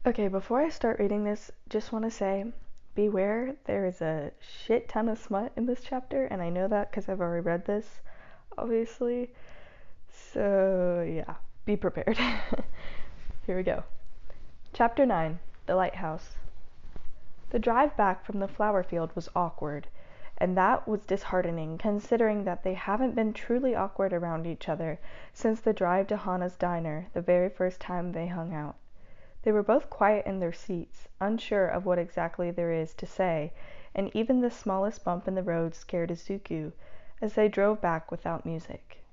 Okay, before I start reading this, just want to say, beware, there is a shit ton of smut in this chapter, and I know that because I've already read this, obviously. So, yeah, be prepared. Here we go. Chapter 9, The Lighthouse. The drive back from the flower field was awkward, and that was disheartening considering that they haven't been truly awkward around each other since the drive to Hana's diner the very first time they hung out. They were both quiet in their seats, unsure of what exactly there is to say, and even the smallest bump in the road scared Izuku as they drove back without music.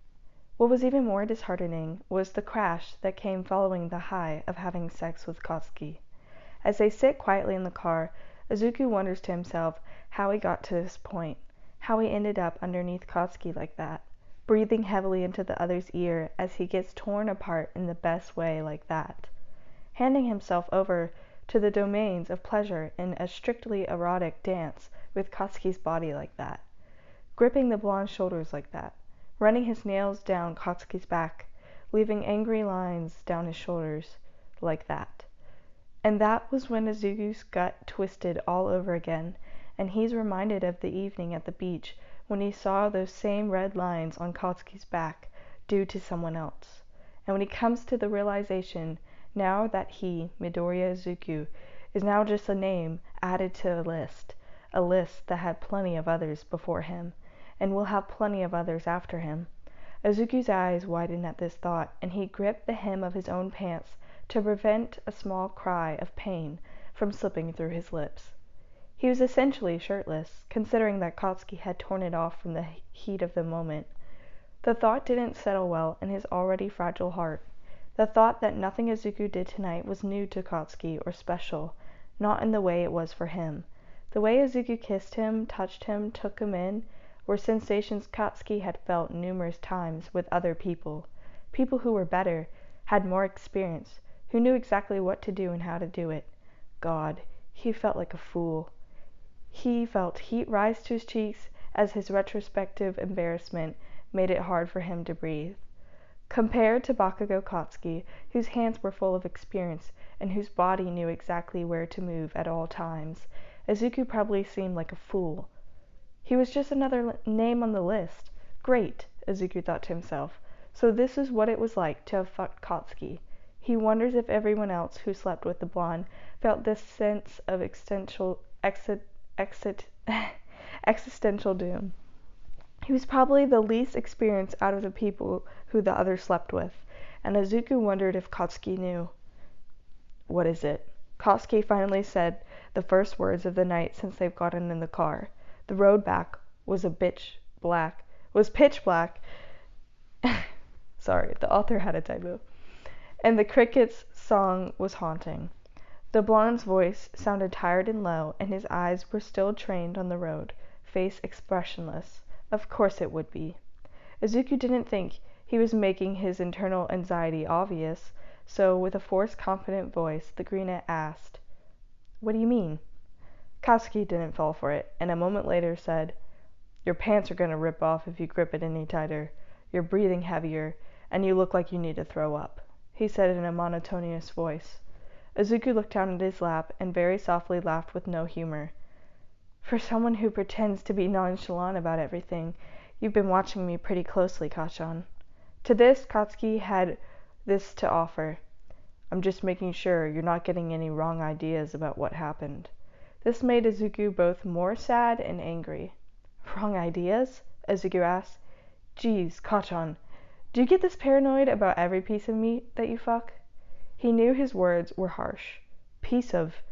What was even more disheartening was the crash that came following the high of having sex with Katsuki. As they sit quietly in the car, Izuku wonders to himself how he got to this point, how he ended up underneath Katsuki like that, breathing heavily into the other's ear as he gets torn apart in the best way like that. Handing himself over to the domains of pleasure in a strictly erotic dance with Katsuki's body like that, gripping the blonde shoulders like that, running his nails down Katsuki's back, leaving angry lines down his shoulders like that. And that was when Izuku's gut twisted all over again, and he's reminded of the evening at the beach when he saw those same red lines on Katsuki's back due to someone else. And when he comes to the realization now that he, Midoriya Izuku, is now just a name added to a list that had plenty of others before him, and will have plenty of others after him. Izuku's eyes widened at this thought, and he gripped the hem of his own pants to prevent a small cry of pain from slipping through his lips. He was essentially shirtless, considering that Katsuki had torn it off from the heat of the moment. The thought didn't settle well in his already fragile heart. The thought that nothing Izuku did tonight was new to Katsuki or special, not in the way it was for him. The way Izuku kissed him, touched him, took him in, were sensations Katsuki had felt numerous times with other people. People who were better, had more experience, who knew exactly what to do and how to do it. God, he felt like a fool. He felt heat rise to his cheeks as his retrospective embarrassment made it hard for him to breathe. Compared to Bakugo Katsuki, whose hands were full of experience and whose body knew exactly where to move at all times, Izuku probably seemed like a fool. He was just another name on the list. Great, Izuku thought to himself. So this is what it was like to have fucked Katsuki. He wonders if everyone else who slept with the blonde felt this sense of existential doom. He was probably the least experienced out of the people who the others slept with, and Izuku wondered if Katsuki knew. What is it? Katsuki finally said the first words of the night since they've gotten in the car. The road back was pitch black. Sorry, the author had a typo. And the cricket's song was haunting. The blonde's voice sounded tired and low, and his eyes were still trained on the road, face expressionless. Of course it would be. Izuku didn't think he was making his internal anxiety obvious, so with a forced, confident voice, the brunette asked, "What do you mean?" Katsuki didn't fall for it, and a moment later said, "Your pants are going to rip off if you grip it any tighter. You're breathing heavier, and you look like you need to throw up," he said in a monotonous voice. Izuku looked down at his lap and very softly laughed with no humor. "For someone who pretends to be nonchalant about everything, you've been watching me pretty closely, Kachan." To this, Katsuki had this to offer. "I'm just making sure you're not getting any wrong ideas about what happened." This made Izuku both more sad and angry. "Wrong ideas?" Izuku asked. "Geez, Kachan, do you get this paranoid about every piece of meat that you fuck?" He knew his words were harsh. "Piece of..."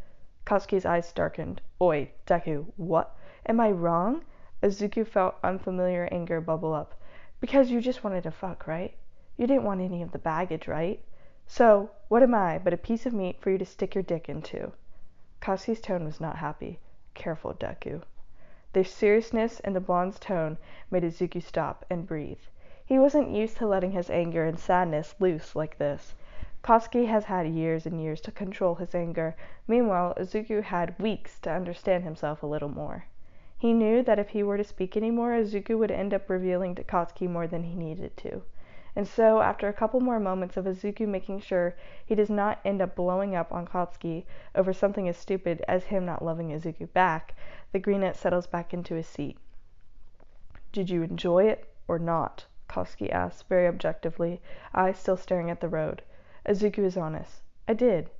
Katsuki's eyes darkened. "Oi, Deku, what? Am I wrong?" Izuku felt unfamiliar anger bubble up. "Because you just wanted to fuck, right? You didn't want any of the baggage, right? So, what am I but a piece of meat for you to stick your dick into?" Katsuki's tone was not happy. "Careful, Deku." The seriousness in the blonde's tone made Izuku stop and breathe. He wasn't used to letting his anger and sadness loose like this. Katsuki has had years and years to control his anger. Meanwhile, Izuku had weeks to understand himself a little more. He knew that if he were to speak anymore, Izuku would end up revealing to Katsuki more than he needed to. And so, after a couple more moments of Izuku making sure he does not end up blowing up on Katsuki over something as stupid as him not loving Izuku back, the greenette settles back into his seat. "Did you enjoy it, or not?" Katsuki asks, very objectively, eyes still staring at the road. Izuku is honest. "I did."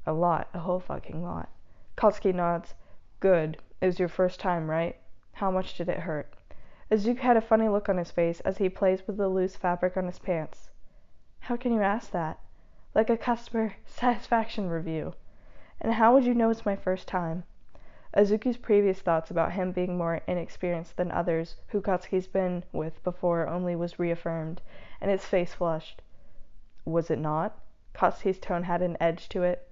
"A lot, a whole fucking lot." Katsuki nods. "Good. It was your first time, right? How much did it hurt?" Izuku had a funny look on his face as he plays with the loose fabric on his pants. "How can you ask that? Like a customer satisfaction review. And how would you know it's my first time?" Izuku's previous thoughts about him being more inexperienced than others who Katsuki's been with before only was reaffirmed, and his face flushed. "Was it not?" Katsuki's tone had an edge to it.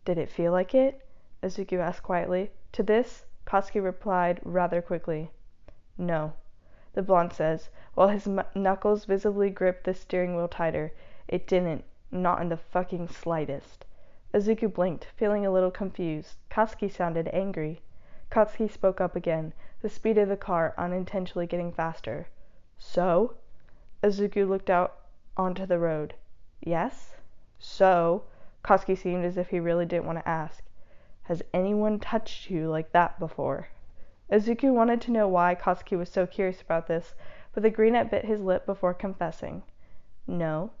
"Did it feel like it?" Izuku asked quietly. To this, Katsuki replied rather quickly. "No." The blonde says, while his knuckles visibly gripped the steering wheel tighter. "It didn't. Not in the fucking slightest." Izuku blinked, feeling a little confused. Katsuki sounded angry. Katsuki spoke up again, the speed of the car unintentionally getting faster. "So?" Izuku looked out onto the road. "Yes?" "So?" Katsuki seemed as if he really didn't want to ask. "Has anyone touched you like that before?" Izuku wanted to know why Katsuki was so curious about this, but the greenette bit his lip before confessing. "No."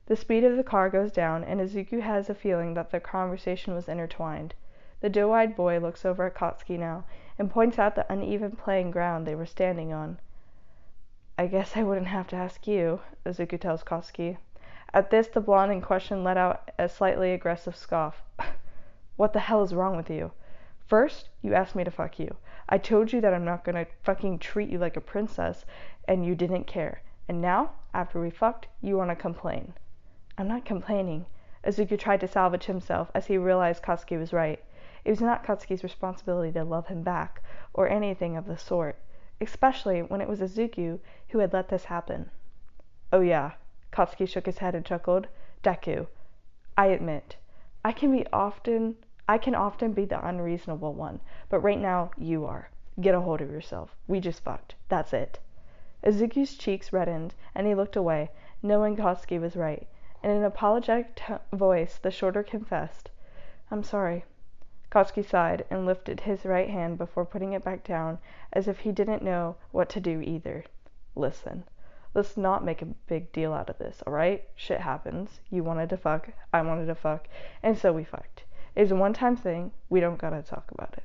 The speed of the car goes down, and Izuku has a feeling that their conversation was intertwined. The doe-eyed boy looks over at Katsuki now, and points out the uneven playing ground they were standing on. "I guess I wouldn't have to ask you," Izuku tells Katsuki. At this, the blonde in question let out a slightly aggressive scoff. "What the hell is wrong with you? First, you asked me to fuck you. I told you that I'm not gonna fucking treat you like a princess, and you didn't care. And now, after we fucked, you wanna complain." "I'm not complaining." Izuku tried to salvage himself as he realized Katsuki was right. It was not Katsuki's responsibility to love him back, or anything of the sort, especially when it was Izuku who had let this happen. "Oh yeah." Katsuki shook his head and chuckled. "Deku, I admit, I can often be the unreasonable one, but right now, you are. Get a hold of yourself. We just fucked. That's it." Izuku's cheeks reddened, and he looked away, knowing Katsuki was right. In an apologetic voice, the shorter confessed, "I'm sorry." Katsuki sighed and lifted his right hand before putting it back down, as if he didn't know what to do either. "Listen, let's not make a big deal out of this, alright? Shit happens. You wanted to fuck, I wanted to fuck, and so we fucked. It's a one-time thing. We don't gotta talk about it."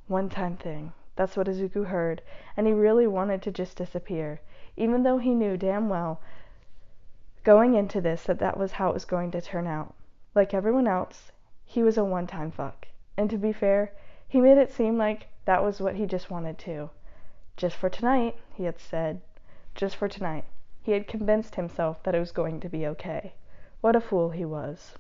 One-time thing. That's what Izuku heard, and he really wanted to just disappear, even though he knew damn well going into this that was how it was going to turn out. Like everyone else, he was a one-time fuck. And to be fair, he made it seem like that was what he just wanted to. Just for tonight, he had said. Just for tonight. He had convinced himself that it was going to be okay. What a fool he was.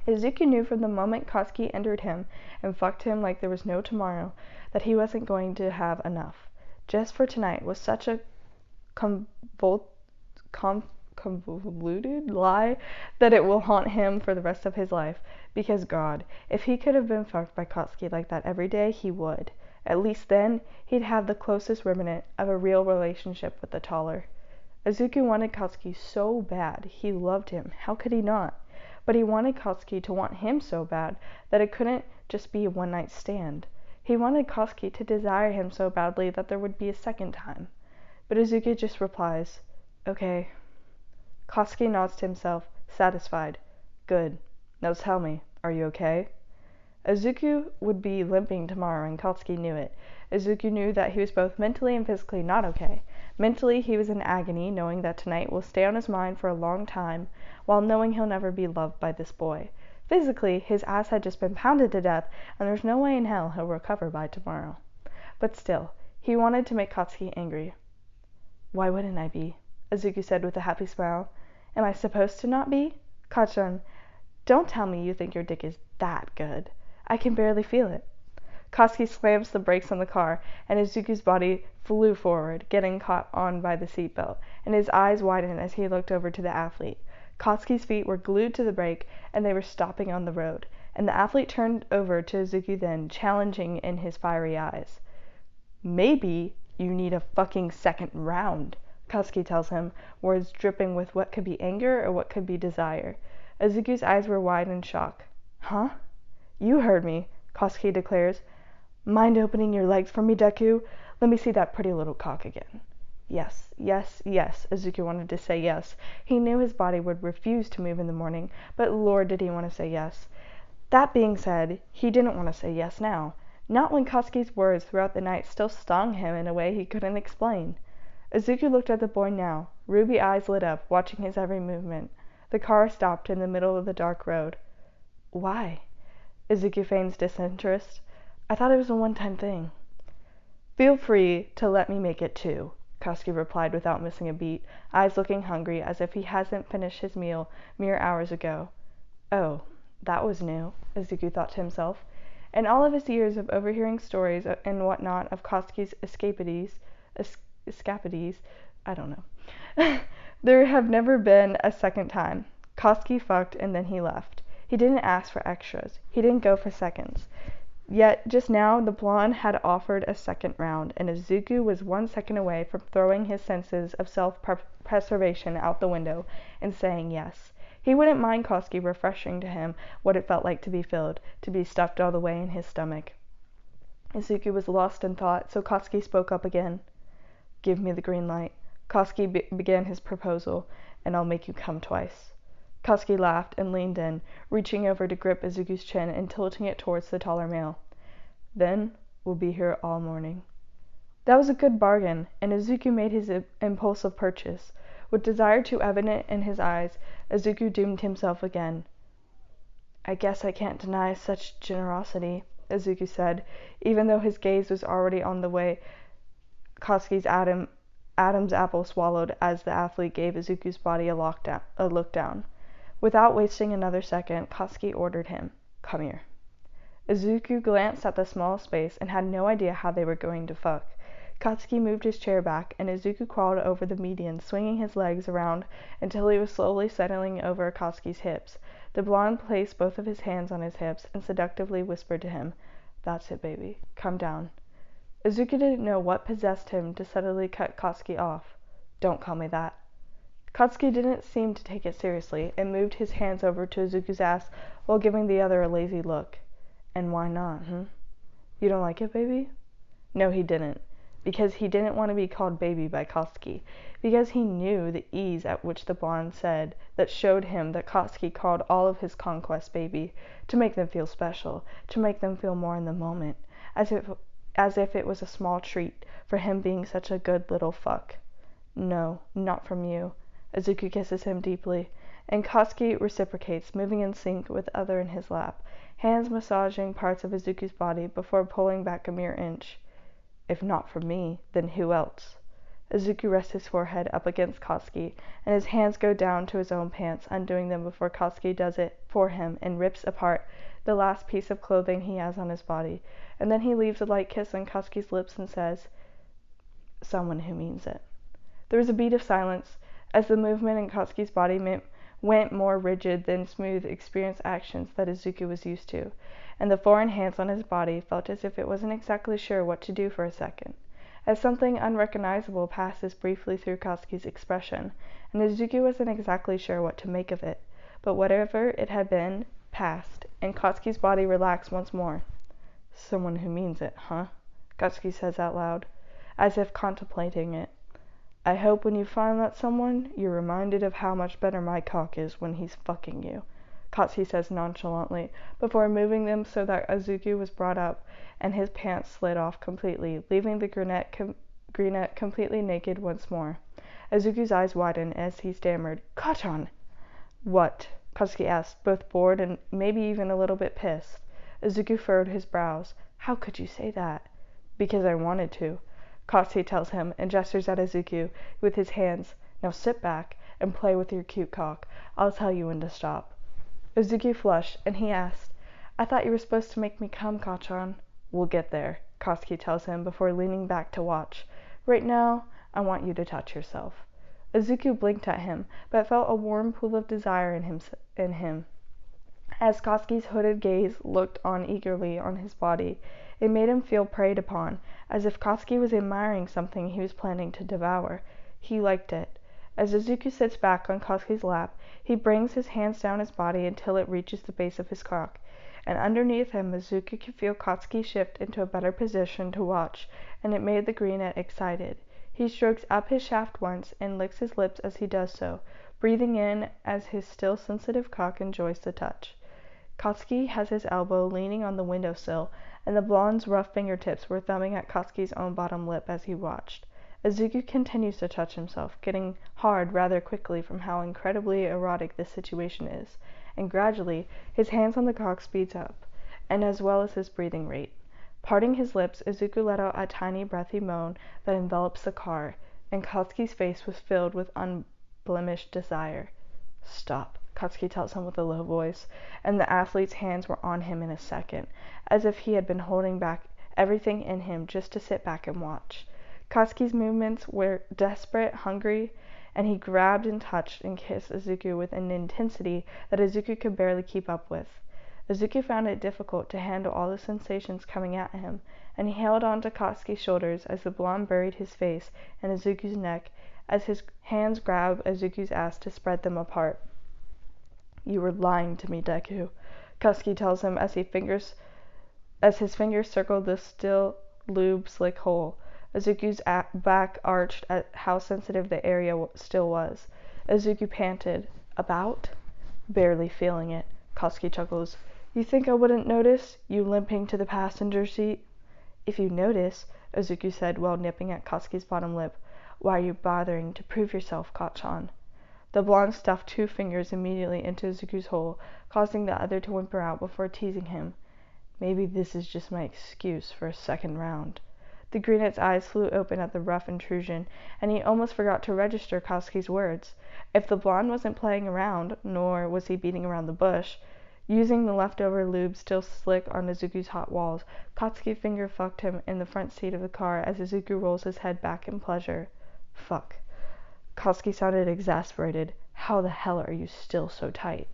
Izuku knew from the moment Katsuki entered him and fucked him like there was no tomorrow that he wasn't going to have enough. Just for tonight was such a convoluted lie that it will haunt him for the rest of his life, because God, if he could have been fucked by Katsuki like that every day, he would. At least then, he'd have the closest remnant of a real relationship with the taller. Izuku wanted Katsuki so bad. He loved him. How could he not? But he wanted Katsuki to want him so bad that it couldn't just be a one-night stand. He wanted Katsuki to desire him so badly that there would be a second time. But Izuku just replies, "Okay." Katsuki nods to himself, satisfied. "Good. Now tell me, are you okay?" Izuku would be limping tomorrow, and Katsuki knew it. Izuku knew that he was both mentally and physically not okay. Mentally, he was in agony, knowing that tonight will stay on his mind for a long time, while knowing he'll never be loved by this boy. Physically, his ass had just been pounded to death, and there's no way in hell he'll recover by tomorrow. But still, he wanted to make Katsuki angry. "Why wouldn't I be?" Izuku said with a happy smile. "Am I supposed to not be? Kachan, don't tell me you think your dick is that good. I can barely feel it." Katsuki slams the brakes on the car, and Izuku's body flew forward, getting caught on by the seatbelt, and his eyes widened as he looked over to the athlete. Katsuki's feet were glued to the brake, and they were stopping on the road, and the athlete turned over to Izuku then, challenging in his fiery eyes. "Maybe you need a fucking second round," Katsuki tells him, words dripping with what could be anger or what could be desire. Izuku's eyes were wide in shock. Huh? You heard me, Katsuki declares. Mind opening your legs for me, Deku? Let me see that pretty little cock again. Yes, yes, yes, Izuku wanted to say yes. He knew his body would refuse to move in the morning, but Lord did he want to say yes. That being said, he didn't want to say yes now. Not when Katsuki's words throughout the night still stung him in a way he couldn't explain. Izuku looked at the boy now, ruby eyes lit up, watching his every movement. The car stopped in the middle of the dark road. Why? Izuku feigns disinterest. I thought it was a one-time thing. Feel free to let me make it too, Katsuki replied without missing a beat, eyes looking hungry as if he hasn't finished his meal mere hours ago. Oh, that was new, Izuku thought to himself. In all of his years of overhearing stories and whatnot of Katsuki's escapades, I don't know. There have never been a second time. Katsuki fucked and then he left. He didn't ask for extras. He didn't go for seconds. Yet, just now, the blonde had offered a second round, and Izuku was 1 second away from throwing his senses of self-preservation out the window and saying yes. He wouldn't mind Katsuki refreshing to him what it felt like to be filled, to be stuffed all the way in his stomach. Izuku was lost in thought, so Katsuki spoke up again. Give me the green light. Katsuki began his proposal, and I'll make you come twice. Katsuki laughed and leaned in, reaching over to grip Izuku's chin and tilting it towards the taller male. Then we'll be here all morning. That was a good bargain, and Izuku made his impulsive purchase. With desire too evident in his eyes, Izuku doomed himself again. I guess I can't deny such generosity, Izuku said, even though his gaze was already on the way Katsuki's Adam's apple swallowed as the athlete gave Izuku's body a look down. Without wasting another second, Katsuki ordered him, come here. Izuku glanced at the small space and had no idea how they were going to fuck. Katsuki moved his chair back, and Izuku crawled over the median, swinging his legs around until he was slowly settling over Katsuki's hips. The blonde placed both of his hands on his hips and seductively whispered to him, That's it, baby. Come down. Izuku didn't know what possessed him to suddenly cut Katsuki off. Don't call me that. Katsuki didn't seem to take it seriously, and moved his hands over to Izuku's ass while giving the other a lazy look. And why not, You don't like it, baby? No, he didn't. Because he didn't want to be called baby by Katsuki. Because he knew the ease at which the blonde said that showed him that Katsuki called all of his conquests baby, to make them feel special, to make them feel more in the moment, as if it was a small treat for him being such a good little fuck. No, not from you. Izuku kisses him deeply, and Katsuki reciprocates, moving in sync with the other in his lap, hands massaging parts of Izuku's body before pulling back a mere inch. If not from me, then who else? Izuku rests his forehead up against Katsuki, and his hands go down to his own pants, undoing them before Katsuki does it for him and rips apart the last piece of clothing he has on his body, and then he leaves a light kiss on Katsuki's lips and says, Someone who means it. There was a beat of silence, as the movement in Katsuki's body went more rigid than smooth, experienced actions that Izuku was used to, and the foreign hands on his body felt as if it wasn't exactly sure what to do for a second, as something unrecognizable passes briefly through Katsuki's expression, and Izuku wasn't exactly sure what to make of it, but whatever it had been, passed, and Katsuki's body relaxed once more. Someone who means it, Katsuki says out loud, as if contemplating it. I hope when you find that someone, you're reminded of how much better my cock is when he's fucking you, Katsuki says nonchalantly, before moving them so that Izuku was brought up and his pants slid off completely, leaving the brunette completely naked once more. Izuku's eyes widened as he stammered, Kachan! What? Katsuki asked, both bored and maybe even a little bit pissed. Izuku furrowed his brows. How could you say that? Because I wanted to, Katsuki tells him, and gestures at Izuku with his hands. Now sit back and play with your cute cock. I'll tell you when to stop. Izuku flushed, and he asked, I thought you were supposed to make me come, Kachan. We'll get there, Katsuki tells him before leaning back to watch. Right now, I want you to touch yourself. Izuku blinked at him, but felt a warm pool of desire in him. As Katsuki's hooded gaze looked on eagerly on his body, it made him feel preyed upon, as if Katsuki was admiring something he was planning to devour. He liked it. As Izuku sits back on Katsuki's lap, he brings his hands down his body until it reaches the base of his cock, and underneath him Izuku could feel Katsuki shift into a better position to watch, and it made the greenette excited. He strokes up his shaft once and licks his lips as he does so, breathing in as his still sensitive cock enjoys the touch. Katsuki has his elbow leaning on the windowsill, and the blonde's rough fingertips were thumbing at Katsuki's own bottom lip as he watched. Izuku continues to touch himself, getting hard rather quickly from how incredibly erotic this situation is, and gradually his hands on the cock speeds up, and as well as his breathing rate. Parting his lips, Izuku let out a tiny breathy moan that envelops the car, and Katsuki's face was filled with unblemished desire. "Stop," Katsuki tells him with a low voice, and the athlete's hands were on him in a second, as if he had been holding back everything in him just to sit back and watch. Katsuki's movements were desperate, hungry, and he grabbed and touched and kissed Izuku with an intensity that Izuku could barely keep up with. Izuku found it difficult to handle all the sensations coming at him, and he held on to Katsuki's shoulders as the blonde buried his face in Izuku's neck as his hands grabbed Izuku's ass to spread them apart. "You were lying to me, Deku," Katsuki tells him as his fingers circled the still lube slick hole. Izuku's back arched at how sensitive the area still was. Izuku panted. "About?" "Barely feeling it," Katsuki chuckles. "You think I wouldn't notice, you limping to the passenger seat?" "If you notice," Izuku said while nipping at Katsuki's bottom lip, "why are you bothering to prove yourself, Kachan?" The blonde stuffed 2 fingers immediately into Izuku's hole, causing the other to whimper out before teasing him. "Maybe this is just my excuse for a second round." The greenette's eyes flew open at the rough intrusion, and he almost forgot to register Katsuki's words. If the blonde wasn't playing around, nor was he beating around the bush, using the leftover lube still slick on Izuku's hot walls, Katsuki finger-fucked him in the front seat of the car as Izuku rolls his head back in pleasure. "Fuck." Katsuki sounded exasperated. "How the hell are you still so tight?"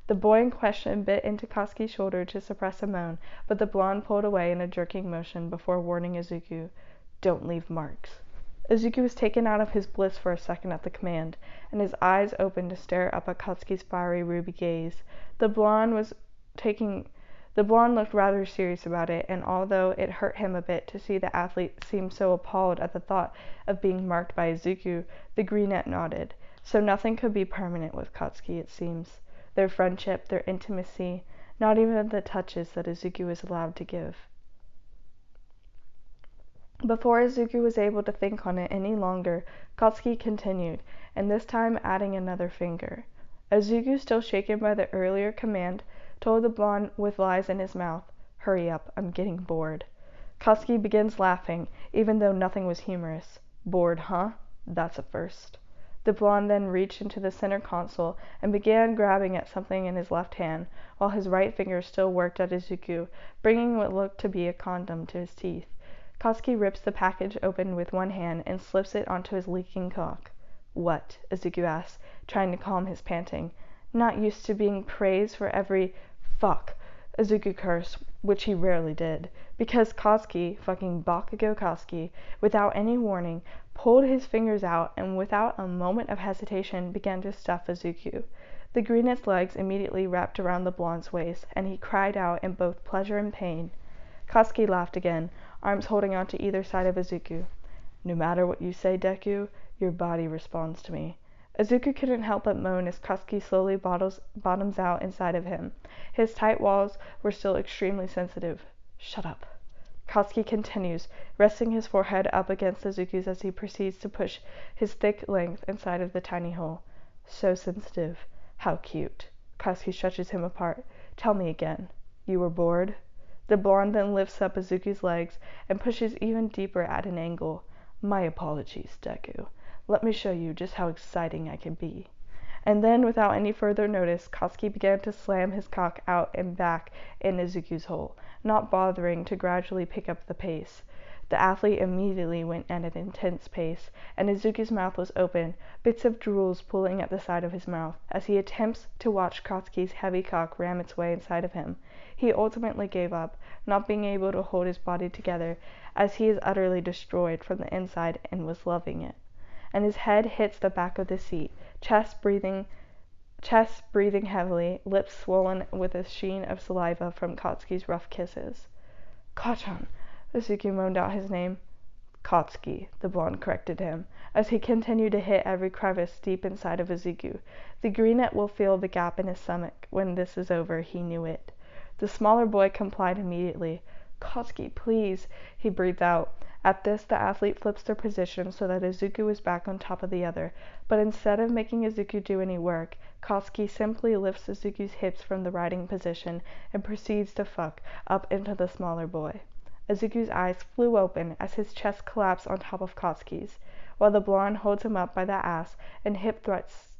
The boy in question bit into Katsuki's shoulder to suppress a moan, but the blonde pulled away in a jerking motion before warning Izuku, "Don't leave marks." Izuku was taken out of his bliss for a second at the command, and his eyes opened to stare up at Katsuki's fiery ruby gaze. The blonde looked rather serious about it, and although it hurt him a bit to see the athlete seem so appalled at the thought of being marked by Izuku, the greenette nodded. So nothing could be permanent with Katsuki, it seems. Their friendship, their intimacy, not even the touches that Izuku was allowed to give. Before Izuku was able to think on it any longer, Katsuki continued, and this time adding another finger. Izuku, still shaken by the earlier command, told the blonde with lies in his mouth, "Hurry up, I'm getting bored." Katsuki begins laughing, even though nothing was humorous. "Bored, huh? That's a first." The blonde then reached into the center console and began grabbing at something in his left hand, while his right finger still worked at Izuku, bringing what looked to be a condom to his teeth. Katsuki rips the package open with one hand and slips it onto his leaking cock. "What?" Izuku asks, trying to calm his panting. "Not used to being praised for every—" "Fuck!" Izuku cursed, which he rarely did, because Katsuki, fucking Bakugo Katsuki, without any warning, pulled his fingers out and without a moment of hesitation began to stuff Izuku. The greenette's legs immediately wrapped around the blonde's waist, and he cried out in both pleasure and pain. Katsuki laughed again, arms holding on to either side of Izuku. "No matter what you say, Deku, your body responds to me." Izuku couldn't help but moan as Katsuki slowly bottoms out inside of him. His tight walls were still extremely sensitive. "Shut up." Katsuki continues, resting his forehead up against Izuku's as he proceeds to push his thick length inside of the tiny hole. "So sensitive. How cute." Katsuki stretches him apart. "Tell me again. You were bored?" The blonde then lifts up Izuku's legs and pushes even deeper at an angle. "My apologies, Deku. Let me show you just how exciting I can be." And then, without any further notice, Katsuki began to slam his cock out and back in Izuku's hole, not bothering to gradually pick up the pace. The athlete immediately went at an intense pace, and Izuku's mouth was open, bits of drools pooling at the side of his mouth, as he attempts to watch Katsuki's heavy cock ram its way inside of him. He ultimately gave up, not being able to hold his body together, as he is utterly destroyed from the inside and was loving it. and his head hits the back of the seat, chest breathing heavily, lips swollen with a sheen of saliva from Katsuki's rough kisses. Kachan! Izuku moaned out his name. Katsuki, the blonde corrected him, as he continued to hit every crevice deep inside of Izuku. The greenette will feel the gap in his stomach. When this is over, he knew it. The smaller boy complied immediately. Katsuki, please, he breathed out. At this, the athlete flips their position so that Izuku was back on top of the other, but instead of making Izuku do any work, Katsuki simply lifts Izuku's hips from the riding position and proceeds to fuck up into the smaller boy. Izuku's eyes flew open as his chest collapsed on top of Katsuki's, while the blonde holds him up by the ass and hip thrusts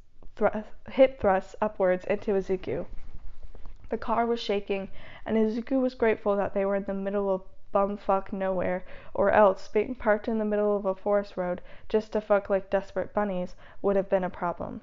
upwards into Izuku. The car was shaking, and Izuku was grateful that they were in the middle of bumfuck nowhere, or else being parked in the middle of a forest road just to fuck like desperate bunnies would have been a problem.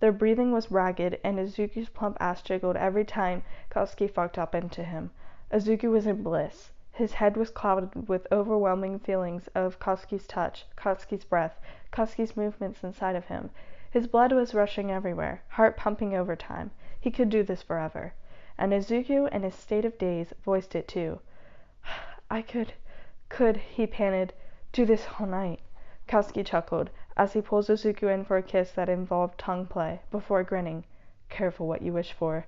Their breathing was ragged, and Izuku's plump ass jiggled every time Katsuki fucked up into him. Izuku was in bliss. His head was clouded with overwhelming feelings of Katsuki's touch, Katsuki's breath, Katsuki's movements inside of him. His blood was rushing everywhere, heart pumping overtime. He could do this forever. And Izuku, in his state of daze, voiced it too. I could, he panted, do this all night. Katsuki chuckled, as he pulls Izuku in for a kiss that involved tongue play, before grinning. Careful what you wish for.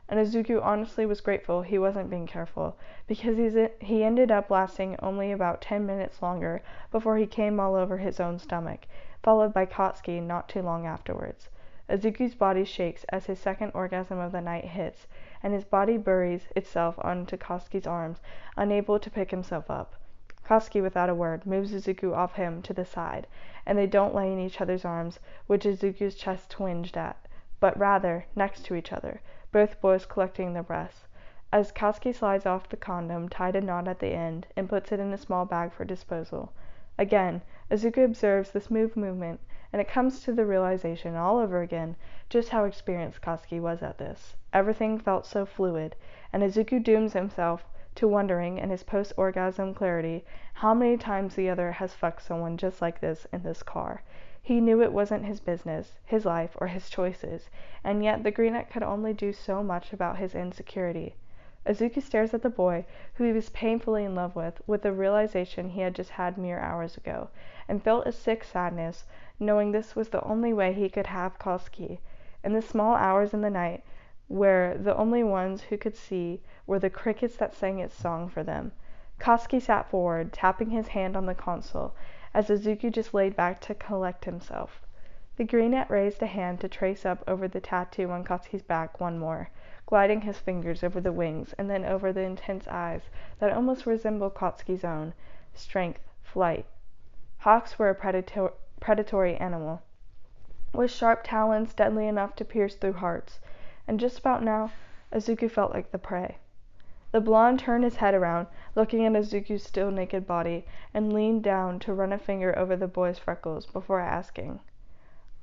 And Izuku honestly was grateful he wasn't being careful, because he ended up lasting only about 10 minutes longer before he came all over his own stomach, followed by Katsuki not too long afterwards. Izuku's body shakes as his second orgasm of the night hits, and his body buries itself onto Katsuki's arms, unable to pick himself up. Katsuki, without a word, moves Izuku off him to the side, and they don't lay in each other's arms, which Izuku's chest twinged at, but rather next to each other, both boys collecting their breaths. As Katsuki slides off the condom, tied a knot at the end, and puts it in a small bag for disposal. Again, Izuku observes the smooth movement, and it comes to the realization all over again just how experienced Katsuki was at this. Everything felt so fluid, and Izuku dooms himself to wondering, in his post-orgasm clarity, how many times the other has fucked someone just like this in this car. He knew it wasn't his business, his life, or his choices, and yet the greenette could only do so much about his insecurity. Izuku stares at the boy, who he was painfully in love with the realization he had just had mere hours ago, and felt a sick sadness, knowing this was the only way he could have Katsuki. In the small hours in the night, where the only ones who could see were the crickets that sang its song for them. Katsuki sat forward, tapping his hand on the console, as Izuku just laid back to collect himself. The greenette raised a hand to trace up over the tattoo on Katsuki's back one more, gliding his fingers over the wings and then over the intense eyes that almost resembled Katsuki's own. Strength, flight. Hawks were a predatory animal, with sharp talons deadly enough to pierce through hearts, and just about now, Izuku felt like the prey. The blonde turned his head around, looking at Izuku's still naked body, and leaned down to run a finger over the boy's freckles before asking,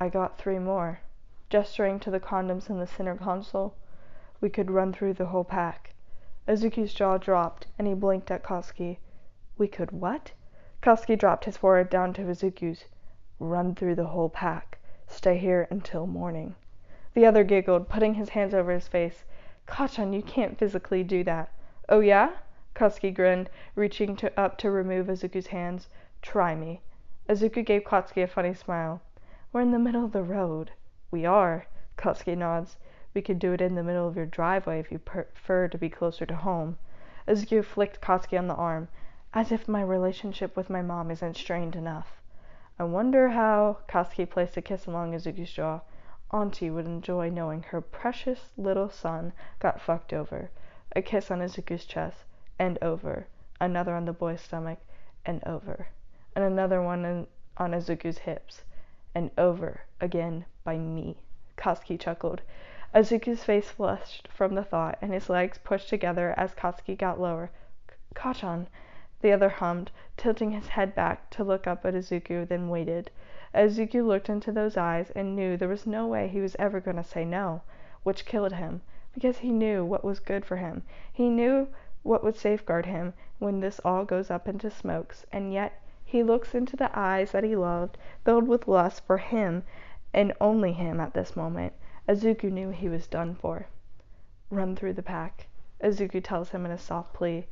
I got 3 more, gesturing to the condoms in the center console. We could run through the whole pack. Izuku's jaw dropped, and he blinked at Katsuki. We could what? Katsuki dropped his forehead down to Izuku's. Run through the whole pack. Stay here until morning. The other giggled, putting his hands over his face. Kachan, you can't physically do that. Oh yeah? Katsuki grinned, reaching up to remove Izuku's hands. Try me. Izuku gave Katsuki a funny smile. We're in the middle of the road. We are. Katsuki nods. We could do it in the middle of your driveway if you prefer to be closer to home. Izuku flicked Katsuki on the arm, as if my relationship with my mom isn't strained enough. I wonder how... Katsuki placed a kiss along Izuku's jaw. Auntie would enjoy knowing her precious little son got fucked over. A kiss on Izuku's chest, and over. Another on the boy's stomach, and over. And another one on Izuku's hips, and over again by me. Katsuki chuckled. Izuku's face flushed from the thought, and his legs pushed together as Katsuki got lower. Kachan, the other hummed, tilting his head back to look up at Izuku, then waited. Izuku looked into those eyes and knew there was no way he was ever going to say no, which killed him, because he knew what was good for him. He knew what would safeguard him when this all goes up into smokes, and yet He looks into the eyes that he loved, filled with lust for him and only him at this moment. Izuku knew he was done for. Run through the pack, Izuku tells him in a soft plea.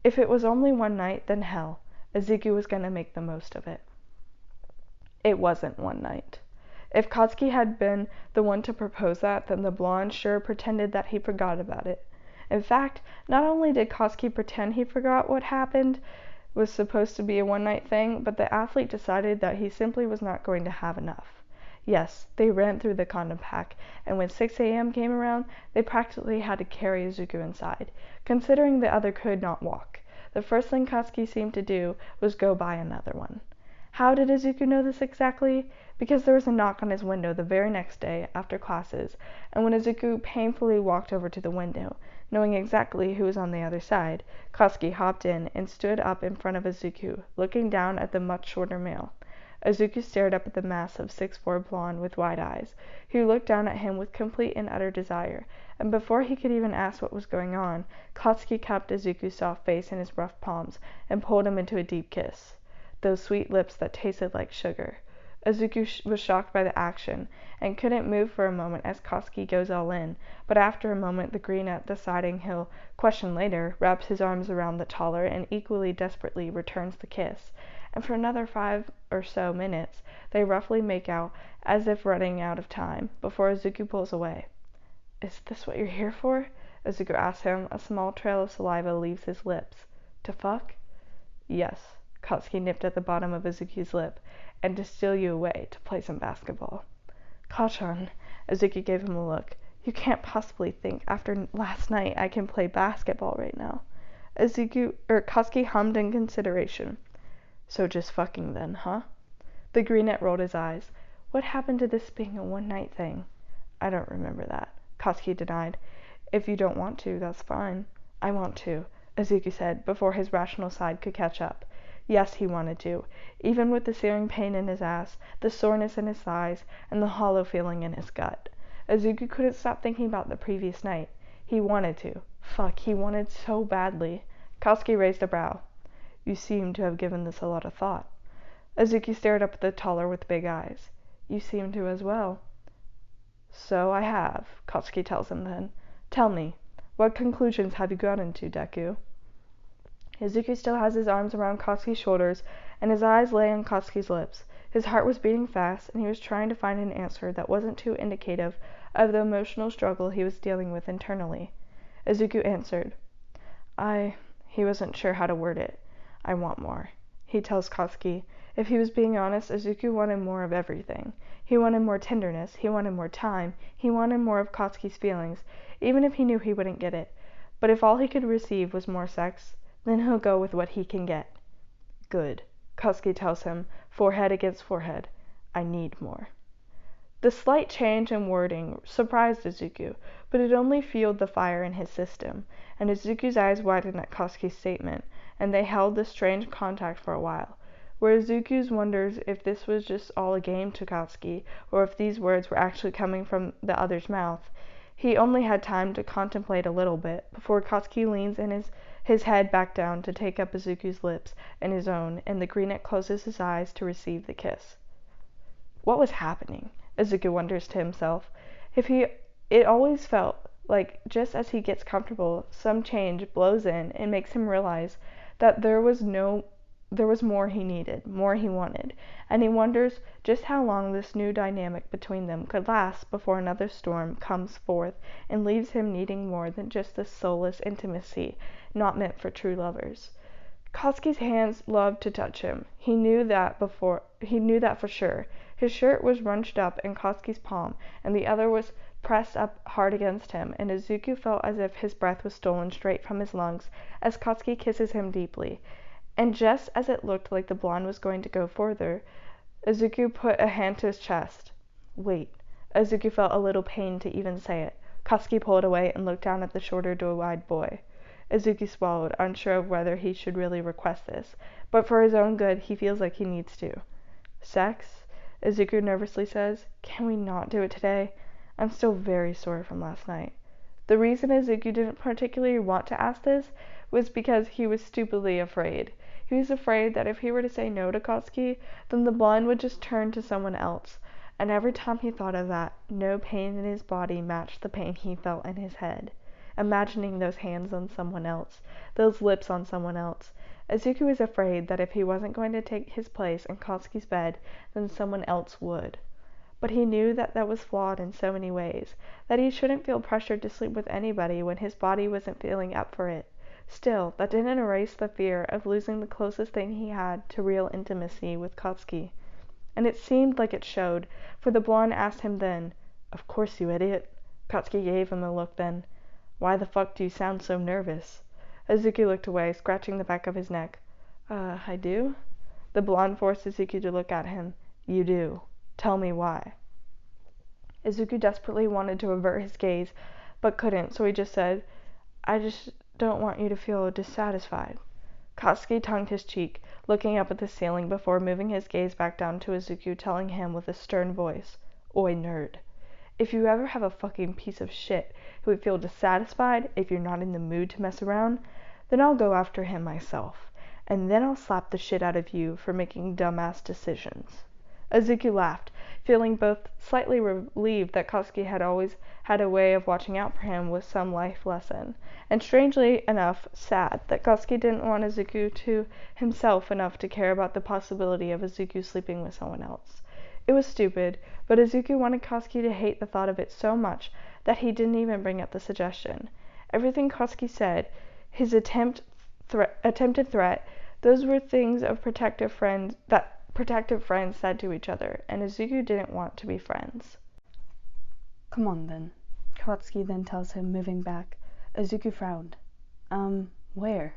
If it was only one night, then hell. Izuku was going to make the most of it. It wasn't one night. If Katsuki had been the one to propose that, then the blonde sure pretended that he forgot about it. In fact, not only did Katsuki pretend he forgot what happened was supposed to be a one-night thing, but the athlete decided that he simply was not going to have enough. Yes, they ran through the condom pack, and when 6 a.m. came around, they practically had to carry Izuku inside, considering the other could not walk. The first thing Katsuki seemed to do was go buy another one. How did Izuku know this exactly? Because there was a knock on his window the very next day after classes, and when Izuku painfully walked over to the window, knowing exactly who was on the other side, Katsuki hopped in and stood up in front of Izuku, looking down at the much shorter male. Izuku stared up at the massive 6'4" blonde with wide eyes, who looked down at him with complete and utter desire, and before he could even ask what was going on, Katsuki cupped Izuku's soft face in his rough palms and pulled him into a deep kiss. Those sweet lips that tasted like sugar. Izuku was shocked by the action, and couldn't move for a moment as Katsuki goes all in, but after a moment the greenette, deciding he'll question later, wraps his arms around the taller and equally desperately returns the kiss, and for another 5 or so minutes they roughly make out as if running out of time, before Izuku pulls away. Is this what you're here for? Izuku asks him. A small trail of saliva leaves his lips. To fuck? Yes. Katsuki nipped at the bottom of Izuku's lip, and to steal you away to play some basketball. Kachan, Izuku gave him a look. You can't possibly think after last night I can play basketball right now. Katsuki hummed in consideration. So just fucking then, huh? The greenette rolled his eyes. What happened to this being a one-night thing? I don't remember that, Katsuki denied. If you don't want to, that's fine. I want to, Izuku said, before his rational side could catch up. Yes, he wanted to, even with the searing pain in his ass, the soreness in his thighs, and the hollow feeling in his gut. Izuku couldn't stop thinking about the previous night. He wanted to. Fuck, he wanted so badly. Katsuki raised a brow. You seem to have given this a lot of thought. Izuku stared up at the taller with big eyes. You seem to as well. So I have, Katsuki tells him then. Tell me, what conclusions have you gotten to, Deku? Izuku still has his arms around Katsuki's shoulders, and his eyes lay on Katsuki's lips. His heart was beating fast, and he was trying to find an answer that wasn't too indicative of the emotional struggle he was dealing with internally. Izuku answered. He wasn't sure how to word it. I want more, he tells Katsuki. If he was being honest, Izuku wanted more of everything. He wanted more tenderness, he wanted more time, he wanted more of Katsuki's feelings, even if he knew he wouldn't get it. But if all he could receive was more sex, then he'll go with what he can get. Good, Katsuki tells him, forehead against forehead. I need more. The slight change in wording surprised Izuku, but it only fueled the fire in his system, and Izuku's eyes widened at Katsuki's statement, and they held this strange contact for a while, where Izuku wonders if this was just all a game to Katsuki, or if these words were actually coming from the other's mouth. He only had time to contemplate a little bit, before Katsuki leans in his head back down to take up Izuku's lips in his own, and the greenette closes his eyes to receive the kiss. What was happening? Izuku wonders to himself. It always felt like just as he gets comfortable, some change blows in and makes him realize that there was more he needed, more he wanted, and he wonders just how long this new dynamic between them could last before another storm comes forth and leaves him needing more than just this soulless intimacy not meant for true lovers. Katsuki's hands loved to touch him. He knew that for sure. His shirt was runched up in Katsuki's palm, and the other was pressed up hard against him, and Izuku felt as if his breath was stolen straight from his lungs as Katsuki kisses him deeply. And just as it looked like the blonde was going to go further, Izuku put a hand to his chest. Wait. Izuku felt a little pain to even say it. Katsuki pulled away and looked down at the shorter, doe-eyed boy. Izuku swallowed, unsure of whether he should really request this, but for his own good he feels like he needs to. Sex? Izuku nervously says. Can we not do it today? I'm still very sore from last night. The reason Izuku didn't particularly want to ask this was because he was stupidly afraid. He was afraid that if he were to say no to Katsuki, then the blonde would just turn to someone else. And every time he thought of that, no pain in his body matched the pain he felt in his head, imagining those hands on someone else, those lips on someone else. Izuku was afraid that if he wasn't going to take his place in Katsuki's bed, then someone else would. But he knew that that was flawed in so many ways, that he shouldn't feel pressured to sleep with anybody when his body wasn't feeling up for it. Still, that didn't erase the fear of losing the closest thing he had to real intimacy with Katsuki. And it seemed like it showed, for the blonde asked him then, "Of course, you idiot." Katsuki gave him a look then. "Why the fuck do you sound so nervous?" Izuku looked away, scratching the back of his neck. I do?" The blonde forced Izuku to look at him. "You do. Tell me why." Izuku desperately wanted to avert his gaze, but couldn't, so he just said, "I just don't want you to feel dissatisfied." Katsuki tongued his cheek, looking up at the ceiling before moving his gaze back down to Izuku, telling him with a stern voice, "Oi, nerd. If you ever have a fucking piece of shit who would feel dissatisfied if you're not in the mood to mess around, then I'll go after him myself, and then I'll slap the shit out of you for making dumbass decisions." Izuku laughed, feeling both slightly relieved that Katsuki had always had a way of watching out for him with some life lesson, and strangely enough sad that Katsuki didn't want Izuku to himself enough to care about the possibility of Izuku sleeping with someone else. It was stupid, but Izuku wanted Katsuki to hate the thought of it so much that he didn't even bring up the suggestion. Everything Katsuki said, his attempted threat, those were things of protective friends said to each other, and Izuku didn't want to be friends. "Come on, then," Katsuki then tells him, moving back. Izuku frowned. Where?"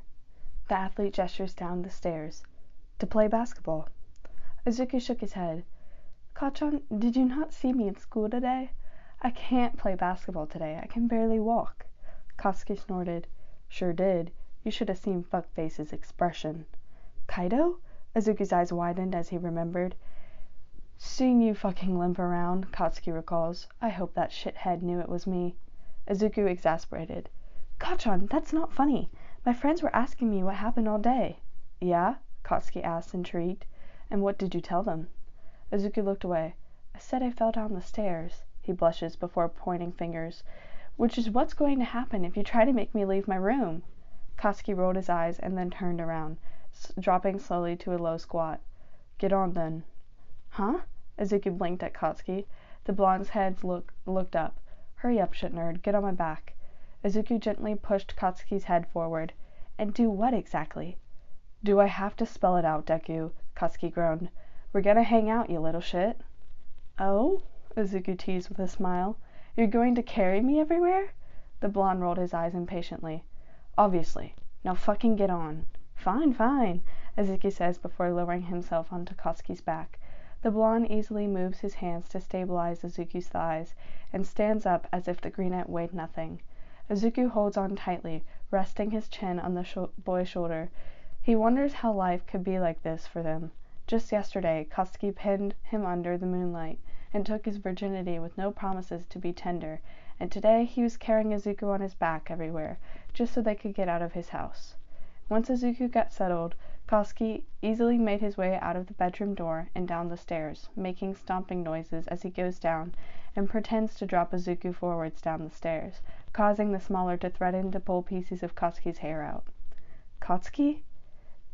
The athlete gestures down the stairs. "To play basketball." Izuku shook his head. "Kachan, did you not see me in school today? I can't play basketball today. I can barely walk." Katsuki snorted. "Sure did. You should have seen Fuckface's expression." "Kaido?" Izuku's eyes widened as he remembered. "Seeing you fucking limp around," Katsuki recalls. "I hope that shithead knew it was me." Izuku exasperated. "Kachan, that's not funny. My friends were asking me what happened all day." "Yeah?" Katsuki asked, intrigued. "And what did you tell them?" Izuku looked away. "I said I fell down the stairs." He blushes before pointing fingers. "Which is what's going to happen if you try to make me leave my room." Katsuki rolled his eyes and then turned around, dropping slowly to a low squat. "Get on, then." "Huh?" Izuku blinked at Katsuki. The blonde's head looked up. "Hurry up, shit nerd. Get on my back." Izuku gently pushed Katsuki's head forward. "And do what exactly?" "Do I have to spell it out, Deku?" Katsuki groaned. "We're gonna hang out, you little shit." "Oh?" Izuku teased with a smile. "You're going to carry me everywhere?" The blonde rolled his eyes impatiently. "Obviously. Now fucking get on." "Fine, fine," Izuku says before lowering himself onto Katsuki's back. The blonde easily moves his hands to stabilize Izuku's thighs, and stands up as if the grenade weighed nothing. Izuku holds on tightly, resting his chin on the boy's shoulder. He wonders how life could be like this for them. Just yesterday, Katsuki pinned him under the moonlight, and took his virginity with no promises to be tender, and today he was carrying Izuku on his back everywhere, just so they could get out of his house. Once Izuku got settled, Katsuki easily made his way out of the bedroom door and down the stairs, making stomping noises as he goes down, and pretends to drop Izuku forwards down the stairs, causing the smaller to threaten to pull pieces of Katsuki's hair out. "Katsuki?"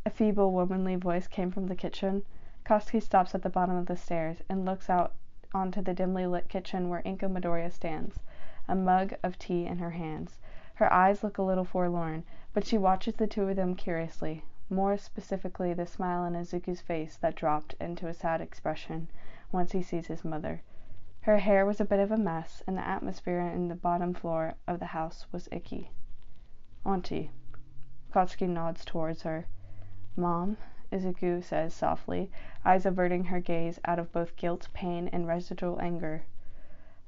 A feeble, womanly voice came from the kitchen. Katsuki stops at the bottom of the stairs and looks out onto the dimly lit kitchen where Inko Midoriya stands, a mug of tea in her hands. Her eyes look a little forlorn, but she watches the two of them curiously, more specifically the smile on Izuku's face that dropped into a sad expression once he sees his mother. Her hair was a bit of a mess, and the atmosphere in the bottom floor of the house was icky. "Auntie." Katsuki nods towards her. "Mom," Izuku says softly, eyes averting her gaze out of both guilt, pain, and residual anger.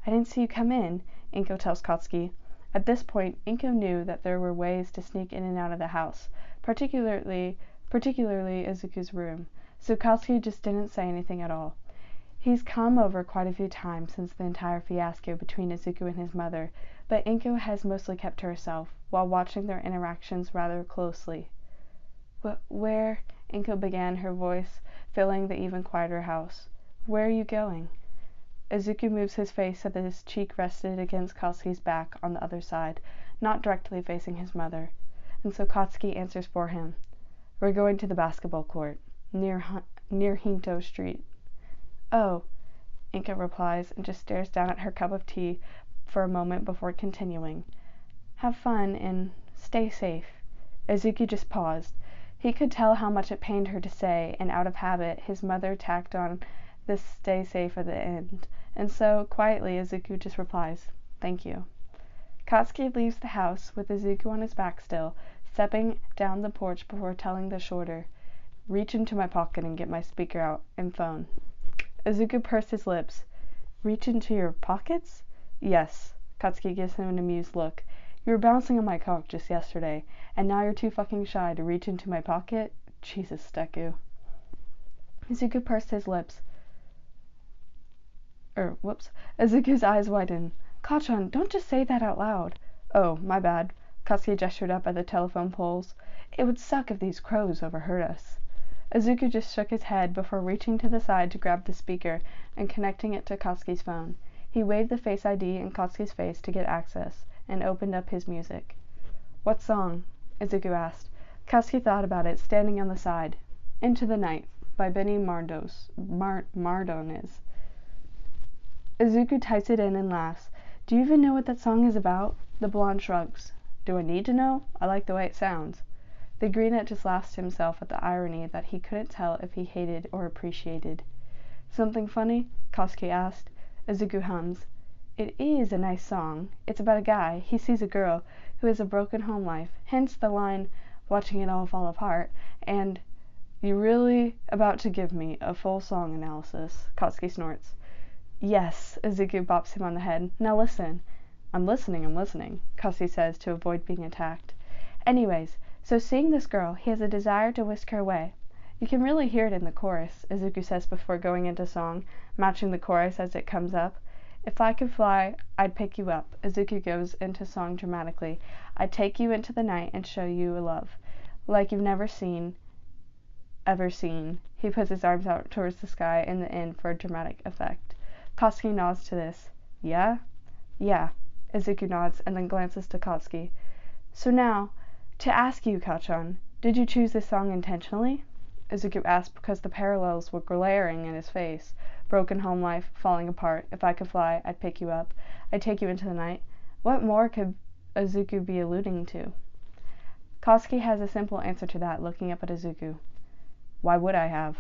"I didn't see you come in," Inko tells Katsuki. At this point, Inko knew that there were ways to sneak in and out of the house, particularly Izuku's room, so Katsuki just didn't say anything at all. He's come over quite a few times since the entire fiasco between Izuku and his mother, but Inko has mostly kept to herself, while watching their interactions rather closely. Where? Inko began, her voice filling the even quieter house. Where are you going? Izuku moves his face so that his cheek rested against Katsuki's back on the other side, not directly facing his mother, and so Katsuki answers for him. We're going to the basketball court, near Hinto Street. Oh, Inko replies and just stares down at her cup of tea for a moment before continuing. Have fun and stay safe. Izuku just paused. He could tell how much it pained her to say, and out of habit, his mother tacked on this stay safe at the end, and so, quietly, Izuku just replies, thank you. Katsuki leaves the house, with Izuku on his back still, stepping down the porch before telling the shorter, reach into my pocket and get my speaker out and phone. Izuku pursed his lips. Reach into your pockets? Yes. Katsuki gives him an amused look. You were bouncing on my cock just yesterday, and now you're too fucking shy to reach into my pocket? Jesus, Deku. Izuku pursed his lips. Izuku's eyes widened. Kachan, don't just say that out loud. Oh, my bad. Katsuki gestured up at the telephone poles. It would suck if these crows overheard us. Izuku just shook his head before reaching to the side to grab the speaker and connecting it to Katsuki's phone. He waved the Face ID in Katsuki's face to get access, and opened up his music. What song? Izuku asked. Katsuki thought about it, standing on the side. Into the Night, by Benny Mardones. Izuku types it in and laughs. Do you even know what that song is about? The blonde shrugs. Do I need to know? I like the way it sounds. The greenette just laughs to himself at the irony that he couldn't tell if he hated or appreciated. Something funny? Katsuki asked. Izuku hums. It is a nice song. It's about a guy. He sees a girl who has a broken home life, hence the line, watching it all fall apart, and, you really about to give me a full song analysis? Katsuki snorts. Yes, Izuku bops him on the head. Now listen. I'm listening, Katsuki says to avoid being attacked. Anyways, so seeing this girl, he has a desire to whisk her away. You can really hear it in the chorus, Izuku says before going into song, matching the chorus as it comes up. If I could fly, I'd pick you up. Izuku goes into song dramatically. I'd take you into the night and show you a love, like you've never ever seen. He puts his arms out towards the sky in the end for a dramatic effect. Katsuki nods to this. Yeah? Yeah. Izuku nods and then glances to Katsuki. So now, to ask you, Kachan, did you choose this song intentionally? Izuku asked because the parallels were glaring in his face. Broken home life, falling apart. If I could fly, I'd pick you up. I'd take you into the night. What more could Izuku be alluding to? Katsuki has a simple answer to that, looking up at Izuku. Why would I have?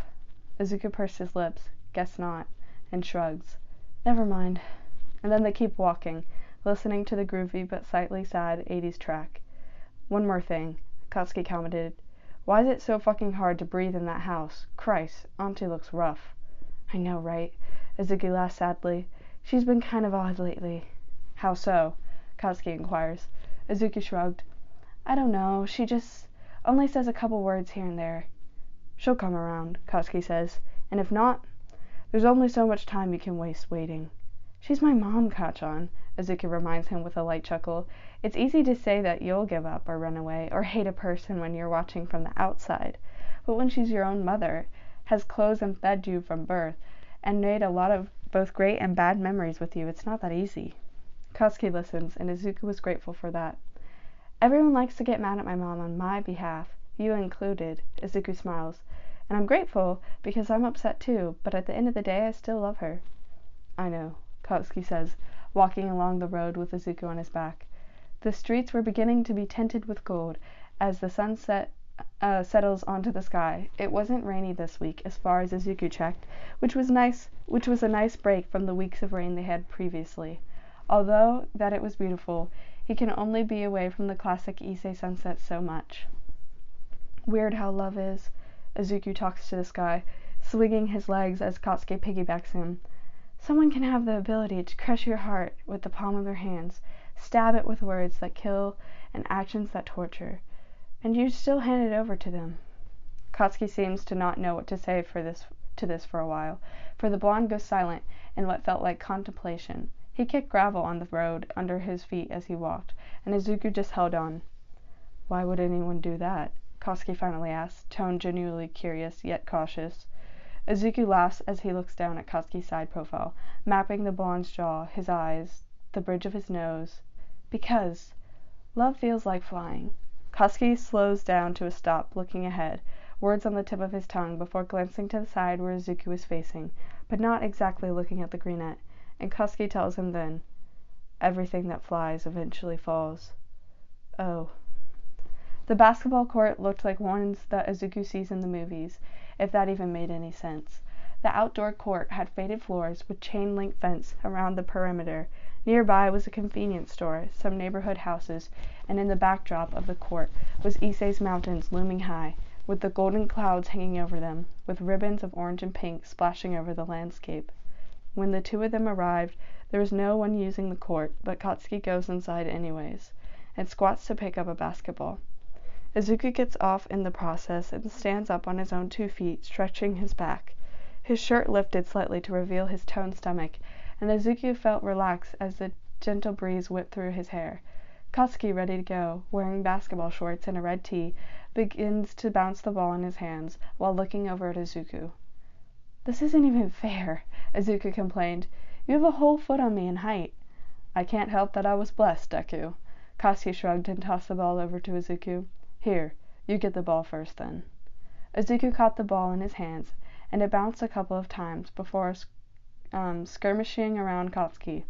Izuku pursed his lips. Guess not. And shrugs. Never mind. And then they keep walking, listening to the groovy but slightly sad 80s track. One more thing, Katsuki commented. Why is it so fucking hard to breathe in that house? Christ, Auntie looks rough. I know, right? Izuku laughed sadly. She's been kind of odd lately. How so? Katsuki inquires. Izuku shrugged. I don't know, she just only says a couple words here and there. She'll come around, Katsuki says, and if not, there's only so much time you can waste waiting. She's my mom, Kachan, Izuku reminds him with a light chuckle. It's easy to say that you'll give up or run away or hate a person when you're watching from the outside, but when she's your own mother, has clothed and fed you from birth, and made a lot of both great and bad memories with you, it's not that easy. Katsuki listens, and Izuku was grateful for that. Everyone likes to get mad at my mom on my behalf, you included, Izuku smiles, and I'm grateful because I'm upset too, but at the end of the day I still love her. I know, Katsuki says, walking along the road with Izuku on his back. The streets were beginning to be tinted with gold as the sunset settles onto the sky. It wasn't rainy this week, as far as Izuku checked, which was a nice break from the weeks of rain they had previously. Although that it was beautiful, he can only be away from the classic Issei sunset so much. Weird how love is. Izuku talks to the sky, swinging his legs as Katsuki piggybacks him. Someone can have the ability to crush your heart with the palm of their hands, stab it with words that kill and actions that torture, and you still hand it over to them. Katsuki seems to not know what to say to this for a while, for the blonde goes silent in what felt like contemplation. He kicked gravel on the road under his feet as he walked, and Izuku just held on. "Why would anyone do that?" Katsuki finally asked, tone genuinely curious, yet cautious. Izuku laughs as he looks down at Katsuki's side profile, mapping the blonde's jaw, his eyes, the bridge of his nose. "Because love feels like flying." Katsuki slows down to a stop, looking ahead, words on the tip of his tongue, before glancing to the side where Izuku is facing, but not exactly looking at the greenette, and Katsuki tells him then, "Everything that flies eventually falls." Oh. The basketball court looked like ones that Izuku sees in the movies, if that even made any sense. The outdoor court had faded floors with chain-link fence around the perimeter. Nearby was a convenience store, some neighborhood houses, and in the backdrop of the court was Issei's mountains looming high, with the golden clouds hanging over them, with ribbons of orange and pink splashing over the landscape. When the two of them arrived, there was no one using the court, but Katsuki goes inside anyways, and squats to pick up a basketball. Izuku gets off in the process and stands up on his own 2 feet, stretching his back. His shirt lifted slightly to reveal his toned stomach, and Izuku felt relaxed as the gentle breeze whipped through his hair. Katsuki, ready to go, wearing basketball shorts and a red tee, begins to bounce the ball in his hands while looking over at Izuku. "This isn't even fair," Izuku complained. "You have a whole foot on me in height." "I can't help that I was blessed, Deku." Katsuki shrugged and tossed the ball over to Izuku. "Here, you get the ball first, then." Izuku caught the ball in his hands, and it bounced a couple of times before skirmishing around Katsuki.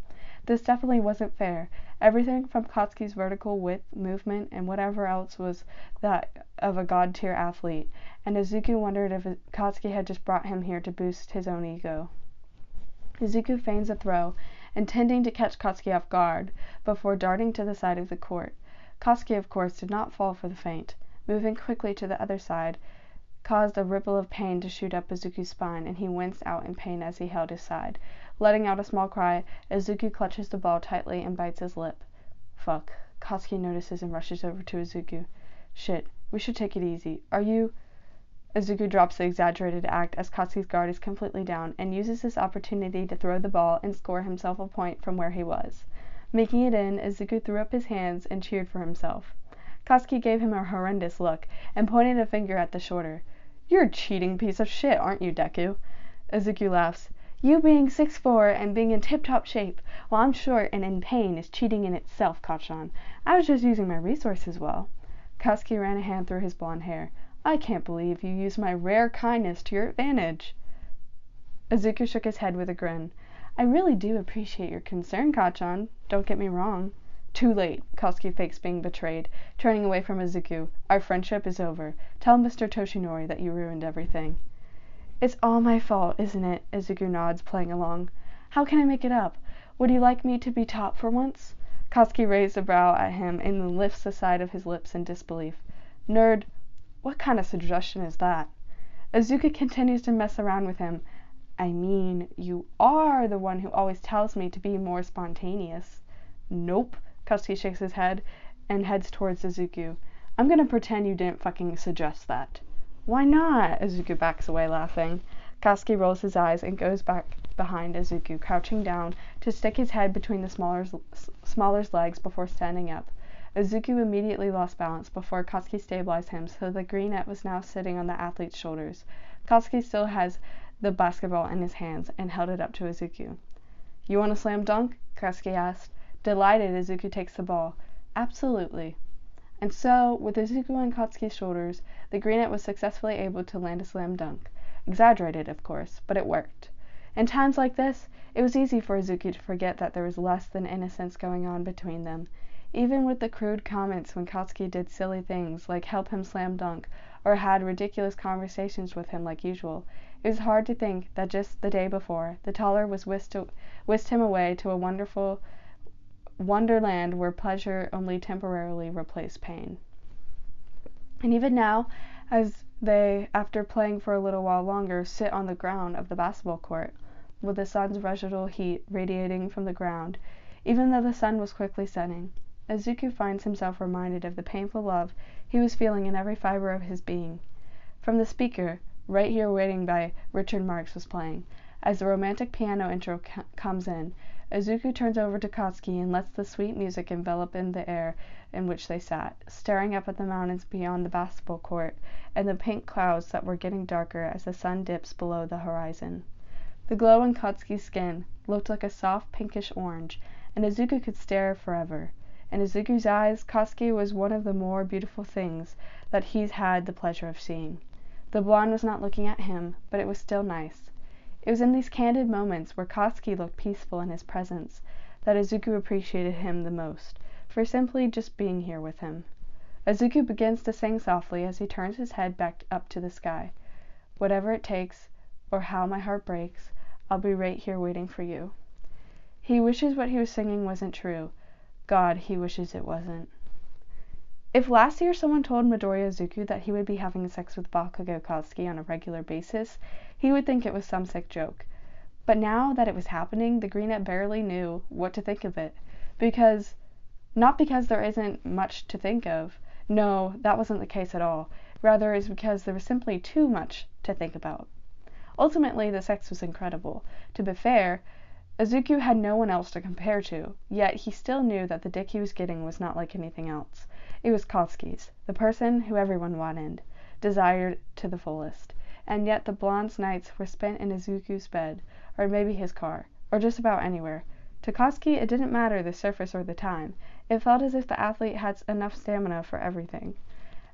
This definitely wasn't fair. Everything from Katsuki's vertical width, movement, and whatever else was that of a god-tier athlete, and Izuku wondered if Katsuki had just brought him here to boost his own ego. Izuku feigns a throw, intending to catch Katsuki off guard, before darting to the side of the court. Katsuki, of course, did not fall for the feint. Moving quickly to the other side caused a ripple of pain to shoot up Izuku's spine, and he winced out in pain as he held his side. Letting out a small cry, Izuku clutches the ball tightly and bites his lip. "Fuck." Katsuki notices and rushes over to Izuku. "Shit, we should take it easy. Are you—" Izuku drops the exaggerated act as Katsuki's guard is completely down, and uses this opportunity to throw the ball and score himself a point from where he was. Making it in, Izuku threw up his hands and cheered for himself. Katsuki gave him a horrendous look and pointed a finger at the shoulder. "You're a cheating piece of shit, aren't you, Deku?" Izuku laughs. "You being 6'4" and being in tip-top shape, while I'm short and in pain, is cheating in itself, Kachan. I was just using my resources well." Katsuki ran a hand through his blonde hair. "I can't believe you used my rare kindness to your advantage." Izuku shook his head with a grin. "I really do appreciate your concern, Kachan. Don't get me wrong." "Too late." Katsuki fakes being betrayed, turning away from Izuku. "Our friendship is over. Tell Mr. Toshinori that you ruined everything." "It's all my fault, isn't it?" Izuku nods, playing along. "How can I make it up? Would you like me to be top for once?" Katsuki raised a brow at him and then lifts the side of his lips in disbelief. "Nerd, what kind of suggestion is that?" Izuku continues to mess around with him. "I mean, you are the one who always tells me to be more spontaneous." "Nope." Katsuki shakes his head and heads towards Izuku. "I'm gonna pretend you didn't fucking suggest that." "Why not?" Izuku backs away, laughing. Katsuki rolls his eyes and goes back behind Izuku, crouching down to stick his head between the smaller's legs before standing up. Izuku immediately lost balance before Katsuki stabilized him, so the greenette was now sitting on the athlete's shoulders. Katsuki still has the basketball in his hands and held it up to Izuku. "You want a slam dunk?" Katsuki asked. Delighted, Izuku takes the ball. "Absolutely." And so, with Izuku on Katsuki's shoulders, the greenette was successfully able to land a slam dunk. Exaggerated, of course, but it worked. In times like this, it was easy for Izuku to forget that there was less than innocence going on between them. Even with the crude comments when Katsuki did silly things like help him slam dunk, or had ridiculous conversations with him like usual, it was hard to think that just the day before, the taller was whisked him away to a wonderful wonderland where pleasure only temporarily replaced pain. And even now, as they, after playing for a little while longer, sit on the ground of the basketball court, with the sun's residual heat radiating from the ground, even though the sun was quickly setting, Izuku finds himself reminded of the painful love he was feeling in every fiber of his being. From the speaker, Right Here Waiting by Richard Marx was playing. As the romantic piano intro comes in, Izuku turns over to Katsuki and lets the sweet music envelop in the air in which they sat, staring up at the mountains beyond the basketball court and the pink clouds that were getting darker as the sun dips below the horizon. The glow in Katsuki's skin looked like a soft pinkish orange, and Izuku could stare forever. In Izuku's eyes, Katsuki was one of the more beautiful things that he's had the pleasure of seeing. The blonde was not looking at him, but it was still nice. It was in these candid moments where Katsuki looked peaceful in his presence that Izuku appreciated him the most, for simply just being here with him. Izuku begins to sing softly as he turns his head back up to the sky. Whatever it takes, or how my heart breaks, I'll be right here waiting for you. He wishes what he was singing wasn't true. God, he wishes it wasn't. If last year someone told Midoriya Izuku that he would be having sex with Bakugo Katsuki on a regular basis, he would think it was some sick joke. But now that it was happening, the Greenette barely knew what to think of it. Not because there isn't much to think of. No, that wasn't the case at all. Rather, it's because there was simply too much to think about. Ultimately, the sex was incredible. To be fair, Izuku had no one else to compare to, yet he still knew that the dick he was getting was not like anything else. It was Katsuki's, the person who everyone wanted, desired to the fullest. And yet the blonde's nights were spent in Izuku's bed, or maybe his car, or just about anywhere. To Katsuki, it didn't matter the surface or the time. It felt as if the athlete had enough stamina for everything.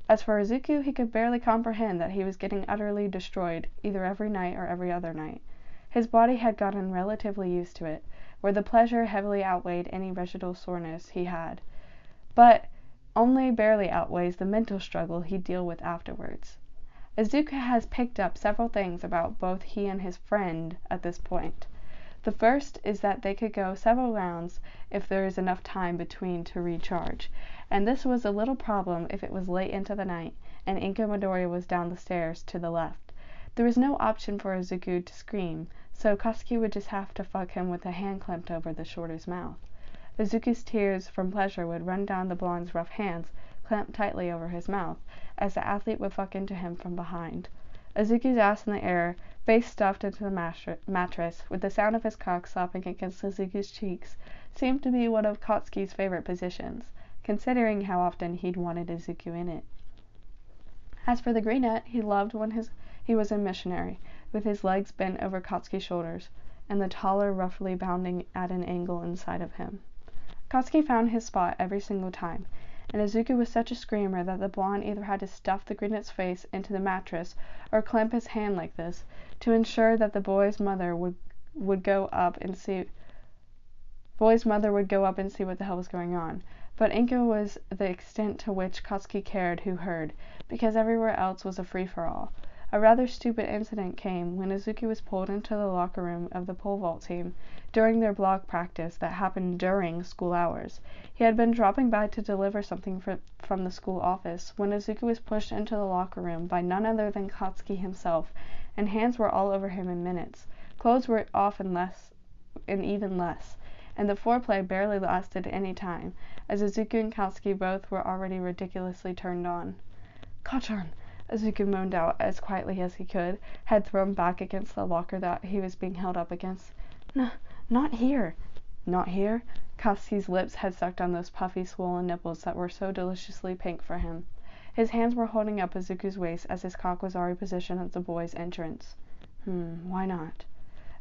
As for Izuku, he could barely comprehend that he was getting utterly destroyed, either every night or every other night. His body had gotten relatively used to it, where the pleasure heavily outweighed any residual soreness he had, but only barely outweighs the mental struggle he'd deal with afterwards. Izuku has picked up several things about both he and his friend at this point. The first is that they could go several rounds if there is enough time between to recharge, and this was a little problem if it was late into the night and Inko Midoriya was down the stairs to the left. There was no option for Izuku to scream, so Katsuki would just have to fuck him with a hand clamped over the shorter's mouth. Izuku's tears from pleasure would run down the blonde's rough hands, clamped tightly over his mouth, as the athlete would fuck into him from behind. Izuku's ass in the air, face stuffed into the mattress, with the sound of his cock slapping against Izuku's cheeks, seemed to be one of Katsuki's favorite positions, considering how often he'd wanted Izuku in it. As for the Greenette, he loved when he was a missionary, with his legs bent over Katsuki's shoulders, and the taller roughly bounding at an angle inside of him. Katsuki found his spot every single time, and Izuku was such a screamer that the blonde either had to stuff the Greenette's face into the mattress or clamp his hand like this to ensure that the boy's mother would go up and see what the hell was going on. But Inko was the extent to which Katsuki cared who heard, because everywhere else was a free-for-all. A rather stupid incident came when Izuku was pulled into the locker room of the pole vault team during their block practice that happened during school hours. He had been dropping by to deliver something from the school office when Izuku was pushed into the locker room by none other than Katsuki himself, and hands were all over him in minutes. Clothes were off in even less, and the foreplay barely lasted any time, as Izuku and Katsuki both were already ridiculously turned on. "Kachan!" Izuku moaned out as quietly as he could, head thrown back against the locker that he was being held up against. Not here." "Not here?" Katsuki's lips had sucked on those puffy, swollen nipples that were so deliciously pink for him. His hands were holding up Izuku's waist as his cock was already positioned at the boy's entrance. Why not?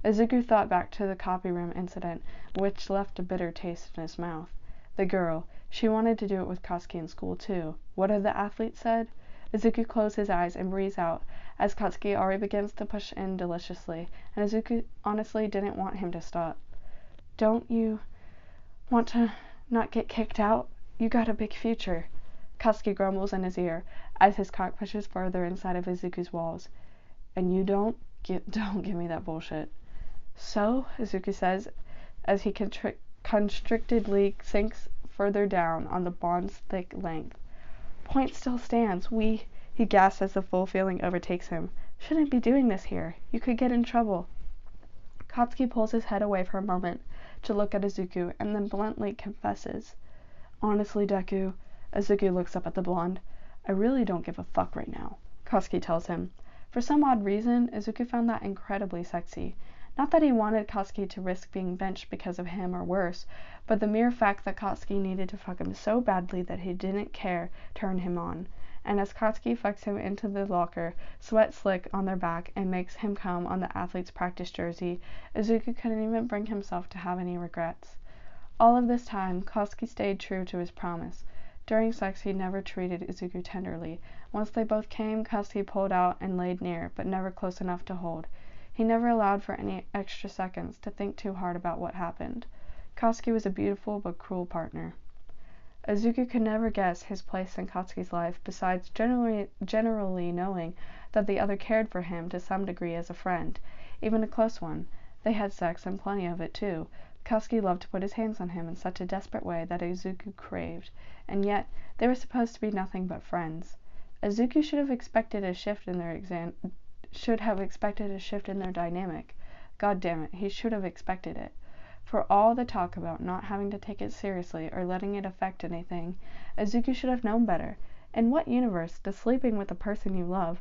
Izuku thought back to the copy room incident, which left a bitter taste in his mouth. The girl, she wanted to do it with Katsuki in school too. What had the athlete said? Izuku closed his eyes and breathed out as Katsuki already begins to push in deliciously, and Izuku honestly didn't want him to stop. "Don't you want to not get kicked out? You got a big future," Katsuki grumbles in his ear as his cock pushes further inside of Izuku's walls. "And you don't give me that bullshit." "So," Izuku says as he constrictedly sinks further down on the blonde's thick length. "Point still stands. He gasps as the full feeling overtakes him. "Shouldn't be doing this here. You could get in trouble." Katsuki pulls his head away for a moment to look at Izuku and then bluntly confesses. "Honestly, Deku," Izuku looks up at the blonde, "I really don't give a fuck right now," Katsuki tells him. For some odd reason, Izuku found that incredibly sexy. Not that he wanted Katsuki to risk being benched because of him or worse, but the mere fact that Katsuki needed to fuck him so badly that he didn't care turned him on. And as Katsuki fucks him into the locker, sweat slick on their back, and makes him come on the athlete's practice jersey, Izuku couldn't even bring himself to have any regrets. All of this time, Katsuki stayed true to his promise. During sex, he never treated Izuku tenderly. Once they both came, Katsuki pulled out and laid near, but never close enough to hold. He never allowed for any extra seconds to think too hard about what happened. Katsuki was a beautiful but cruel partner. Izuku could never guess his place in Katsuki's life, besides generally knowing that the other cared for him to some degree as a friend, even a close one. They had sex, and plenty of it too. Katsuki loved to put his hands on him in such a desperate way that Izuku craved, and yet they were supposed to be nothing but friends. Izuku should have expected a shift in their dynamic. God damn it, he should have expected it. For all the talk about not having to take it seriously or letting it affect anything, Izuku should have known better. In what universe does sleeping with a person you love,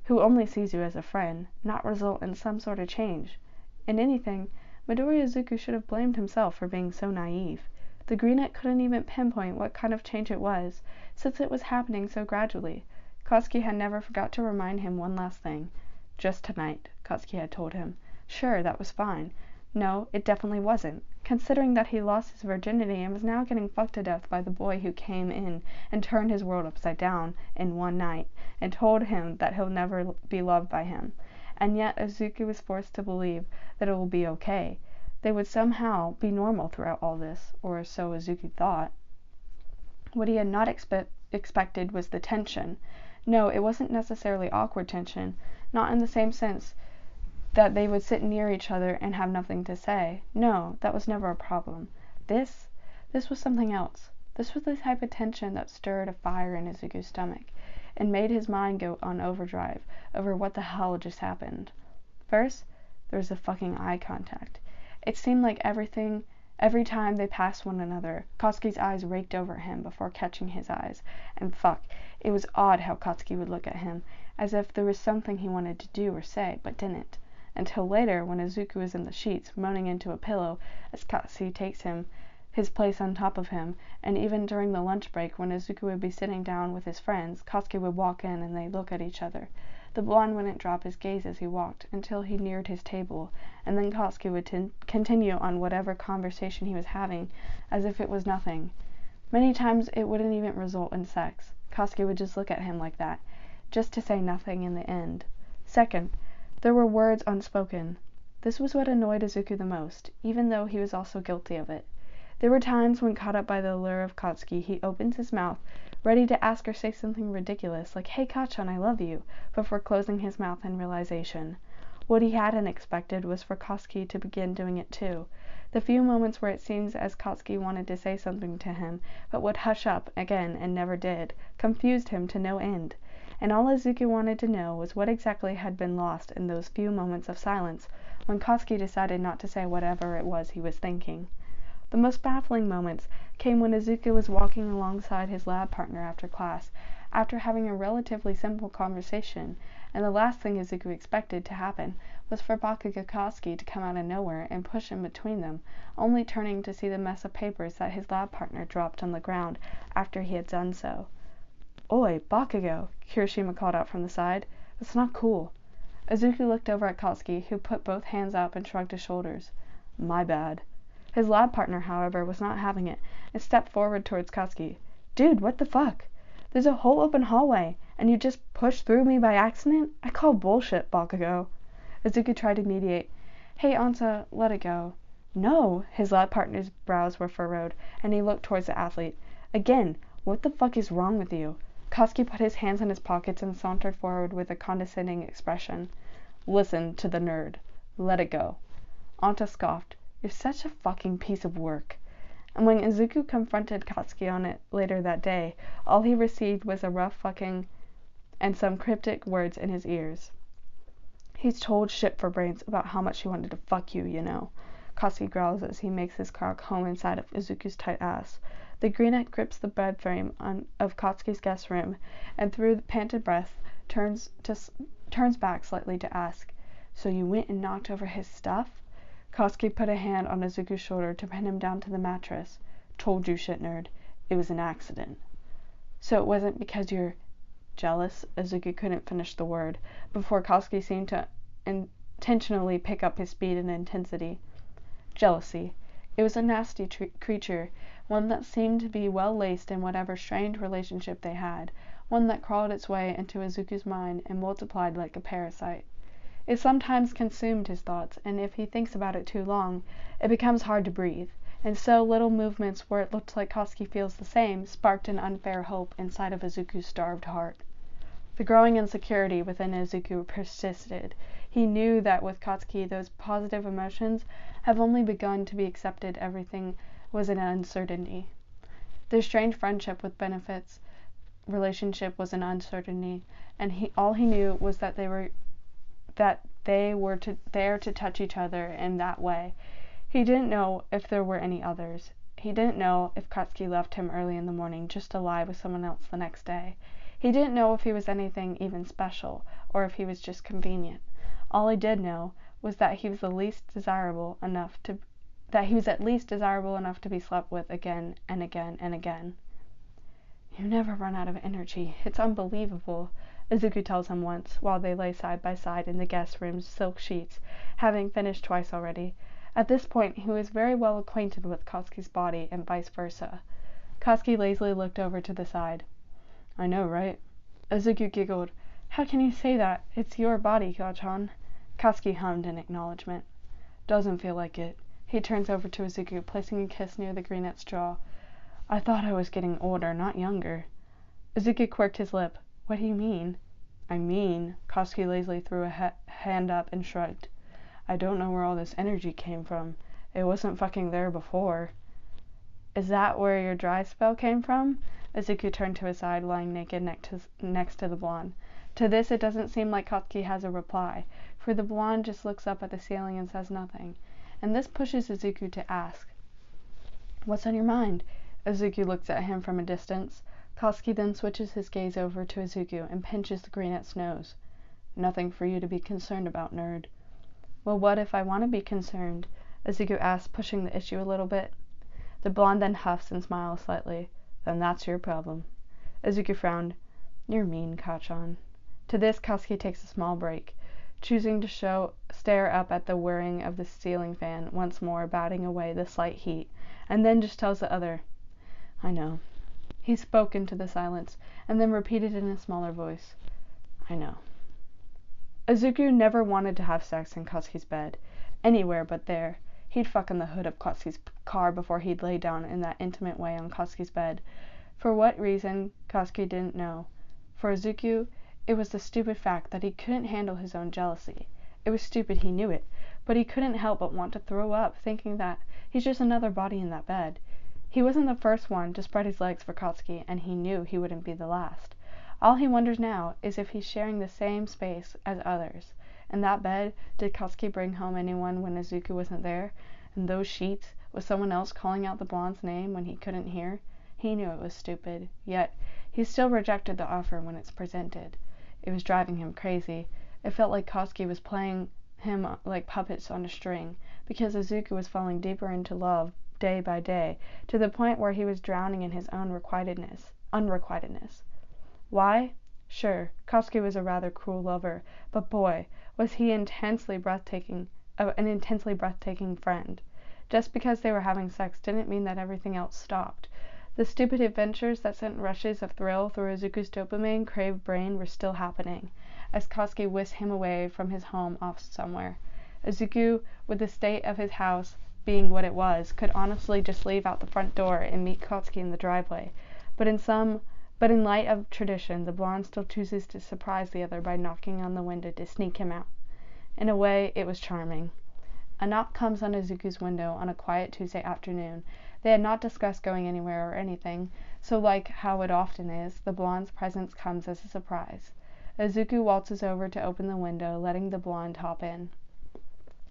who only sees you as a friend, not result in some sort of change? In anything, Midori Izuku should have blamed himself for being so naive. The Greenette couldn't even pinpoint what kind of change it was, since it was happening so gradually. Katsuki had never forgot to remind him one last thing. Just tonight, Katsuki had told him. Sure, that was fine. No, it definitely wasn't, considering that he lost his virginity and was now getting fucked to death by the boy who came in and turned his world upside down in one night and told him that he'll never be loved by him. And yet Izuku was forced to believe that it will be okay. They would somehow be normal throughout all this, or so Izuku thought. What he had not expected was the tension. No, it wasn't necessarily awkward tension, not in the same sense that they would sit near each other and have nothing to say. No, that was never a problem. This was something else. This was the type of tension that stirred a fire in Izuku's stomach, and made his mind go on overdrive over what the hell just happened. First, there was the fucking eye contact. It seemed like every time they passed one another, Katsuki's eyes raked over him before catching his eyes, and fuck, it was odd how Katsuki would look at him, as if there was something he wanted to do or say, but didn't. Until later, when Izuku was in the sheets, moaning into a pillow, as Katsuki takes his place on top of him, and even during the lunch break, when Izuku would be sitting down with his friends, Katsuki would walk in and they'd look at each other. The blonde wouldn't drop his gaze as he walked, until he neared his table, and then Katsuki would continue on whatever conversation he was having, as if it was nothing. Many times it wouldn't even result in sex. Katsuki would just look at him like that, just to say nothing in the end. Second, there were words unspoken. This was what annoyed Izuku the most, even though he was also guilty of it. There were times when, caught up by the allure of Katsuki, he opened his mouth, ready to ask or say something ridiculous, like, "Hey, Kachan, I love you," before closing his mouth in realization. What he hadn't expected was for Katsuki to begin doing it too. The few moments where it seems as Katsuki wanted to say something to him, but would hush up again and never did, confused him to no end. And all Izuku wanted to know was what exactly had been lost in those few moments of silence, when Katsuki decided not to say whatever it was he was thinking. The most baffling moments came when Izuku was walking alongside his lab partner after class, after having a relatively simple conversation, and the last thing Izuku expected to happen was for Bakudeku to come out of nowhere and push in between them, only turning to see the mess of papers that his lab partner dropped on the ground after he had done so. "Oi, Bakugo," Kirishima called out from the side. "That's not cool." Izuku looked over at Katsuki, who put both hands up and shrugged his shoulders. "My bad." His lab partner, however, was not having it, and stepped forward towards Katsuki. "Dude, what the fuck? There's a whole open hallway, and you just pushed through me by accident? I call bullshit, Bakugo." Izuku tried to mediate. "Hey, Anta, let it go." "No!" His lab partner's brows were furrowed, and he looked towards the athlete. "Again, what the fuck is wrong with you?" Katsuki put his hands in his pockets and sauntered forward with a condescending expression. "Listen to the nerd. Let it go." Anta scoffed. "You're such a fucking piece of work." And when Izuku confronted Katsuki on it later that day, all he received was a rough fucking and some cryptic words in his ears. "He's told shit for brains about how much he wanted to fuck you, you know," Katsuki growls as he makes his cock home inside of Izuku's tight ass. The Greenette grips the bed frame of Katsuki's guest room, and through the panted breath turns back slightly to ask, So you went and knocked over his stuff? Katsuki put a hand on Izuku's shoulder to pin him down to the mattress. Told you, shit nerd. It was an accident. So it wasn't because you're jealous? Izuku couldn't finish the word before Katsuki seemed to intentionally pick up his speed and intensity. Jealousy. It was a nasty creature, one that seemed to be well laced in whatever strained relationship they had, one that crawled its way into Izuku's mind and multiplied like a parasite. It sometimes consumed his thoughts, and if he thinks about it too long, it becomes hard to breathe, and so little movements where it looked like Katsuki feels the same sparked an unfair hope inside of Izuku's starved heart. The growing insecurity within Izuku persisted. He knew that with Katsuki those positive emotions have only begun to be accepted. Everything was an uncertainty. Their strained friendship with benefits relationship was an uncertainty, and all he knew was that they were there to touch each other in that way. He didn't know if there were any others. He didn't know if Katsuki left him early in the morning just to lie with someone else the next day. He didn't know if he was anything even special, or if he was just convenient. All he did know was that he was at least desirable enough to be slept with again and again and again. You never run out of energy. It's unbelievable, Izuku tells him once, while they lay side by side in the guest room's silk sheets, having finished twice already. At this point, he was very well acquainted with Katsuki's body, and vice versa. Katsuki lazily looked over to the side. I know, right? Izuku giggled. How can you say that? It's your body, Kachan. Katsuki hummed in acknowledgement. Doesn't feel like it. He turns over to Izuku, placing a kiss near the greenette's jaw. I thought I was getting older, not younger. Izuku quirked his lip. What do you mean? I mean, Katsuki lazily threw a hand up and shrugged. I don't know where all this energy came from. It wasn't fucking there before. Is that where your dry spell came from? Izuku turned to his side, lying naked next to the blonde. To this, it doesn't seem like Katsuki has a reply, for the blonde just looks up at the ceiling and says nothing. And this pushes Izuku to ask, What's on your mind? Izuku looks at him from a distance. Katsuki then switches his gaze over to Izuku and pinches the greenette's nose. Nothing for you to be concerned about, nerd. Well, what if I want to be concerned? Izuku asks, pushing the issue a little bit. The blonde then huffs and smiles slightly. Then that's your problem. Izuku frowned. You're mean, Kachan. To this, Katsuki takes a small break, choosing to stare up at the whirring of the ceiling fan, once more batting away the slight heat, and then just tells the other, I know. He spoke into the silence, and then repeated in a smaller voice, I know. Izuku never wanted to have sex in Katsuki's bed, anywhere but there. He'd fuck in the hood of Katsuki's car before he'd lay down in that intimate way on Katsuki's bed. For what reason, Katsuki didn't know. For Izuku, it was the stupid fact that he couldn't handle his own jealousy. It was stupid, he knew it, but he couldn't help but want to throw up, thinking that he's just another body in that bed. He wasn't the first one to spread his legs for Katsuki, and he knew he wouldn't be the last. All he wonders now is if he's sharing the same space as others. In that bed, did Katsuki bring home anyone when Izuku wasn't there? In those sheets, was someone else calling out the blonde's name when he couldn't hear? He knew it was stupid, yet he still rejected the offer when it's presented. It was driving him crazy. It felt like Katsuki was playing him like puppets on a string, because Izuku was falling deeper into love day by day, to the point where he was drowning in his own unrequitedness. Why? Sure, Katsuki was a rather cruel lover, but boy, was he an intensely breathtaking friend. Just because they were having sex didn't mean that everything else stopped. The stupid adventures that sent rushes of thrill through Izuku's dopamine-craved brain were still happening, as Katsuki whisked him away from his home off somewhere. Izuku, with the state of his house being what it was, could honestly just leave out the front door and meet Katsuki in the driveway. But in light of tradition, the blonde still chooses to surprise the other by knocking on the window to sneak him out. In a way, it was charming. A knock comes on Izuku's window on a quiet Tuesday afternoon. They had not discussed going anywhere or anything, so like how it often is, the blonde's presence comes as a surprise. Izuku waltzes over to open the window, letting the blonde hop in.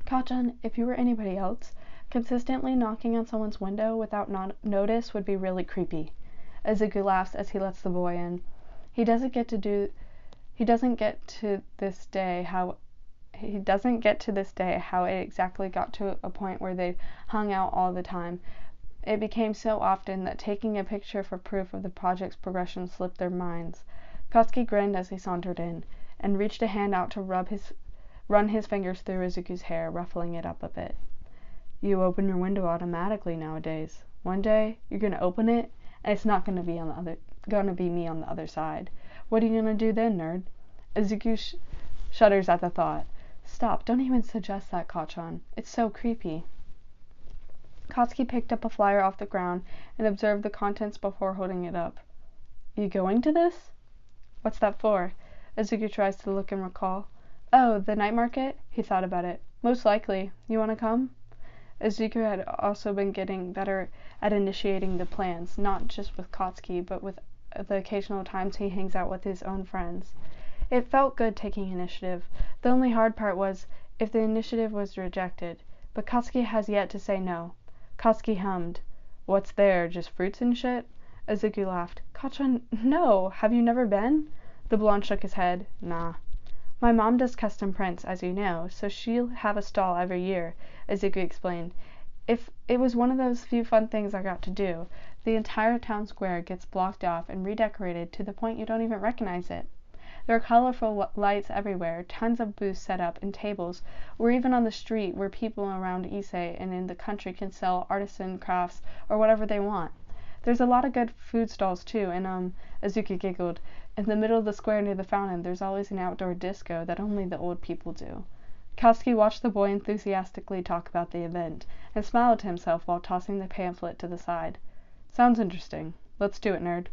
Kachan, if you were anybody else, consistently knocking on someone's window without notice would be really creepy. Izuku laughs as he lets the boy in. He doesn't get to this day he doesn't get to this day how it exactly got to a point where they hung out all the time. It became so often that taking a picture for proof of the project's progression slipped their minds. Katsuki grinned as he sauntered in, and reached a hand out to run his fingers through Izuku's hair, ruffling it up a bit. You open your window automatically nowadays. One day, you're gonna open it, and it's not gonna be me on the other side. What are you gonna do then, nerd? Izuku shudders at the thought. Stop, don't even suggest that, Kachan. It's so creepy. Katsuki picked up a flyer off the ground and observed the contents before holding it up. You going to this? What's that for? Izuku tries to look and recall. Oh, the night market? He thought about it. Most likely. You want to come? Izuku had also been getting better at initiating the plans, not just with Katsuki, but with the occasional times he hangs out with his own friends. It felt good taking initiative. The only hard part was if the initiative was rejected, but Katsuki has yet to say no. Katsuki hummed. What's there, just fruits and shit? Izuku laughed. Kachan, no! Have you never been? The blonde shook his head. Nah. My mom does custom prints, as you know, so she'll have a stall every year, Izuku explained. If it was one of those few fun things I got to do, the entire town square gets blocked off and redecorated to the point you don't even recognize it. There are colorful lights everywhere, tons of booths set up, and tables, or even on the street where people around Ise and in the country can sell artisan crafts or whatever they want. There's a lot of good food stalls too, and Izuku giggled. In the middle of the square near the fountain, there's always an outdoor disco that only the old people do. Katsuki watched the boy enthusiastically talk about the event, and smiled to himself while tossing the pamphlet to the side. Sounds interesting. Let's do it, nerd.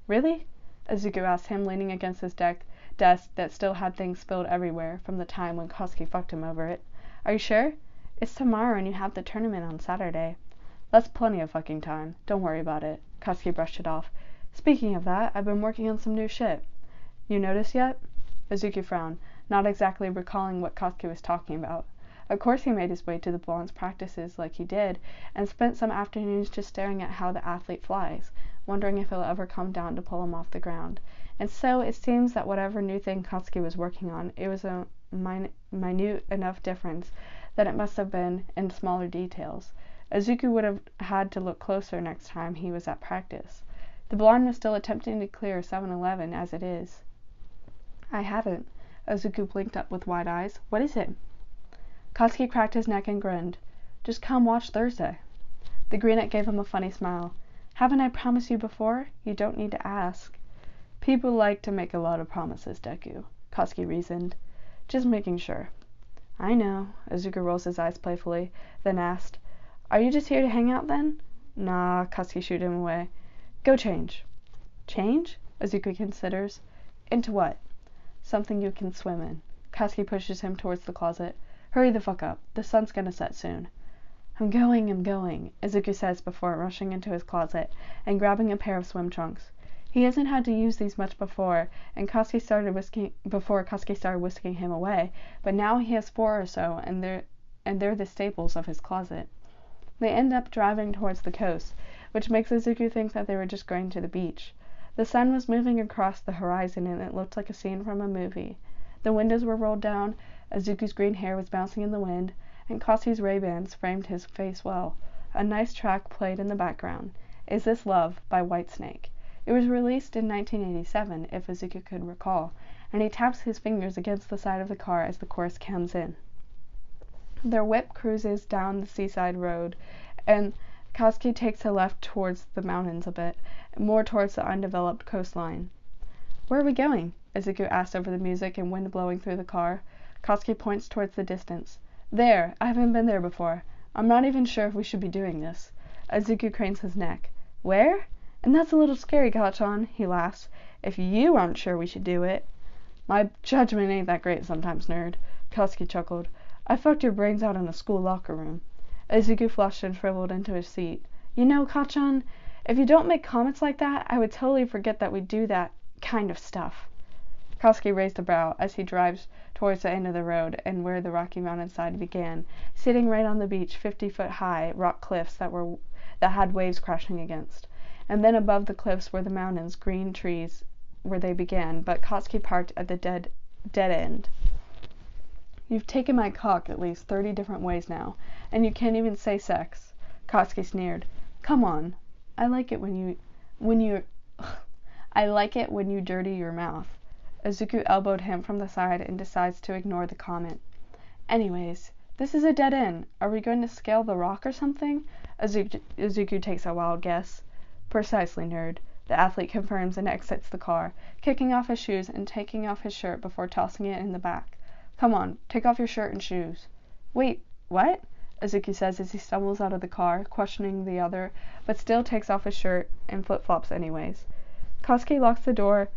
Really? Izuku asked him, leaning against his desk that still had things spilled everywhere from the time when Katsuki fucked him over it. Are you sure? It's tomorrow and you have the tournament on Saturday. That's plenty of fucking time. Don't worry about it. Katsuki brushed it off. Speaking of that, I've been working on some new shit. You noticed yet? Izuku frowned, not exactly recalling what Katsuki was talking about. Of course he made his way to the blonde's practices like he did, and spent some afternoons just staring at how the athlete flies, wondering if he'll ever come down to pull him off the ground. And so it seems that whatever new thing Katsuki was working on, it was a minute enough difference that it must have been in smaller details. Izuku would have had to look closer next time he was at practice. The blonde was still attempting to clear 7-Eleven as it is. I haven't. Izuku blinked up with wide eyes. What is it? Katsuki cracked his neck and grinned. Just come watch Thursday. The brunette gave him a funny smile. Haven't I promised you before? You don't need to ask. People like to make a lot of promises, Deku, Katsuki reasoned. Just making sure. I know. Izuku rolls his eyes playfully, then asked, Are you just here to hang out then? Nah, Katsuki shooed him away. Go change. Change? Izuku considers. Into what? Something you can swim in. Katsuki pushes him towards the closet. Hurry the fuck up. The sun's gonna set soon. I'm going, Izuku says before rushing into his closet and grabbing a pair of swim trunks. He hasn't had to use these much before, and Katsuki started whisking him away, but now he has 4 or so, and they're the staples of his closet. They end up driving towards the coast, which makes Izuku think that they were just going to the beach. The sun was moving across the horizon, and it looked like a scene from a movie. The windows were rolled down, Izuku's green hair was bouncing in the wind, and Katsuki's Ray-Bans framed his face well. A nice track played in the background, Is This Love by Whitesnake. It was released in 1987, if Izuku could recall, and he taps his fingers against the side of the car as the chorus comes in. Their whip cruises down the seaside road, and Katsuki takes a left towards the mountains a bit, more towards the undeveloped coastline. Where are we going? Izuku asked over the music and wind blowing through the car. Katsuki points towards the distance. There! I haven't been there before. I'm not even sure if we should be doing this. Izuku cranes his neck. Where? And that's a little scary, Kachan, he laughs. If you aren't sure we should do it. My judgment ain't that great sometimes, nerd. Katsuki chuckled. I fucked your brains out in a school locker room. Izuku flushed and shriveled into his seat. You know, Kachan, if you don't make comments like that, I would totally forget that we do that kind of stuff. Katsuki raised a brow as he drives towards the end of the road and where the rocky mountainside began, sitting right on the beach 50-foot-high rock cliffs that had waves crashing against. And then above the cliffs were the mountains, green trees where they began, but Katsuki parked at the dead end. You've taken my cock at least 30 different ways now, and you can't even say sex. Katsuki sneered. Come on. I like it when you dirty your mouth. Izuku elbowed him from the side and decides to ignore the comment. Anyways, this is a dead end. Are we going to scale the rock or something? Izuku takes a wild guess. Precisely, nerd. The athlete confirms and exits the car, kicking off his shoes and taking off his shirt before tossing it in the back. Come on, take off your shirt and shoes. Wait, what? Izuku says as he stumbles out of the car, questioning the other, but still takes off his shirt and flip-flops anyways. Katsuki locks the door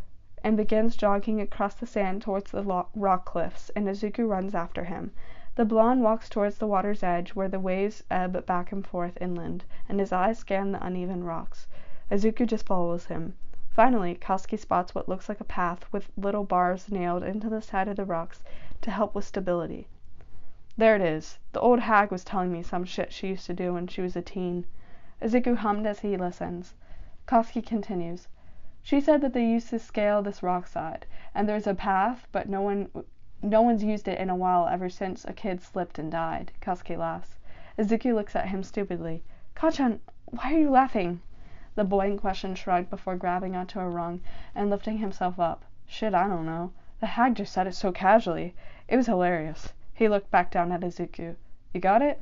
and begins jogging across the sand towards the rock cliffs, and Izuku runs after him. The blonde walks towards the water's edge, where the waves ebb back and forth inland, and his eyes scan the uneven rocks. Izuku just follows him. Finally, Katsuki spots what looks like a path with little bars nailed into the side of the rocks to help with stability. There it is. The old hag was telling me some shit she used to do when she was a teen. Izuku hummed as he listens. Katsuki continues. She said that they used to scale this rock side, and there's a path, but no one's used it in a while ever since a kid slipped and died. Katsuki laughs. Izuku looks at him stupidly. Kachan, why are you laughing? The boy in question shrugged before grabbing onto a rung and lifting himself up. Shit, I don't know. The hag just said it so casually. It was hilarious. He looked back down at Izuku. You got it?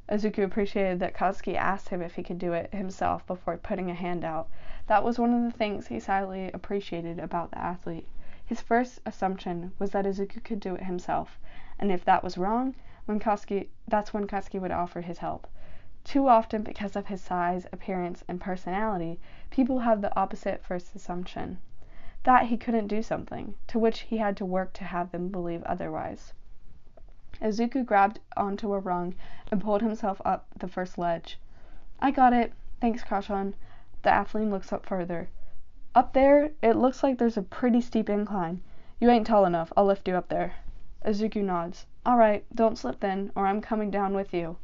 Izuku appreciated that Katsuki asked him if he could do it himself before putting a hand out. That was one of the things he silently appreciated about the athlete. His first assumption was that Izuku could do it himself, and if that was wrong, that's when Katsuki would offer his help. Too often, because of his size, appearance, and personality, people have the opposite first assumption, that he couldn't do something, to which he had to work to have them believe otherwise. Izuku grabbed onto a rung and pulled himself up the first ledge. I got it. Thanks, Kachan. The athlete looks up further. Up there, it looks like there's a pretty steep incline. You ain't tall enough. I'll lift you up there. Izuku nods. Alright, don't slip then, or I'm coming down with you.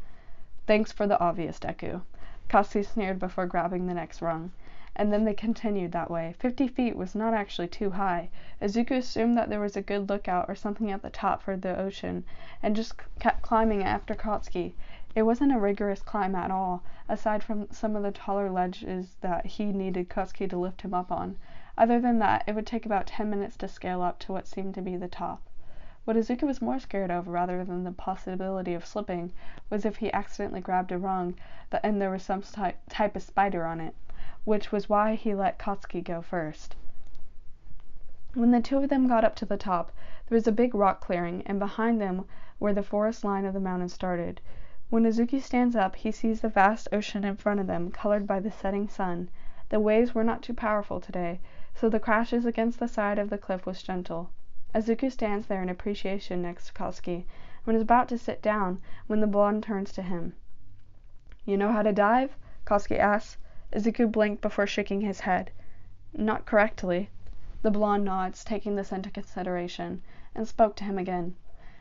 Thanks for the obvious, Deku. Katsuki sneered before grabbing the next rung. And then they continued that way. 50 feet was not actually too high. Izuku assumed that there was a good lookout or something at the top for the ocean, and just kept climbing after Katsuki. It wasn't a rigorous climb at all, aside from some of the taller ledges that he needed Katsuki to lift him up on. Other than that, it would take about 10 minutes to scale up to what seemed to be the top. What Izuku was more scared of, rather than the possibility of slipping, was if he accidentally grabbed a rung and there was some type of spider on it, which was why he let Katsuki go first. When the two of them got up to the top, there was a big rock clearing, and behind them where the forest line of the mountain started. When Izuku stands up, he sees the vast ocean in front of them, colored by the setting sun. The waves were not too powerful today, so the crashes against the side of the cliff was gentle. Izuku stands there in appreciation next to Katsuki, and is about to sit down when the blonde turns to him. You know how to dive? Katsuki asks. Izuku blinked before shaking his head. Not correctly. The blonde nods, taking this into consideration, and spoke to him again.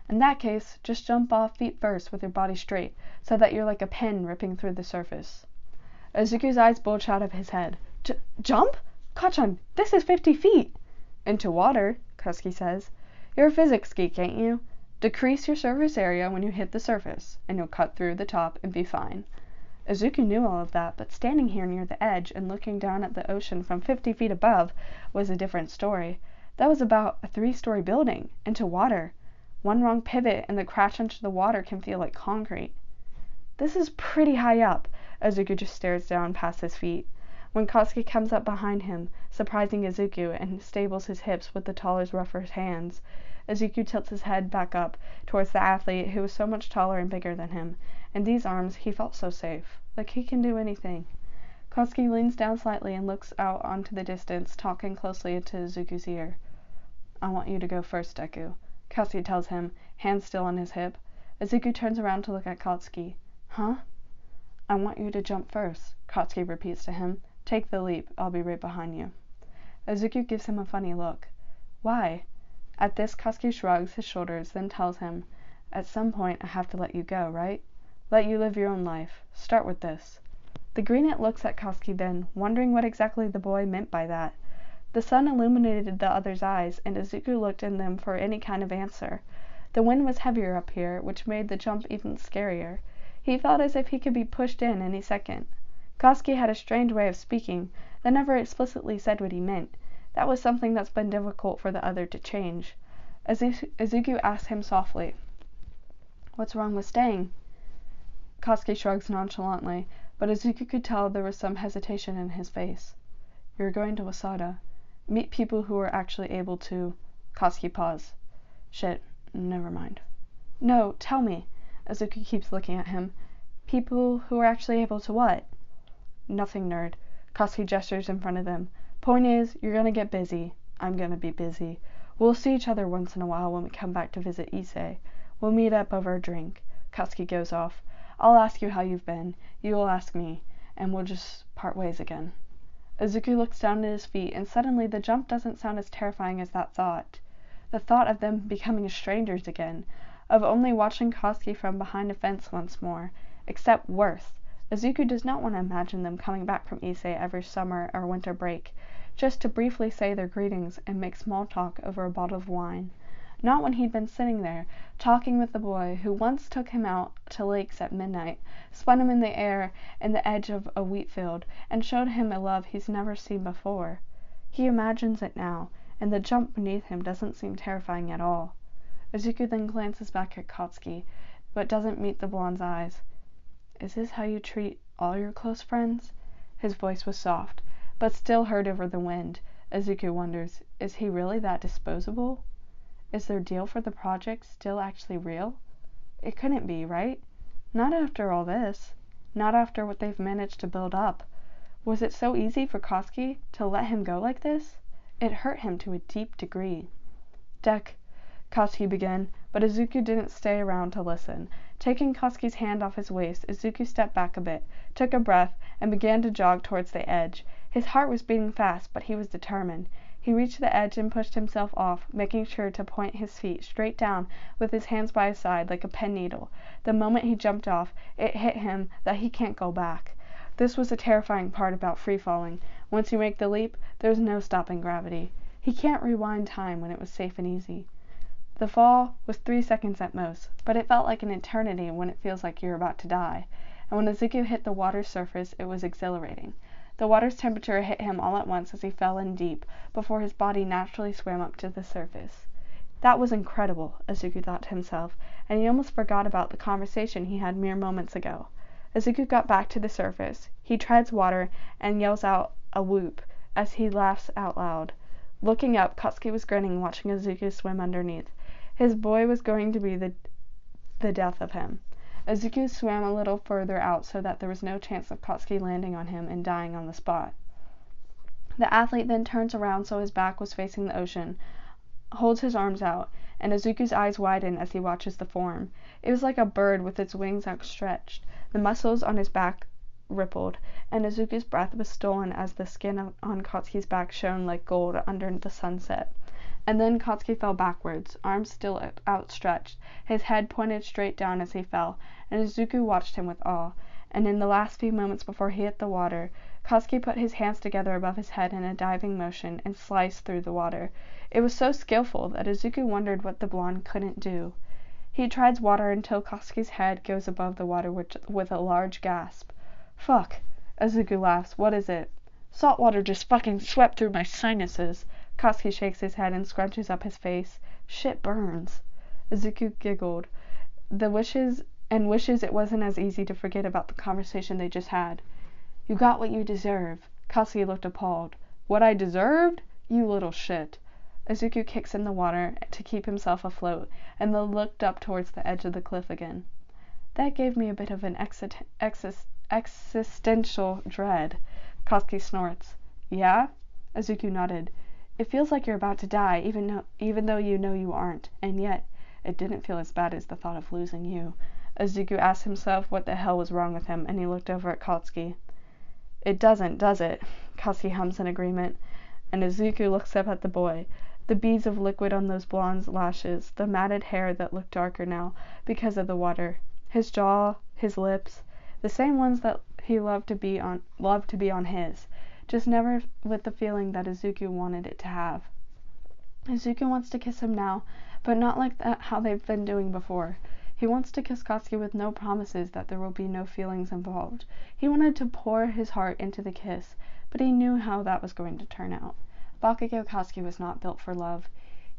In that case, just jump off feet first with your body straight, so that you're like a pin ripping through the surface. Izuku's eyes bulge out of his head. Jump? Kachan, this is 50 feet! Into water, Katsuki says. You're a physics geek, ain't you? Decrease your surface area when you hit the surface, and you'll cut through the top and be fine. Izuku knew all of that, but standing here near the edge and looking down at the ocean from 50 feet above was a different story. That was about a 3-story building, into water. One wrong pivot and the crash into the water can feel like concrete. This is pretty high up. Izuku just stares down past his feet. When Katsuki comes up behind him, surprising Izuku, and stables his hips with the taller's rougher hands, Izuku tilts his head back up towards the athlete who was so much taller and bigger than him. In these arms, he felt so safe, like he can do anything. Katsuki leans down slightly and looks out onto the distance, talking closely into Izuku's ear. I want you to go first, Deku. Katsuki tells him, hands still on his hip. Izuku turns around to look at Katsuki. Huh? I want you to jump first, Katsuki repeats to him. Take the leap. I'll be right behind you. Izuku gives him a funny look. Why? At this, Katsuki shrugs his shoulders, then tells him, at some point I have to let you go, right? Let you live your own life. Start with this. The greenet looks at Katsuki then, wondering what exactly the boy meant by that. The sun illuminated the other's eyes, and Izuku looked in them for any kind of answer. The wind was heavier up here, which made the jump even scarier. He felt as if he could be pushed in any second. Katsuki had a strange way of speaking that never explicitly said what he meant. That was something that's been difficult for the other to change. Izuku asked him softly, "What's wrong with staying?" Katsuki shrugs nonchalantly, but Izuku could tell there was some hesitation in his face. "You're going to Wasada. Meet people who are actually able to—" Katsuki paused. "Shit, never mind." "No, tell me." Izuku keeps looking at him. "People who are actually able to what?" "Nothing, nerd." Katsuki gestures in front of them. "Point is, you're gonna get busy. I'm gonna be busy. We'll see each other once in a while when we come back to visit Issei. We'll meet up over a drink." Katsuki goes off. "I'll ask you how you've been. You'll ask me. And we'll just part ways again." Izuku looks down at his feet, and suddenly the jump doesn't sound as terrifying as that thought. The thought of them becoming strangers again, of only watching Katsuki from behind a fence once more, except worse. Izuku does not want to imagine them coming back from Issei every summer or winter break, just to briefly say their greetings and make small talk over a bottle of wine. Not when he'd been sitting there, talking with the boy who once took him out to lakes at midnight, spun him in the air in the edge of a wheat field, and showed him a love he's never seen before. He imagines it now, and the jump beneath him doesn't seem terrifying at all. Izuku then glances back at Katsuki, but doesn't meet the blonde's eyes. "Is this how you treat all your close friends?" His voice was soft, but still heard over the wind. Izuku wonders, is he really that disposable? Is their deal for the project still actually real? It couldn't be, right? Not after all this. Not after what they've managed to build up. Was it so easy for Katsuki to let him go like this? It hurt him to a deep degree. Katsuki began, but Izuku didn't stay around to listen. Taking Katsuki's hand off his waist, Izuku stepped back a bit, took a breath, and began to jog towards the edge. His heart was beating fast, but he was determined. He reached the edge and pushed himself off, making sure to point his feet straight down with his hands by his side like a pen needle. The moment he jumped off, it hit him that he can't go back. This was the terrifying part about free-falling. Once you make the leap, there's no stopping gravity. He can't rewind time when it was safe and easy. The fall was 3 seconds at most, but it felt like an eternity when it feels like you're about to die. And when Izuku hit the water's surface, it was exhilarating. The water's temperature hit him all at once as he fell in deep, before his body naturally swam up to the surface. That was incredible, Izuku thought to himself, and he almost forgot about the conversation he had mere moments ago. Izuku got back to the surface. He treads water and yells out a whoop as he laughs out loud. Looking up, Katsuki was grinning, watching Izuku swim underneath. His boy was going to be the death of him. Izuku swam a little further out so that there was no chance of Katsuki landing on him and dying on the spot. The athlete then turns around so his back was facing the ocean, holds his arms out, and Izuku's eyes widen as he watches the form. It was like a bird with its wings outstretched. The muscles on his back rippled, and Izuku's breath was stolen as the skin on Katsuki's back shone like gold under the sunset. And then Katsuki fell backwards, arms still outstretched, his head pointed straight down as he fell, and Izuku watched him with awe. And in the last few moments before he hit the water, Katsuki put his hands together above his head in a diving motion and sliced through the water. It was so skillful that Izuku wondered what the blonde couldn't do. He treads water until Katsuki's head goes above the water with a large gasp. "Fuck," Izuku laughs. "What is it?" "Salt water just fucking swept through my sinuses." Katsuki shakes his head and scrunches up his face. "Shit burns." Izuku giggled. Wishes it wasn't as easy to forget about the conversation they just had. "You got what you deserve." Katsuki looked appalled. "What I deserved? You little shit." Izuku kicks in the water to keep himself afloat, and then looked up towards the edge of the cliff again. "That gave me a bit of an existential dread." Katsuki snorts. "Yeah?" Izuku nodded. "It feels like you're about to die, even though you know you aren't, and yet it didn't feel as bad as the thought of losing you." Izuku asked himself what the hell was wrong with him, and he looked over at Katsuki. "It doesn't, does it?" Katsuki hums in agreement, and Izuku looks up at the boy. The beads of liquid on those blonde lashes, the matted hair that looked darker now because of the water, his jaw, his lips, the same ones that he loved to be on his, just never with the feeling that Izuku wanted it to have. Izuku wants to kiss him now, but not like that how they've been doing before. He wants to kiss Katsuki with no promises that there will be no feelings involved. He wanted to pour his heart into the kiss, but he knew how that was going to turn out. Bakugo Katsuki was not built for love.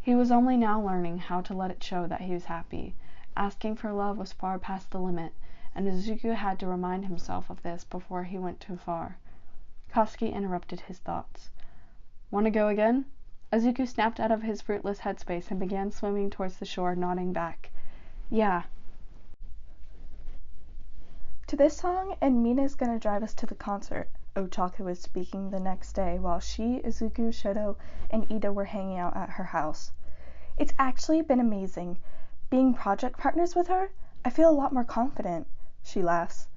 He was only now learning how to let it show that he was happy. Asking for love was far past the limit, and Izuku had to remind himself of this before he went too far. Katsuki interrupted his thoughts. "Want to go again?" Izuku snapped out of his fruitless headspace and began swimming towards the shore, nodding back. "Yeah." To this song, and Mina's gonna drive us to the concert. Ochako was speaking the next day while she, Izuku, Shoto, and Ida were hanging out at her house. It's actually been amazing. Being project partners with her, I feel a lot more confident, she laughs.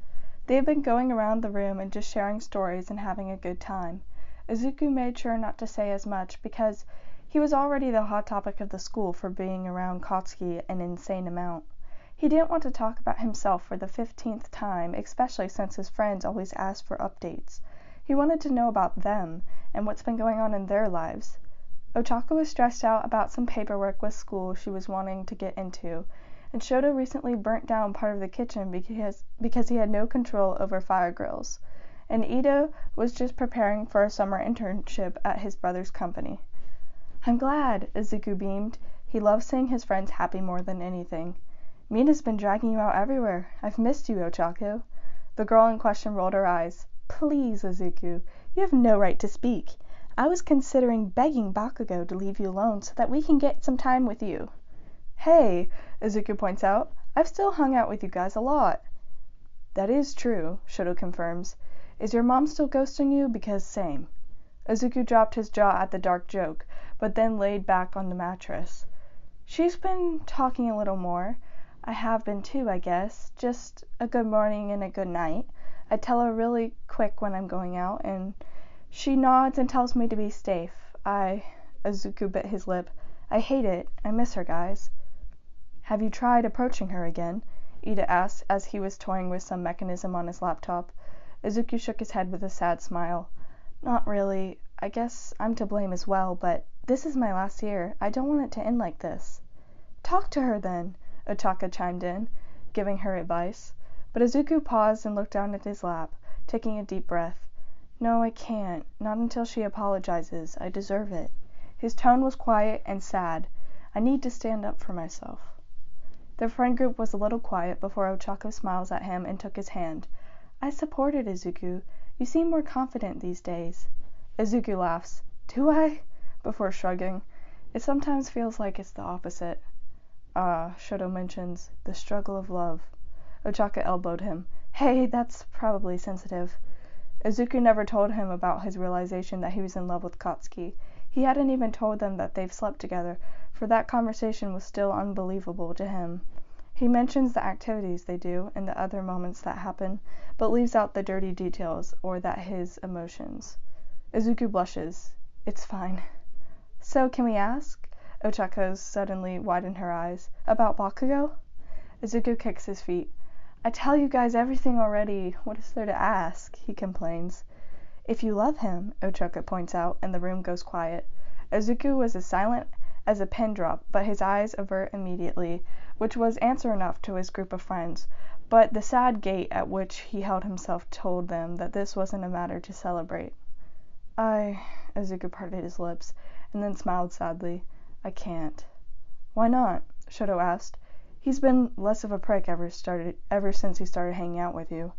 They've been going around the room and just sharing stories and having a good time. Izuku made sure not to say as much because he was already the hot topic of the school for being around Katsuki an insane amount. He didn't want to talk about himself for the 15th time, especially since his friends always asked for updates. He wanted to know about them and what's been going on in their lives. Ochako was stressed out about some paperwork with school she was wanting to get into, and Shoto recently burnt down part of the kitchen because he had no control over fire grills, and Ida was just preparing for a summer internship at his brother's company. "I'm glad," Izuku beamed. He loved seeing his friends happy more than anything. "Mina's been dragging you out everywhere. I've missed you, Ochako." The girl in question rolled her eyes. "Please, Izuku, you have no right to speak. I was considering begging Bakugo to leave you alone so that we can get some time with you." "Hey," Izuku points out, "I've still hung out with you guys a lot." "That is true," Shoto confirms. "Is your mom still ghosting you? Because same." Izuku dropped his jaw at the dark joke, but then laid back on the mattress. "She's been talking a little more. I have been too, I guess. Just a good morning and a good night. I tell her really quick when I'm going out, and she nods and tells me to be safe. Izuku bit his lip. "I hate it. I miss her, guys." "Have you tried approaching her again?" Ida asked as he was toying with some mechanism on his laptop. Izuku shook his head with a sad smile. "Not really. I guess I'm to blame as well, but this is my last year. I don't want it to end like this." "Talk to her then," Ochako chimed in, giving her advice. But Izuku paused and looked down at his lap, taking a deep breath. "No, I can't. Not until she apologizes. I deserve it." His tone was quiet and sad. "I need to stand up for myself." The friend group was a little quiet before Ochako smiles at him and took his hand. "I support it, Izuku. You seem more confident these days." Izuku laughs. "Do I?" before shrugging. "It sometimes feels like it's the opposite." Shoto mentions, "the struggle of love." Ochako elbowed him. "Hey, that's probably sensitive." Izuku never told him about his realization that he was in love with Katsuki. He hadn't even told them that they've slept together, for that conversation was still unbelievable to him. He mentions the activities they do and the other moments that happen, but leaves out the dirty details or that his emotions. Izuku blushes. "It's fine." "So, can we ask?" Ochako suddenly widened her eyes. "About Bakugo?" Izuku kicks his feet. "I tell you guys everything already. What is there to ask?" he complains. "If you love him," Ochako points out, and the room goes quiet. Izuku was as silent as a pin drop, but his eyes avert immediately, which was answer enough to his group of friends, but the sad gait at which he held himself told them that this wasn't a matter to celebrate. Izuku parted his lips, and then smiled sadly. "I can't." "Why not?" Shoto asked. "He's been less of a prick ever since he started hanging out with you."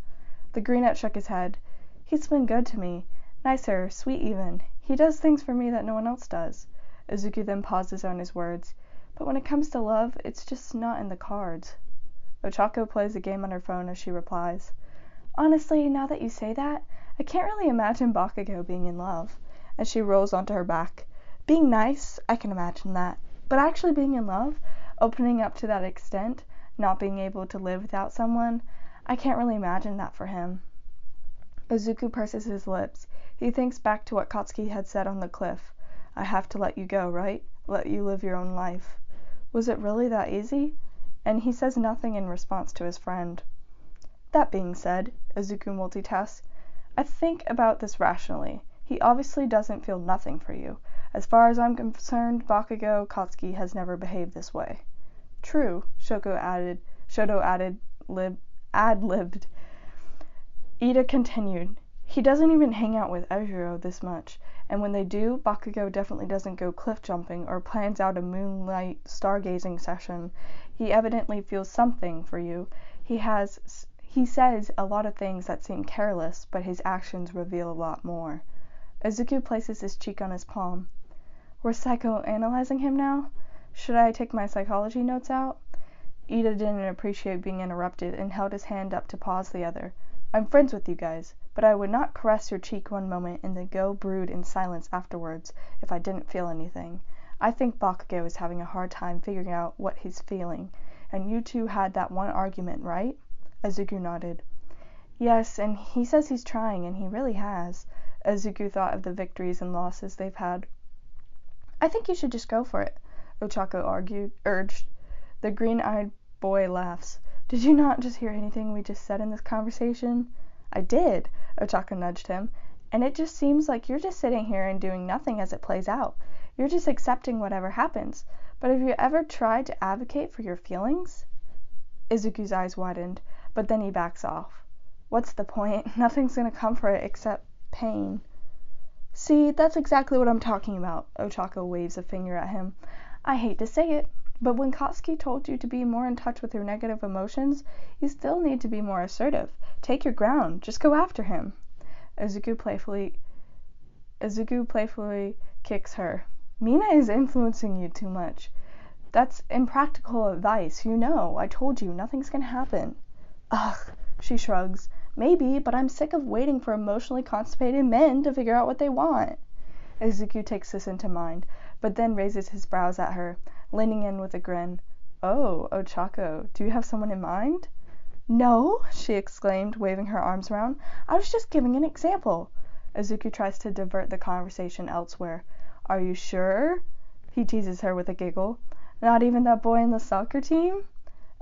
The greenette shook his head. "He's been good to me. Nicer, sweet even. He does things for me that no one else does." Izuku then pauses on his words. "But when it comes to love, it's just not in the cards." Ochako plays a game on her phone as she replies. "Honestly, now that you say that, I can't really imagine Bakugo being in love." And she rolls onto her back. "Being nice, I can imagine that. But actually being in love, opening up to that extent, not being able to live without someone, I can't really imagine that for him." Izuku purses his lips. He thinks back to what Katsuki had said on the cliff. "I have to let you go, right? Let you live your own life." Was it really that easy? And he says nothing in response to his friend. "That being said," Izuku multitasks, "I think about this rationally. He obviously doesn't feel nothing for you. As far as I'm concerned, Bakugo Katsuki has never behaved this way. True, Shoto ad-libbed. Ida continued. He doesn't even hang out with Ejiro this much, and when they do, Bakugo definitely doesn't go cliff jumping or plans out a moonlight stargazing session. He evidently feels something for you. He says a lot of things that seem careless, but his actions reveal a lot more. Izuku places his cheek on his palm. We're psychoanalyzing him now? Should I take my psychology notes out? Ida didn't appreciate being interrupted and held his hand up to pause the other. I'm friends with you guys, but I would not caress your cheek one moment and then go brood in silence afterwards if I didn't feel anything. I think Bakugo is having a hard time figuring out what he's feeling, and you two had that one argument, right? Izuku nodded. Yes, and he says he's trying, and he really has. Izuku thought of the victories and losses they've had. I think you should just go for it, Ochako urged. The green-eyed boy laughs. Did you not just hear anything we just said in this conversation? I did, Ochako nudged him, and it just seems like you're just sitting here and doing nothing as it plays out. You're just accepting whatever happens. But have you ever tried to advocate for your feelings? Izuku's eyes widened, but then he backs off. What's the point? Nothing's gonna come for it except pain. See, that's exactly what I'm talking about, Ochako waves a finger at him. I hate to say it, but when Katsuki told you to be more in touch with your negative emotions, you still need to be more assertive. Take your ground. Just go after him. Izuku playfully kicks her. Mina is influencing you too much. That's impractical advice, you know. I told you, nothing's gonna happen. Ugh, she shrugs. Maybe, but I'm sick of waiting for emotionally constipated men to figure out what they want. Izuku takes this into mind, but then raises his brows at her, leaning in with a grin. Oh, Ochako, do you have someone in mind? No, she exclaimed, waving her arms around. I was just giving an example. Izuku tries to divert the conversation elsewhere. Are you sure? He teases her with a giggle. Not even that boy in the soccer team?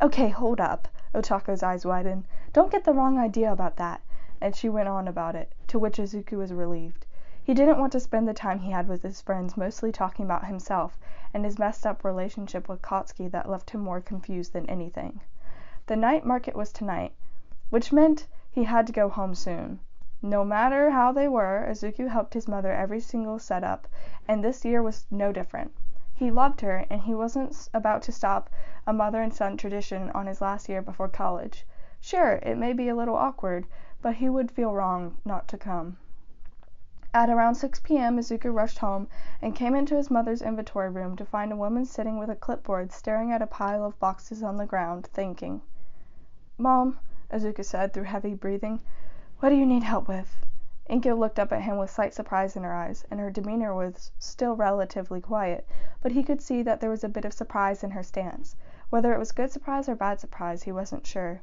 Okay, hold up. Ochako's eyes widened. Don't get the wrong idea about that. And she went on about it, to which Izuku was relieved. He didn't want to spend the time he had with his friends mostly talking about himself and his messed up relationship with Katsuki that left him more confused than anything. The night market was tonight, which meant he had to go home soon. No matter how they were, Izuku helped his mother every single setup, and this year was no different. He loved her, and he wasn't about to stop a mother and son tradition on his last year before college. Sure, it may be a little awkward, but he would feel wrong not to come. At around 6 p.m., Izuku rushed home and came into his mother's inventory room to find a woman sitting with a clipboard staring at a pile of boxes on the ground, thinking. Mom, Izuku said through heavy breathing, what do you need help with? Inko looked up at him with slight surprise in her eyes, and her demeanor was still relatively quiet, but he could see that there was a bit of surprise in her stance. Whether it was good surprise or bad surprise, he wasn't sure.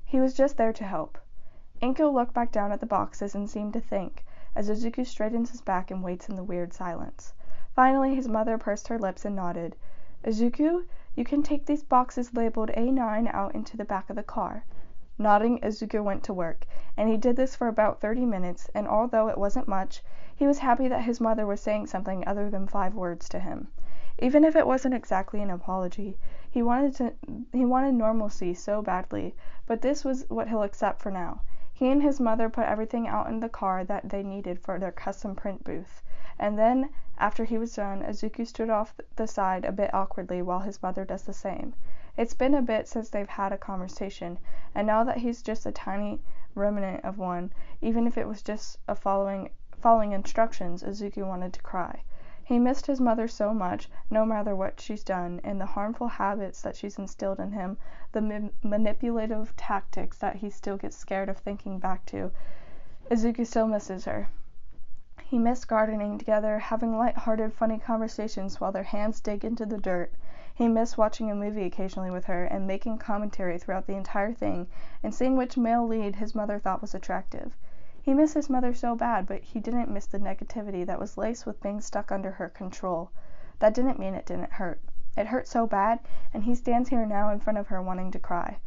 He was just there to help. Inko looked back down at the boxes and seemed to think, as Izuku straightens his back and waits in the weird silence. Finally, his mother pursed her lips and nodded. Izuku, you can take these boxes labeled A9 out into the back of the car. Nodding, Izuku went to work, and he did this for about 30 minutes, and although it wasn't much, he was happy that his mother was saying something other than 5 words to him. Even if it wasn't exactly an apology, he wanted normalcy so badly, but this was what he'll accept for now. He and his mother put everything out in the car that they needed for their custom print booth, and then, after he was done, Izuku stood off the side a bit awkwardly while his mother does the same. It's been a bit since they've had a conversation, and now that he's just a tiny remnant of one, even if it was just a following instructions, Izuku wanted to cry. He missed his mother so much, no matter what she's done, and the harmful habits that she's instilled in him, the manipulative tactics that he still gets scared of thinking back to. Izuku still misses her. He missed gardening together, having light-hearted, funny conversations while their hands dig into the dirt. He missed watching a movie occasionally with her and making commentary throughout the entire thing and seeing which male lead his mother thought was attractive. He missed his mother so bad, but he didn't miss the negativity that was laced with being stuck under her control. That didn't mean it didn't hurt. It hurt so bad, and he stands here now in front of her wanting to cry.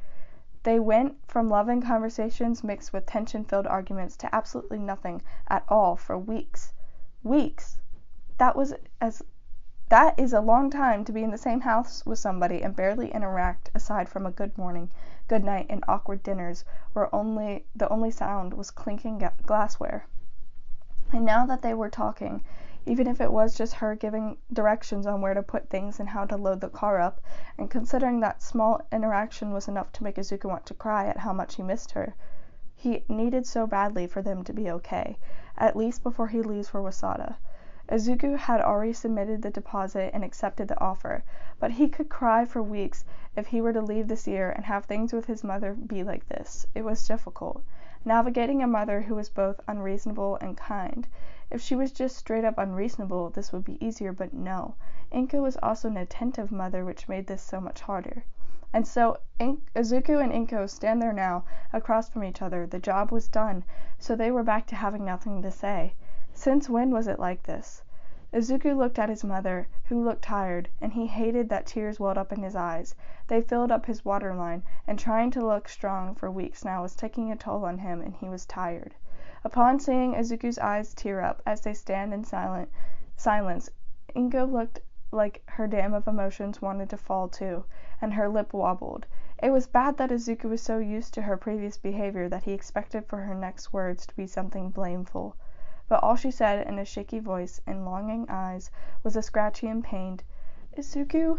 They went from loving conversations mixed with tension-filled arguments to absolutely nothing at all for weeks. Weeks! That is a long time to be in the same house with somebody and barely interact aside from a good morning, good night, and awkward dinners where the only sound was clinking glassware. And now that they were talking, even if it was just her giving directions on where to put things and how to load the car up, and considering that small interaction was enough to make Izuku want to cry at how much he missed her, he needed so badly for them to be okay, at least before he leaves for Wasada. Izuku had already submitted the deposit and accepted the offer, but he could cry for weeks if he were to leave this year and have things with his mother be like this. It was difficult. Navigating a mother who was both unreasonable and kind. If she was just straight up unreasonable, this would be easier, but no. Inko was also an attentive mother, which made this so much harder. And so Izuku and Inko stand there now, across from each other. The job was done, so they were back to having nothing to say. Since when was it like this? Izuku looked at his mother, who looked tired, and he hated that tears welled up in his eyes. They filled up his waterline, and trying to look strong for weeks now was taking a toll on him, and he was tired. Upon seeing Izuku's eyes tear up as they stand in silence, Inko looked like her dam of emotions wanted to fall too, and her lip wobbled. It was bad that Izuku was so used to her previous behavior that he expected for her next words to be something blameful. But all she said in a shaky voice and longing eyes was a scratchy and pained, "Izuku?"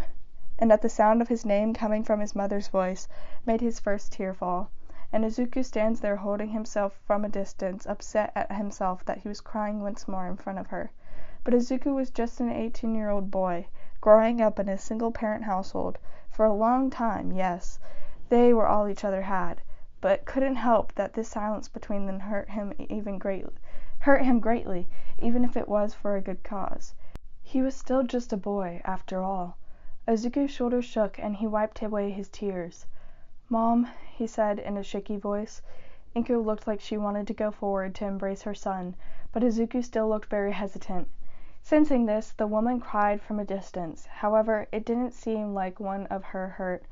And at the sound of his name coming from his mother's voice made his first tear fall. And Izuku stands there holding himself from a distance, upset at himself that he was crying once more in front of her. But Izuku was just an 18-year-old boy, growing up in a single-parent household. For a long time, yes, they were all each other had, but couldn't help that this silence between them hurt him greatly, even if it was for a good cause. He was still just a boy, after all. Izuku's shoulders shook, and he wiped away his tears. "Mom," he said in a shaky voice. Inko looked like she wanted to go forward to embrace her son, but Izuku still looked very hesitant. Sensing this, the woman cried from a distance. However, it didn't seem like one of her hurt,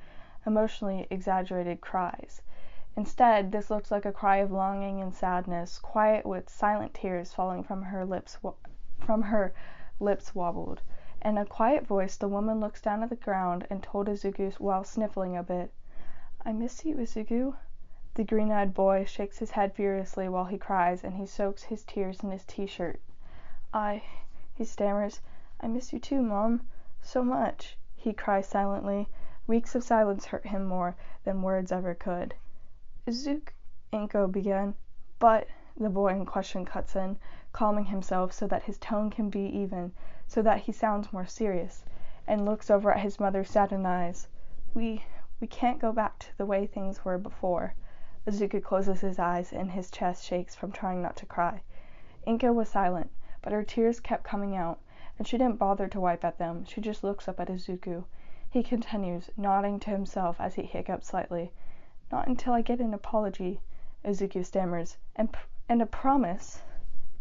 emotionally exaggerated cries. Instead, this looked like a cry of longing and sadness, quiet with silent tears falling from her lips wobbled. In a quiet voice, the woman looks down at the ground and told Izuku while sniffling a bit, "I miss you, Izuku." The green-eyed boy shakes his head furiously while he cries, and he soaks his tears in his t-shirt. He stammers, "I miss you too, Mom. So much." He cries silently. Weeks of silence hurt him more than words ever could. "Izuku," Inko began. "But," the boy in question cuts in, calming himself so that his tone can be even, so that he sounds more serious, and looks over at his mother's saddened eyes. We can't go back to the way things were before." Izuku closes his eyes and his chest shakes from trying not to cry. Inko was silent, but her tears kept coming out, and she didn't bother to wipe at them. She just looks up at Izuku. He continues, nodding to himself as he hiccups slightly. "Not until I get an apology," Izuku stammers. And a promise."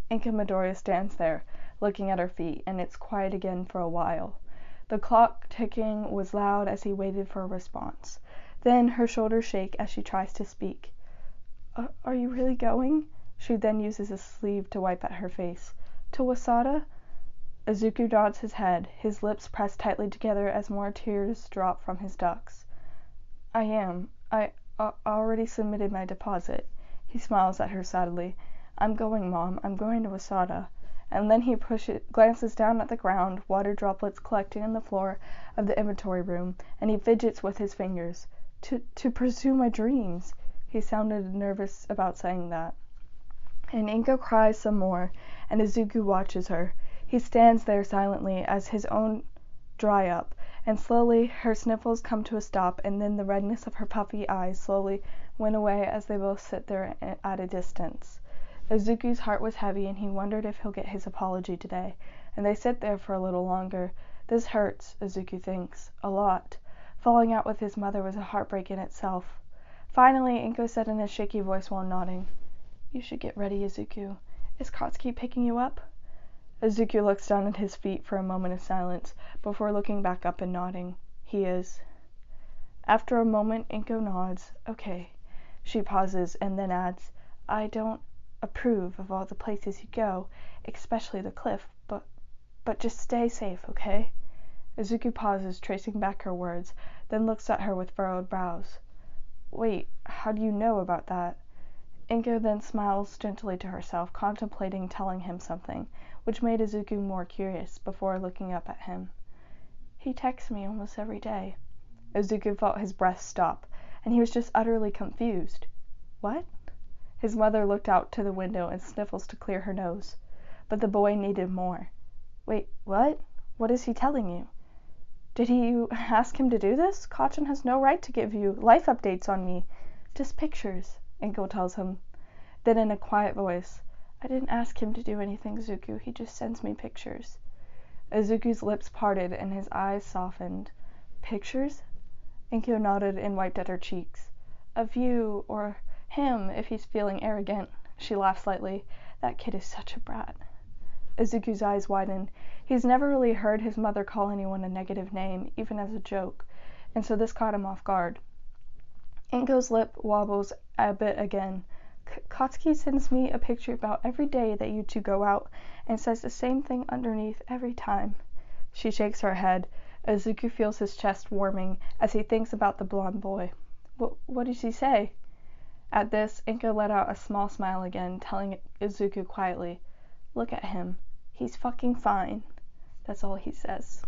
Inko Midoriya stands there, looking at her feet, and it's quiet again for a while. The clock ticking was loud as he waited for a response. Then her shoulders shake as she tries to speak. Are you really going?" She then uses a sleeve to wipe at her face. "To Wasada?" Izuku nods his head, his lips pressed tightly together as more tears drop from his ducts. "I am. I already submitted my deposit." He smiles at her sadly. "I'm going, Mom. I'm going to Wasada." And then he glances down at the ground, water droplets collecting on the floor of the inventory room, and he fidgets with his fingers. To pursue my dreams." He sounded nervous about saying that. And Inko cries some more, and Izuku watches her. He stands there silently as his own dry up, and slowly her sniffles come to a stop, and then the redness of her puffy eyes slowly went away as they both sit there at a distance. Izuku's heart was heavy, and he wondered if he'll get his apology today, and they sit there for a little longer. This hurts, Izuku thinks, a lot. Falling out with his mother was a heartbreak in itself. Finally, Inko said in a shaky voice while nodding, "You should get ready, Izuku. Is Katsuki picking you up?" Izuku looks down at his feet for a moment of silence, before looking back up and nodding. He is. After a moment, Inko nods. "Okay." She pauses, and then adds, "I don't approve of all the places you go, especially the cliff, But just stay safe, okay? Izuku pauses, tracing back her words, then looks at her with furrowed brows. Wait, how do you know about that? Inko then smiles gently to herself, contemplating telling him something, which made Izuku more curious, before looking up at him. He texts me almost every day. Izuku felt his breath stop, and he was just utterly confused. What? His mother looked out to the window and sniffles to clear her nose. But the boy needed more. Wait, what? What is he telling you? Did you ask him to do this? Kacchan has no right to give you life updates on me. Just pictures, Inko tells him. Then in a quiet voice, I didn't ask him to do anything, Zuko. He just sends me pictures. Izuku's lips parted and his eyes softened. Pictures? Inko nodded and wiped at her cheeks. Of you, or him, if he's feeling arrogant. She laughed slightly. That kid is such a brat. Izuku's eyes widened. He's never really heard his mother call anyone a negative name, even as a joke, and so this caught him off guard. Inko's lip wobbles a bit again. Katsuki sends me a picture about every day that you two go out, and says the same thing underneath every time. She shakes her head. Izuku feels his chest warming as he thinks about the blonde boy. What does he say? At this, Inko let out a small smile again, telling Izuku quietly, Look at him. He's fucking fine. That's all he says.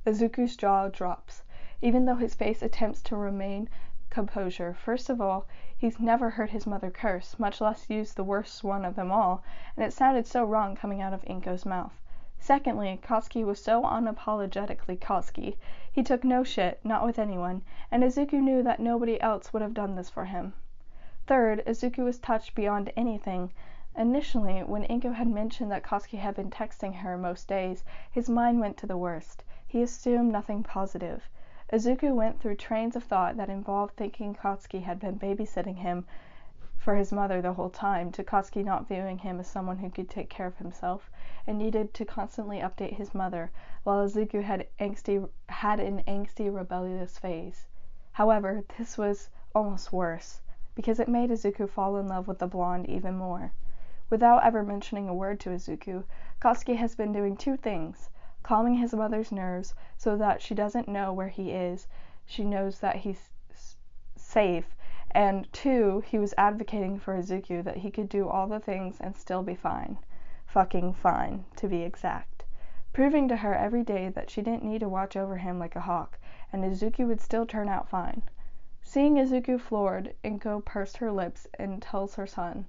Izuku's jaw drops, even though his face attempts to remain composure. First of all, he's never heard his mother curse, much less use the worst one of them all, and it sounded so wrong coming out of Inko's mouth. Secondly, Katsuki was so unapologetically Katsuki. He took no shit, not with anyone, and Izuku knew that nobody else would have done this for him. Third, Izuku was touched beyond anything. Initially, when Inko had mentioned that Katsuki had been texting her most days, his mind went to the worst. He assumed nothing positive. Izuku went through trains of thought that involved thinking Katsuki had been babysitting him for his mother the whole time, to Katsuki not viewing him as someone who could take care of himself, and needed to constantly update his mother, while Izuku had an angsty, rebellious phase. However, this was almost worse, because it made Izuku fall in love with the blonde even more. Without ever mentioning a word to Izuku, Katsuki has been doing two things: calming his mother's nerves so that she doesn't know where he is, she knows that he's safe, and two, he was advocating for Izuku that he could do all the things and still be fine. Fucking fine, to be exact. Proving to her every day that she didn't need to watch over him like a hawk, and Izuku would still turn out fine. Seeing Izuku floored, Inko pursed her lips and tells her son,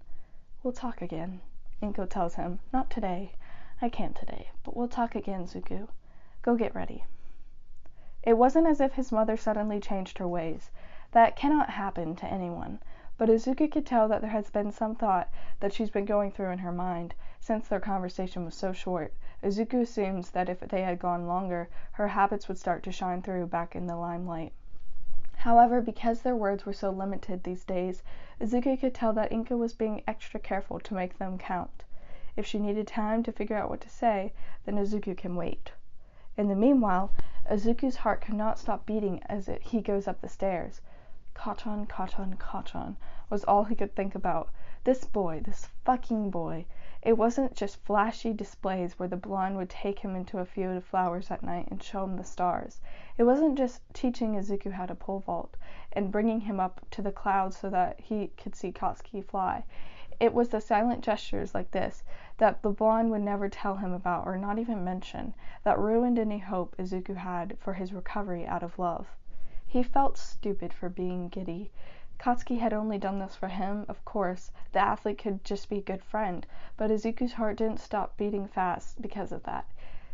We'll talk again. Inko tells him, Not today. I can't today, but we'll talk again, Zuko. Go get ready. It wasn't as if his mother suddenly changed her ways. That cannot happen to anyone, but Izuku could tell that there has been some thought that she's been going through in her mind. Since their conversation was so short, Izuku assumes that if they had gone longer, her habits would start to shine through back in the limelight. However, because their words were so limited these days, Izuku could tell that Inko was being extra careful to make them count. If she needed time to figure out what to say, then Izuku can wait. In the meanwhile, Izuku's heart could not stop beating as he goes up the stairs. Kacchan, Kacchan, Kacchan was all he could think about. This boy, this fucking boy. It wasn't just flashy displays where the blonde would take him into a field of flowers at night and show him the stars. It wasn't just teaching Izuku how to pole vault and bringing him up to the clouds so that he could see Katsuki fly. It was the silent gestures like this that the blonde would never tell him about or not even mention, that ruined any hope Izuku had for his recovery out of love. He felt stupid for being giddy. Katsuki had only done this for him, of course. The athlete could just be a good friend, but Izuku's heart didn't stop beating fast because of that.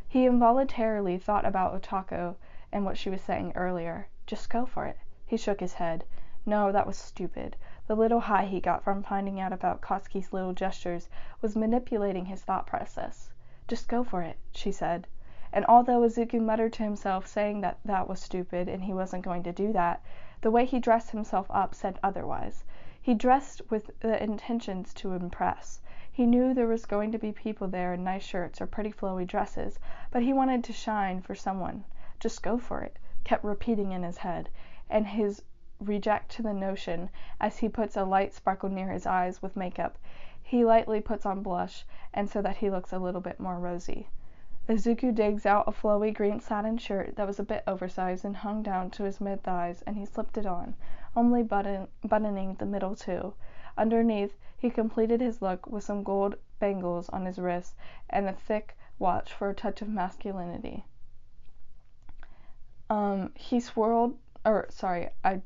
He involuntarily thought about Otako and what she was saying earlier. Just go for it. He shook his head. No, that was stupid. The little high he got from finding out about Katsuki's little gestures was manipulating his thought process. Just go for it, she said. And although Izuku muttered to himself, saying that that was stupid and he wasn't going to do that, the way he dressed himself up said otherwise. He dressed with the intentions to impress. He knew there was going to be people there in nice shirts or pretty flowy dresses, but he wanted to shine for someone. Just go for it, kept repeating in his head, and his reject to the notion as he puts a light sparkle near his eyes with makeup. He lightly puts on blush, and so that he looks a little bit more rosy. Izuku digs out a flowy green satin shirt that was a bit oversized and hung down to his mid-thighs, and he slipped it on, only buttoning the middle too. Underneath, he completed his look with some gold bangles on his wrists and a thick watch for a touch of masculinity. I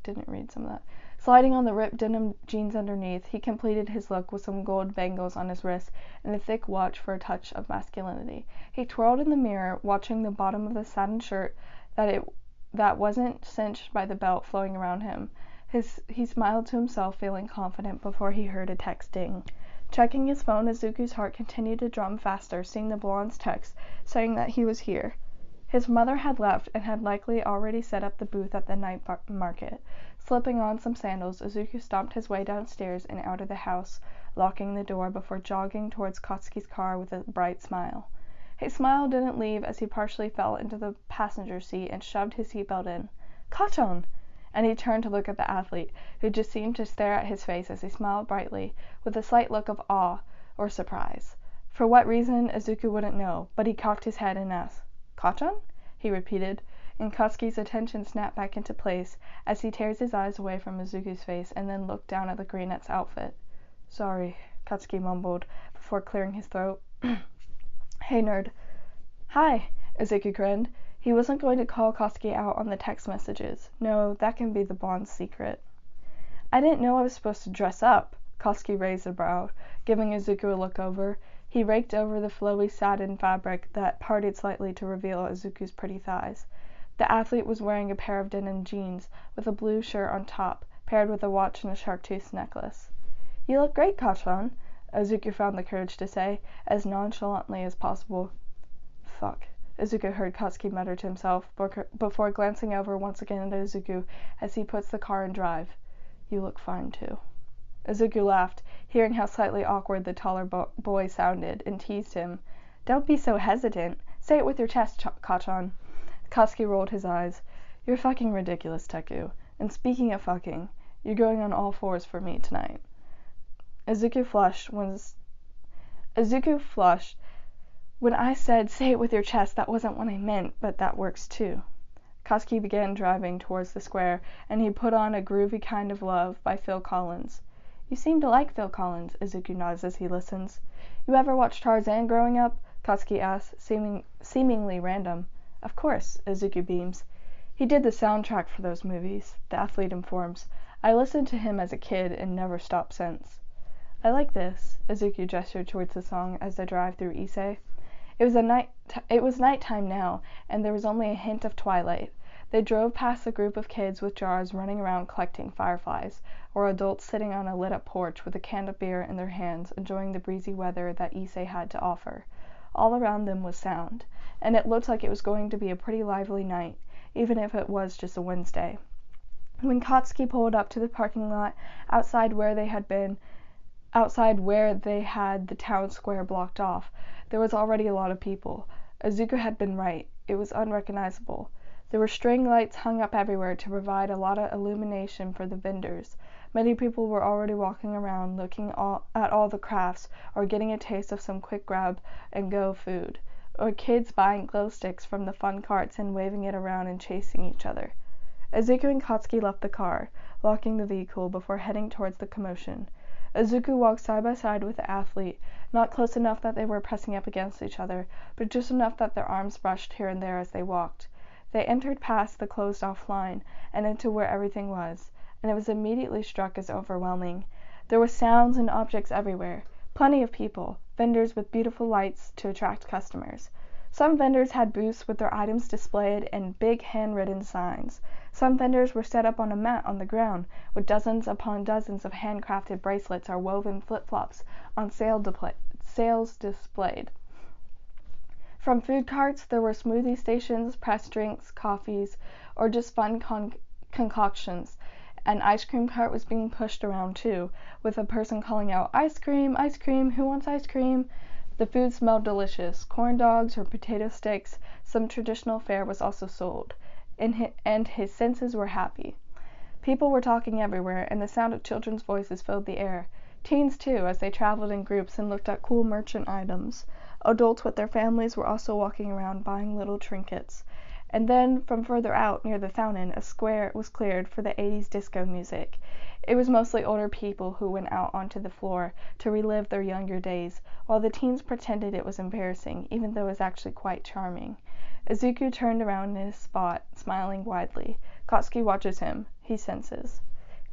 didn't read some of that. Sliding on the ripped denim jeans underneath, he completed his look with some gold bangles on his wrists and a thick watch for a touch of masculinity. He twirled in the mirror, watching the bottom of the satin shirt that wasn't cinched by the belt flowing around him. He smiled to himself, feeling confident, before he heard a text ding. Checking his phone, Izuku's heart continued to drum faster, seeing the blonde's text saying that he was here. His mother had left and had likely already set up the booth at the night market. Slipping on some sandals, Izuku stomped his way downstairs and out of the house, locking the door before jogging towards Katsuki's car with a bright smile. His smile didn't leave as he partially fell into the passenger seat and shoved his seatbelt in. "Kachan!" And he turned to look at the athlete, who just seemed to stare at his face as he smiled brightly, with a slight look of awe or surprise. For what reason, Izuku wouldn't know, but he cocked his head and asked, "Kachan?" he repeated, and Katsuki's attention snapped back into place as he tears his eyes away from Izuku's face and then looked down at the greenette's outfit. "Sorry," Katsuki mumbled before clearing his throat. "Hey, nerd." "Hi," Izuku grinned. He wasn't going to call Katsuki out on the text messages. No, that can be the blonde's secret. "I didn't know I was supposed to dress up." Katsuki raised a brow, giving Izuku a look over. He raked over the flowy satin fabric that parted slightly to reveal Izuku's pretty thighs. The athlete was wearing a pair of denim jeans with a blue shirt on top, paired with a watch and a shark-tooth necklace. "You look great, Kachan," Izuku found the courage to say, as nonchalantly as possible. "Fuck," Izuku heard Katsuki mutter to himself, before glancing over once again at Izuku as he puts the car in drive. "You look fine, too." Izuku laughed, hearing how slightly awkward the taller boy sounded, and teased him. "Don't be so hesitant. Say it with your chest, Kachan." Katsuki rolled his eyes. "You're fucking ridiculous, Teku. And speaking of fucking, you're going on all fours for me tonight." Izuku flushed. "When I said say it with your chest, that wasn't what I meant, but that works too." Katsuki began driving towards the square, and he put on A Groovy Kind of Love by Phil Collins. "You seem to like Phil Collins," Izuku nods as he listens. "You ever watch Tarzan growing up?" Katsuki asked, seemingly random. "Of course," Izuku beams. "He did the soundtrack for those movies," the athlete informs. "I listened to him as a kid and never stopped since." "I like this," Izuku gestured towards the song as they drive through Ise. It was nighttime now, and there was only a hint of twilight. They drove past a group of kids with jars running around collecting fireflies, or adults sitting on a lit-up porch with a can of beer in their hands, enjoying the breezy weather that Ise had to offer. All around them was sound, and it looked like it was going to be a pretty lively night, even if it was just a Wednesday. When Katsuki pulled up to the parking lot outside where they had the town square blocked off, there was already a lot of people. Izuku had been right. It was unrecognizable. There were string lights hung up everywhere to provide a lot of illumination for the vendors. Many people were already walking around looking at all the crafts, or getting a taste of some quick grab-and-go food, or kids buying glow sticks from the fun carts and waving it around and chasing each other. Izuku and Katsuki left the car, locking the vehicle before heading towards the commotion. Izuku walked side by side with the athlete, not close enough that they were pressing up against each other, but just enough that their arms brushed here and there as they walked. They entered past the closed-off line and into where everything was, and it was immediately struck as overwhelming. There were sounds and objects everywhere, plenty of people, vendors with beautiful lights to attract customers. Some vendors had booths with their items displayed and big handwritten signs. Some vendors were set up on a mat on the ground, with dozens upon dozens of handcrafted bracelets or woven flip-flops on sales displayed. From food carts, there were smoothie stations, pressed drinks, coffees, or just fun concoctions. An ice cream cart was being pushed around too, with a person calling out, ice cream, who wants ice cream?" The food smelled delicious. Corn dogs or potato sticks, some traditional fare was also sold, and his senses were happy. People were talking everywhere, and the sound of children's voices filled the air. Teens too, as they traveled in groups and looked at cool merchant items. Adults with their families were also walking around buying little trinkets. And then, from further out, near the fountain, a square was cleared for the 80s disco music. It was mostly older people who went out onto the floor to relive their younger days, while the teens pretended it was embarrassing, even though it was actually quite charming. Izuku turned around in his spot, smiling widely. Katsuki watches him. He senses.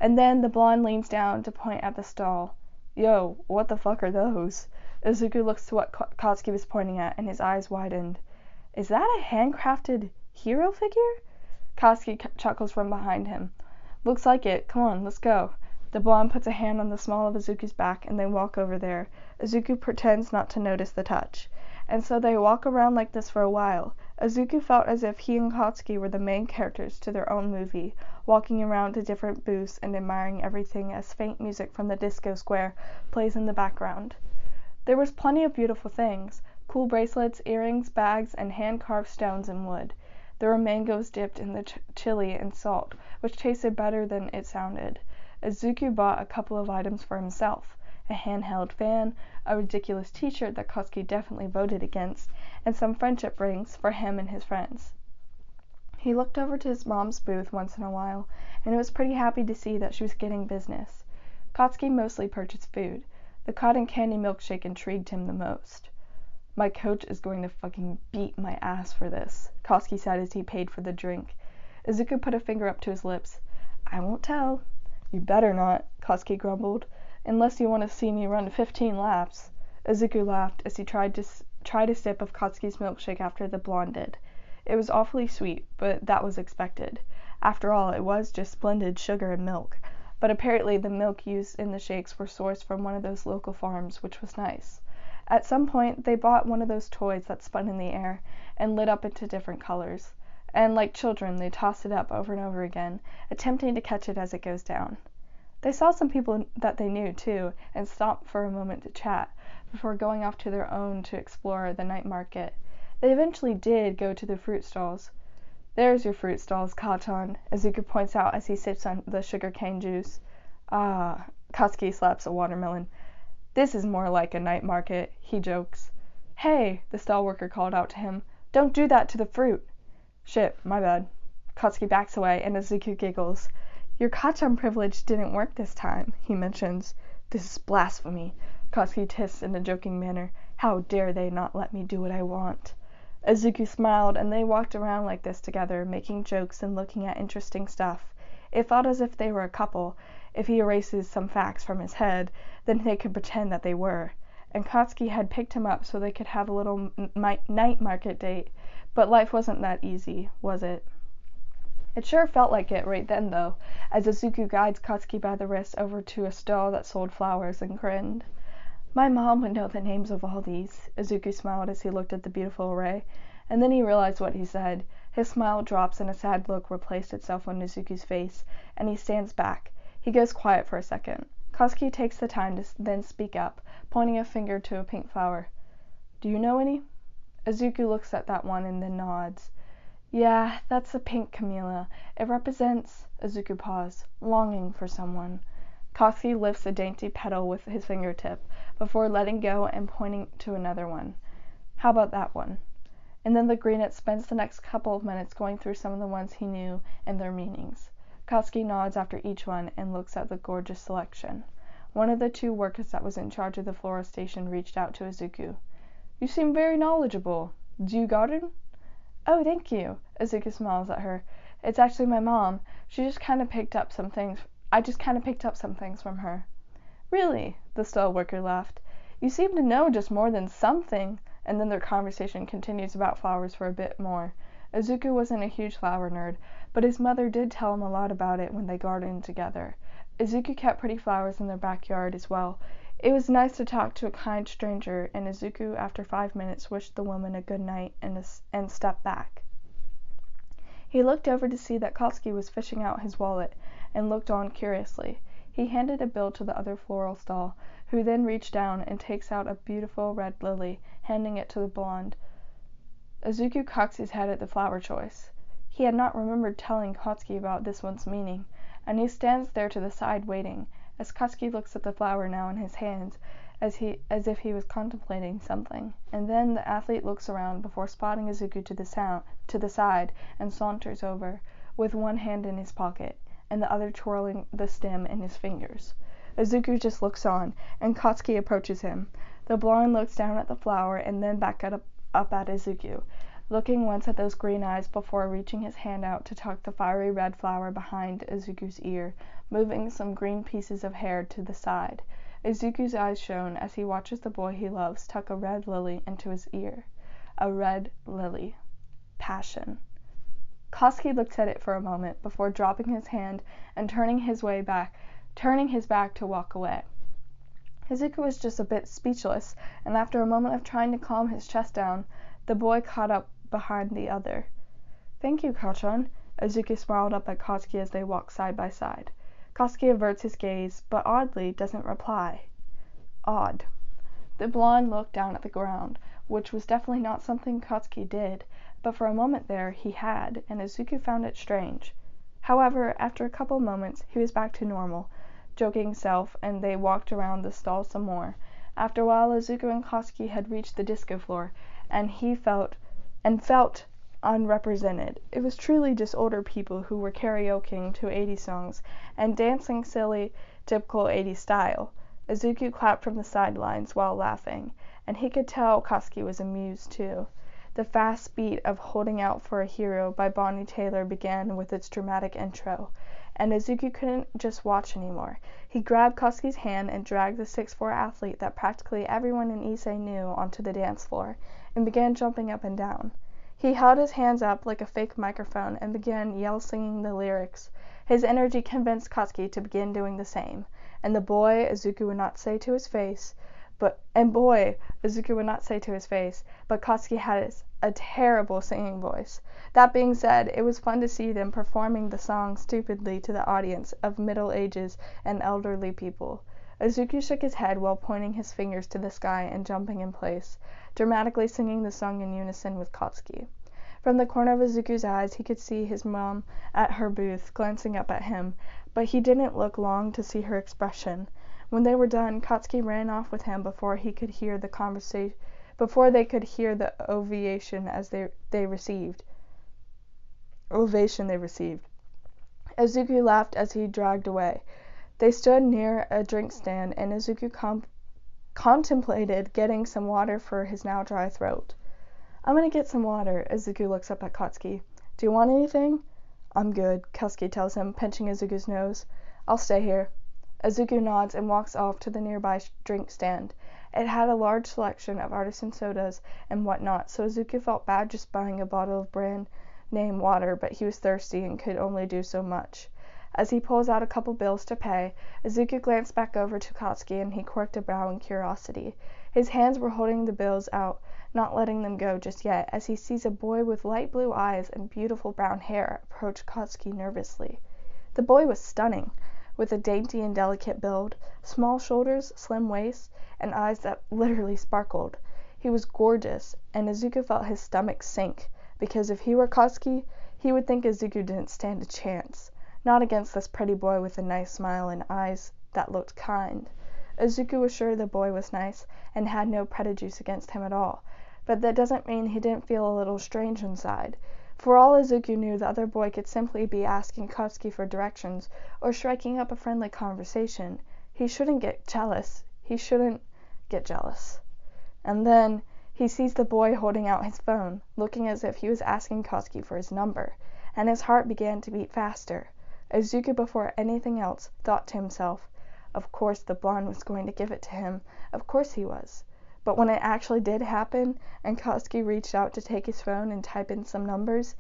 And then the blonde leans down to point at the stall. Yo, what the fuck are those? Izuku looks to what Katsuki was pointing at, and his eyes widened. Is that a handcrafted hero figure? Katsuki chuckles from behind him. Looks like it. Come on, let's go. The blonde puts a hand on the small of Izuku's back, and they walk over there. Izuku pretends not to notice the touch. And so they walk around like this for a while. Izuku felt as if he and Katsuki were the main characters to their own movie, walking around to different booths and admiring everything as faint music from the disco square plays in the background. There was plenty of beautiful things, cool bracelets, earrings, bags, and hand-carved stones and wood. There were mangoes dipped in the chili and salt, which tasted better than it sounded. Izuku bought a couple of items for himself. A handheld fan, a ridiculous t-shirt that Katsuki definitely voted against, and some friendship rings for him and his friends. He looked over to his mom's booth once in a while, and was pretty happy to see that she was getting business. Katsuki mostly purchased food. The cotton candy milkshake intrigued him the most. My coach is going to fucking beat my ass for this, Katsuki said as he paid for the drink. Izuku put a finger up to his lips. I won't tell. You better not, Katsuki grumbled. Unless you want to see me run 15 laps. Izuku laughed as he tried a sip of Katsuki's milkshake after the blonde did. It was awfully sweet, but that was expected. After all, it was just blended sugar and milk. But apparently the milk used in the shakes were sourced from one of those local farms, which was nice. At some point, they bought one of those toys that spun in the air and lit up into different colors. And like children, they tossed it up over and over again, attempting to catch it as it goes down. They saw some people that they knew, too, and stopped for a moment to chat, before going off to their own to explore the night market. They eventually did go to the fruit stalls. There's your fruit stalls, Katon, Izuku points out as he sips on the sugarcane juice. Ah, Katsuki slaps a watermelon. This is more like a night market, he jokes. Hey, the stall worker called out to him. Don't do that to the fruit. Shit, my bad. Katsuki backs away, and Izuku giggles. Your Kachan privilege didn't work this time, he mentions. This is blasphemy, Katsuki hissed in a joking manner. How dare they not let me do what I want? Izuku smiled, and they walked around like this together, making jokes and looking at interesting stuff. It felt as if they were a couple. If he erases some facts from his head, then they could pretend that they were. And Katsuki had picked him up so they could have a little night market date. But life wasn't that easy, was it? It sure felt like it right then, though, as Izuku guides Katsuki by the wrist over to a stall that sold flowers and grinned. My mom would know the names of all these, Izuku smiled as he looked at the beautiful array, and then he realized what he said. His smile drops and a sad look replaced itself on Izuku's face, and he stands back. He goes quiet for a second. Katsuki takes the time to then speak up, pointing a finger to a pink flower. Do you know any? Izuku looks at that one and then nods. Yeah, that's a pink camellia. It represents, Izuku paused, longing for someone. Katsuki lifts a dainty petal with his fingertip, before letting go and pointing to another one. How about that one? And then the greenet spends the next couple of minutes going through some of the ones he knew and their meanings. Katsuki nods after each one and looks at the gorgeous selection. One of the two workers that was in charge of the floral station reached out to Izuku. You seem very knowledgeable. Do you garden? Oh, thank you. Izuku smiles at her. It's actually my mom. I just kind of picked up some things from her. Really? The stall worker laughed. You seem to know just more than something. And then their conversation continues about flowers for a bit more. Izuku wasn't a huge flower nerd, but his mother did tell him a lot about it when they gardened together. Izuku kept pretty flowers in their backyard as well. It was nice to talk to a kind stranger, and Izuku, after 5 minutes, wished the woman a good night and stepped back. He looked over to see that Katsuki was fishing out his wallet, and looked on curiously. He handed a bill to the other floral stall, who then reached down and takes out a beautiful red lily, handing it to the blonde. Izuku cocks his head at the flower choice. He had not remembered telling Katsuki about this one's meaning, and he stands there to the side waiting. As Katsuki looks at the flower now in his hands, as if he was contemplating something, and then the athlete looks around before spotting Izuku to the side and saunters over, with one hand in his pocket, and the other twirling the stem in his fingers. Izuku just looks on, and Katsuki approaches him. The blonde looks down at the flower and then back up at Izuku, looking once at those green eyes before reaching his hand out to tuck the fiery red flower behind Izuku's ear, moving some green pieces of hair to the side. Izuku's eyes shone as he watches the boy he loves tuck a red lily into his ear. A red lily. Passion. Katsuki looks at it for a moment before dropping his hand and turning his back to walk away. Izuku was just a bit speechless, and after a moment of trying to calm his chest down, the boy caught up behind the other. "Thank you, Kachan." Izuku smiled up at Katsuki as they walked side by side. Katsuki averts his gaze, but oddly doesn't reply. Odd. The blonde looked down at the ground, which was definitely not something Katsuki did, but for a moment there he had, and Izuku found it strange. However, after a couple moments, he was back to normal, joking self, and they walked around the stall some more. After a while, Izuku and Katsuki had reached the disco floor, and he felt unrepresented. It was truly just older people who were karaokeing to 80s songs and dancing silly, typical 80s style. Izuku clapped from the sidelines while laughing, and he could tell Katsuki was amused too. The fast beat of Holding Out for a Hero by Bonnie Tyler began with its dramatic intro, and Izuku couldn't just watch anymore. He grabbed Katsuki's hand and dragged the 6'4" athlete that practically everyone in Issei knew onto the dance floor, and began jumping up and down. He held his hands up like a fake microphone and began yell-singing the lyrics. His energy convinced Katsuki to begin doing the same, and Izuku would not say to his face, but Katsuki had a terrible singing voice. That being said, it was fun to see them performing the song stupidly to the audience of middle ages and elderly people. Izuku shook his head while pointing his fingers to the sky and jumping in place, dramatically singing the song in unison with Katsuki. From the corner of Izuku's eyes, he could see his mom at her booth, glancing up at him, but he didn't look long to see her expression. When they were done, Katsuki ran off with him before they could hear the ovation they received. Izuku laughed as he dragged away. They stood near a drink stand, and Izuku contemplated getting some water for his now dry throat. "I'm gonna get some water." Izuku looks up at Katsuki. "Do you want anything?" "I'm good," Katsuki tells him, pinching Izuku's nose. "I'll stay here." Izuku nods and walks off to the nearby drink stand. It had a large selection of artisan sodas and whatnot, so Izuku felt bad just buying a bottle of brand name water, but he was thirsty and could only do so much. As he pulls out a couple bills to pay, Izuku glanced back over to Katsuki and he quirked a brow in curiosity. His hands were holding the bills out, not letting them go just yet, as he sees a boy with light blue eyes and beautiful brown hair approach Katsuki nervously. The boy was stunning, with a dainty and delicate build, small shoulders, slim waist, and eyes that literally sparkled. He was gorgeous, and Izuku felt his stomach sink, because if he were Katsuki, he would think Izuku didn't stand a chance. Not against this pretty boy with a nice smile and eyes that looked kind. Izuku was sure the boy was nice, and had no prejudice against him at all, but that doesn't mean he didn't feel a little strange inside. For all Izuku knew, the other boy could simply be asking Katsuki for directions, or striking up a friendly conversation. He shouldn't get jealous. And then he sees the boy holding out his phone, looking as if he was asking Katsuki for his number, and his heart began to beat faster. Izuku, before anything else, thought to himself, of course the blonde was going to give it to him. Of course he was. But when it actually did happen, and Katsuki reached out to take his phone and type in some numbers,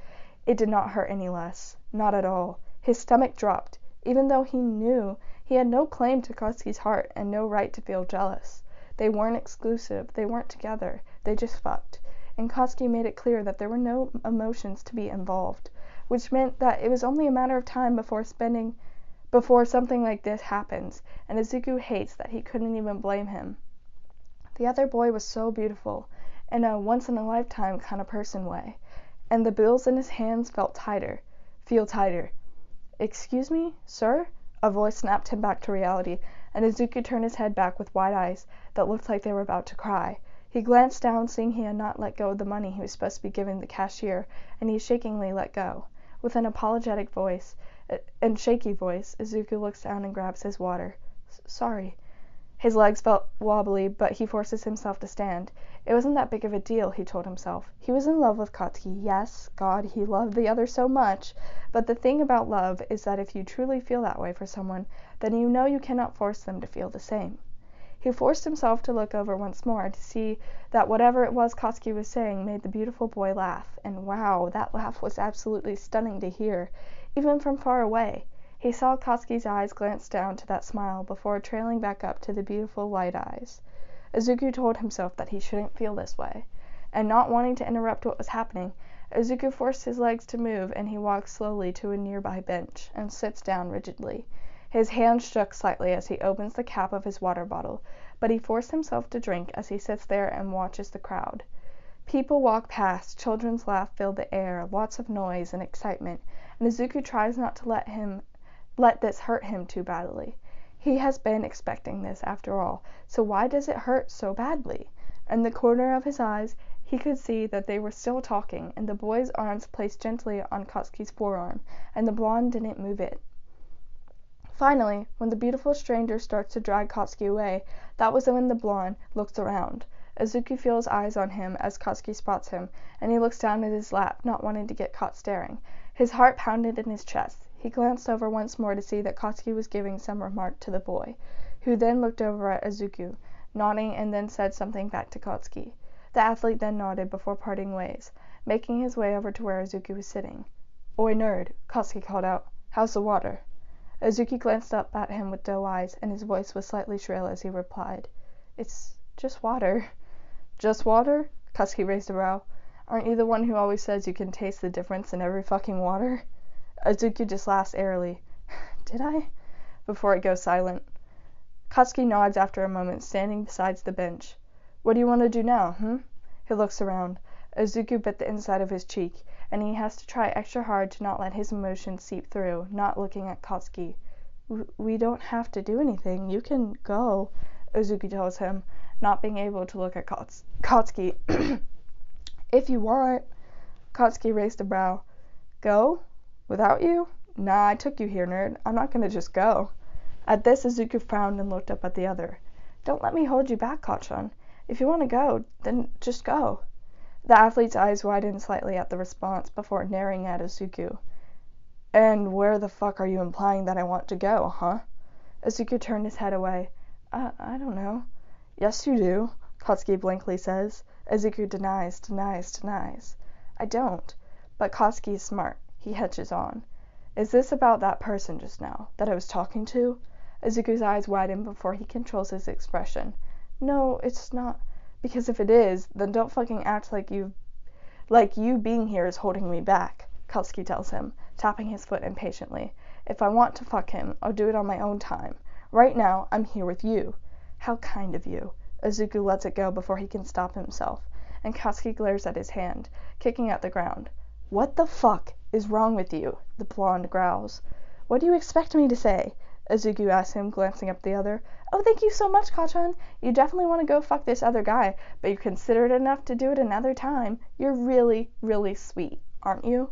it did not hurt any less. Not at all. His stomach dropped, even though he knew he had no claim to Katsuki's heart and no right to feel jealous. They weren't exclusive. They weren't together. They just fucked. And Katsuki made it clear that there were no emotions to be involved, which meant that it was only a matter of time before something like this happens, and Izuku hates that he couldn't even blame him. The other boy was so beautiful, in a once-in-a-lifetime kind of person way, and the bills in his hands feel tighter. "Excuse me, sir?" A voice snapped him back to reality. and Izuku turned his head back with wide eyes that looked like they were about to cry. He glanced down, seeing he had not let go of the money he was supposed to be giving the cashier, and he shakingly let go. With an apologetic voice and shaky voice, Izuku looks down and grabs his water. Sorry. His legs felt wobbly, but he forces himself to stand. It wasn't that big of a deal, he told himself. He was in love with Katsuki. Yes, God, he loved the other so much. But the thing about love is that if you truly feel that way for someone, then you know you cannot force them to feel the same. He forced himself to look over once more to see that whatever it was Katsuki was saying made the beautiful boy laugh. And wow, that laugh was absolutely stunning to hear, even from far away. He saw Katsuki's eyes glance down to that smile before trailing back up to the beautiful light eyes. Izuku told himself that he shouldn't feel this way, and not wanting to interrupt what was happening, Izuku forced his legs to move, and he walks slowly to a nearby bench and sits down rigidly. His hand shook slightly as he opens the cap of his water bottle, but he forced himself to drink as he sits there and watches the crowd. People walk past, children's laugh fill the air, lots of noise and excitement, and Izuku tries not to let this hurt him too badly. He has been expecting this, after all, so why does it hurt so badly? In the corner of his eyes, he could see that they were still talking, and the boy's arms placed gently on Katsuki's forearm, and the blonde didn't move it. Finally, when the beautiful stranger starts to drag Katsuki away, that was when the blonde looks around. Izuku feels eyes on him as Katsuki spots him, and he looks down at his lap, not wanting to get caught staring. His heart pounded in his chest. He glanced over once more to see that Katsuki was giving some remark to the boy, who then looked over at Izuku, nodding, and then said something back to Katsuki. The athlete then nodded before parting ways, making his way over to where Izuku was sitting. "Oi, nerd," Katsuki called out. "How's the water?" Izuku glanced up at him with doe eyes, and his voice was slightly shrill as he replied, "It's just water." "Just water?" Katsuki raised a brow. "Aren't you the one who always says you can taste the difference in every fucking water?" Izuku just laughs airily. "Did I?" Before it goes silent. Katsuki nods after a moment, standing beside the bench. "What do you want to do now, He looks around. Izuku bit the inside of his cheek, and he has to try extra hard to not let his emotions seep through, not looking at Katsuki. We don't have to do anything. You can go," Izuku tells him, not being able to look at Katsuki. "If you want." Katsuki raised a brow. "Go? Without you? Nah, I took you here, nerd. I'm not gonna just go." At this, Izuku frowned and looked up at the other. "Don't let me hold you back, Kachan. If you want to go, then just go." The athlete's eyes widened slightly at the response before narrowing at Izuku. "And where the fuck are you implying that I want to go, huh?" Izuku turned his head away. I don't know." "Yes, you do," Katsuki blankly says. Izuku denies. "I don't." But Katsuki is smart. He hedges on. "Is this about that person just now, that I was talking to?" Izuku's eyes widen before he controls his expression. "No, it's not. Because if it is, then don't fucking act like you being here is holding me back," Katsuki tells him, tapping his foot impatiently. "If I want to fuck him, I'll do it on my own time. Right now, I'm here with you." "How kind of you." Izuku lets it go before he can stop himself, and Katsuki glares at his hand, kicking at the ground. "What the fuck is wrong with you?" the blonde growls. "What do you expect me to say?" Izuku asks him, glancing up the other. "Oh, thank you so much, Kachan. You definitely want to go fuck this other guy, but you're considerate enough to do it another time. You're really, really sweet, aren't you?"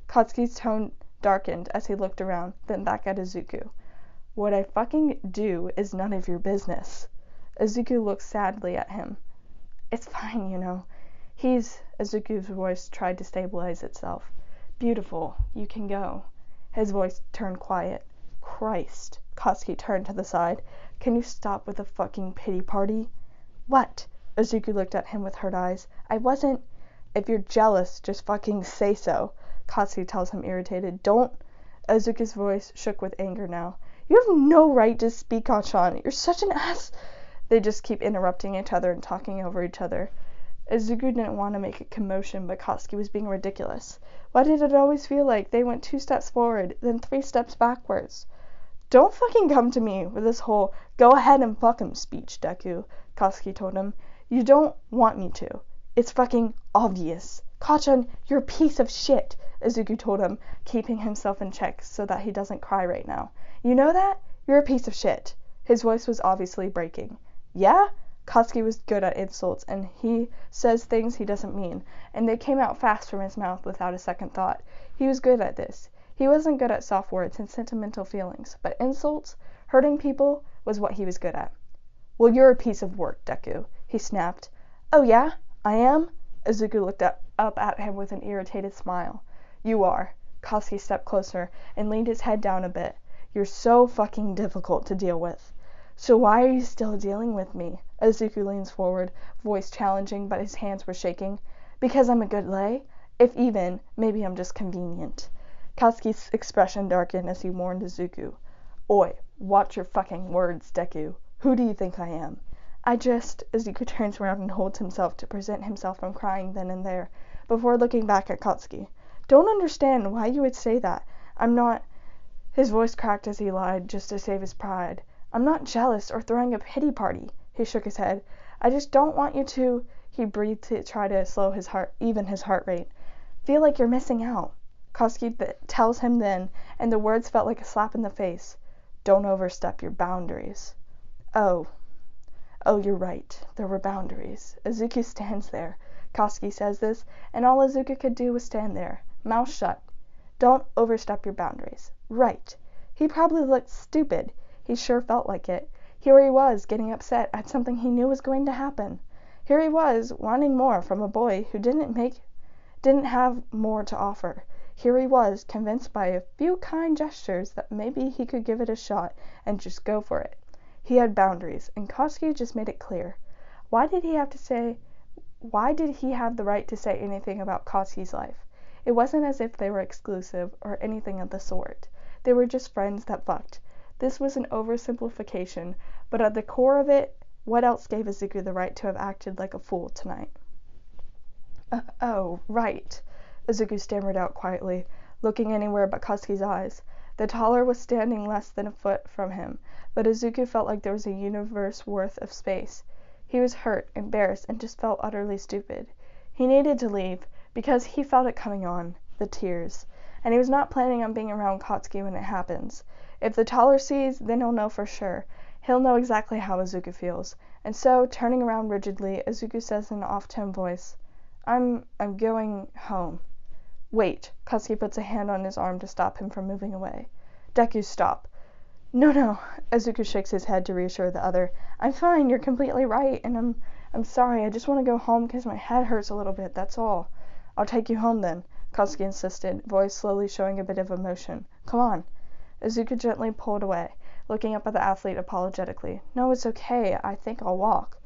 Katsuki's tone darkened as he looked around, then back at Izuku. "What I fucking do is none of your business." Izuku looks sadly at him. "It's fine, you know. Izuku's voice tried to stabilize itself. "Beautiful. You can go." His voice turned quiet. "Christ." Katsuki turned to the side. "Can you stop with the fucking pity party?" "What?" Izuku looked at him with hurt eyes. "I wasn't—" "If you're jealous, just fucking say so," Katsuki tells him, irritated. "Don't—" Izuku's voice shook with anger now. "You have no right to speak, Kachan. You're such an ass—" They just keep interrupting each other and talking over each other. Izuku didn't want to make a commotion, but Katsuki was being ridiculous. Why did it always feel like they went 2 steps forward, then 3 steps backwards? "Don't fucking come to me with this whole 'go ahead and fuck him' speech, Deku," Katsuki told him. "You don't want me to. It's fucking obvious." "Kachan, you're a piece of shit," Izuku told him, keeping himself in check so that he doesn't cry right now. "You know that? You're a piece of shit." His voice was obviously breaking. Yeah? Katsuki was good at insults, and he says things he doesn't mean, and they came out fast from his mouth without a second thought. He was good at this. He wasn't good at soft words and sentimental feelings, but insults, hurting people, was what he was good at. Well, you're a piece of work, Deku, he snapped. Oh yeah? I am? Izuku looked up at him with an irritated smile. You are. Katsuki stepped closer and leaned his head down a bit. You're so fucking difficult to deal with. So why are you still dealing with me? Izuku leans forward, voice challenging, but his hands were shaking. Because I'm a good lay? If even, maybe I'm just convenient. Katsuki's expression darkened as he warned Izuku. Oi, watch your fucking words, Deku. Who do you think I am? Izuku turns around and holds himself to prevent himself from crying then and there, before looking back at Katsuki. Don't understand why you would say that. I'm not... His voice cracked as he lied, just to save his pride. I'm not jealous or throwing a pity party. He shook his head. I just don't want you to... He breathed to try to slow his heart rate. Feel like you're missing out. Katsuki tells him then, and the words felt like a slap in the face. Don't overstep your boundaries. Oh, you're right. There were boundaries. Izuku stands there. Katsuki says this, and all Izuku could do was stand there, mouth shut. Don't overstep your boundaries. Right. He probably looked stupid. He sure felt like it. Here he was, getting upset at something he knew was going to happen. Here he was, wanting more from a boy who didn't have more to offer. Here he was, convinced by a few kind gestures that maybe he could give it a shot and just go for it. He had boundaries, and Katsuki just made it clear. Why did he have the right to say anything about Katsuki's life? It wasn't as if they were exclusive or anything of the sort. They were just friends that fucked. This was an oversimplification, but at the core of it, what else gave Izuku the right to have acted like a fool tonight? Oh, right, Izuku stammered out quietly, looking anywhere but Katsuki's eyes. The taller was standing less than a foot from him, but Izuku felt like there was a universe worth of space. He was hurt, embarrassed, and just felt utterly stupid. He needed to leave, because he felt it coming on, the tears, and he was not planning on being around Katsuki when it happens. If the taller sees, then he'll know for sure. He'll know exactly how Izuku feels. And so, turning around rigidly, Izuku says in an off-tone voice, I'm going home. Wait. Katsuki puts a hand on his arm to stop him from moving away. Deku, stop. No. Izuku shakes his head to reassure the other. I'm fine, you're completely right, and I'm sorry, I just want to go home because my head hurts a little bit, that's all. I'll take you home then, Katsuki insisted, voice slowly showing a bit of emotion. Come on. Izuku gently pulled away, looking up at the athlete apologetically. No, it's okay, I think I'll walk.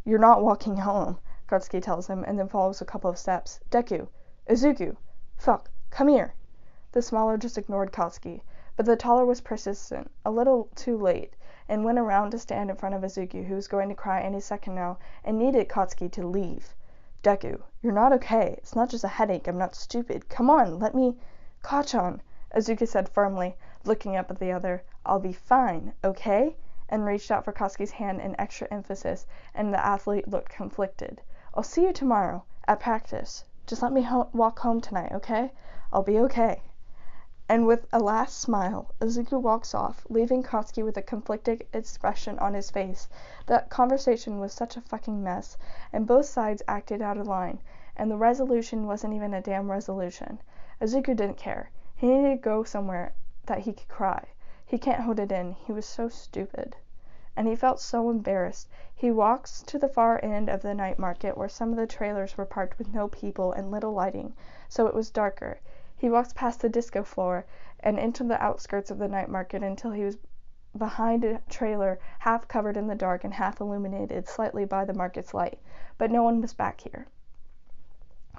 You're not walking home, Katsuki tells him, and then follows a couple of steps. Deku. Izuku. Fuck. Come here. The smaller just ignored Katsuki, but the taller was persistent, a little too late, and went around to stand in front of Izuku, who was going to cry any second now, and needed Katsuki to leave. Deku, you're not okay. It's not just a headache. I'm not stupid. Come on, let me... Kachan, Izuku said firmly, looking up at the other. I'll be fine, okay? And reached out for Katsuki's hand in extra emphasis, and the athlete looked conflicted. I'll see you tomorrow, at practice. Just let me walk home tonight, okay? I'll be okay. And with a last smile, Izuku walks off, leaving Katsuki with a conflicted expression on his face. That conversation was such a fucking mess, and both sides acted out of line, and the resolution wasn't even a damn resolution. Izuku didn't care. He needed to go somewhere that he could cry. He can't hold it in. He was so stupid. And he felt so embarrassed. He walks to the far end of the night market where some of the trailers were parked with no people and little lighting, so it was darker. He walks past the disco floor and into the outskirts of the night market until he was behind a trailer half covered in the dark and half illuminated slightly by the market's light, but no one was back here.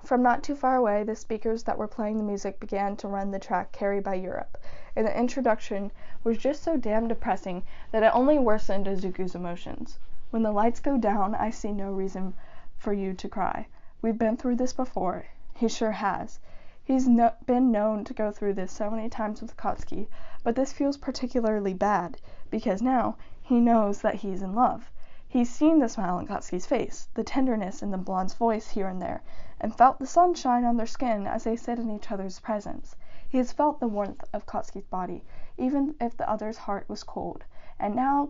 From not too far away, the speakers that were playing the music began to run the track Carried by Europe, and the introduction was just so damn depressing that it only worsened Izuku's emotions. When the lights go down, I see no reason for you to cry. We've been through this before. He sure has. He's been known to go through this so many times with Katsuki, but this feels particularly bad, because now he knows that he's in love. He's seen the smile on Katsuki's face, the tenderness in the blonde's voice here and there, and felt the sunshine on their skin as they sit in each other's presence. He has felt the warmth of Katsuki's body, even if the other's heart was cold, and now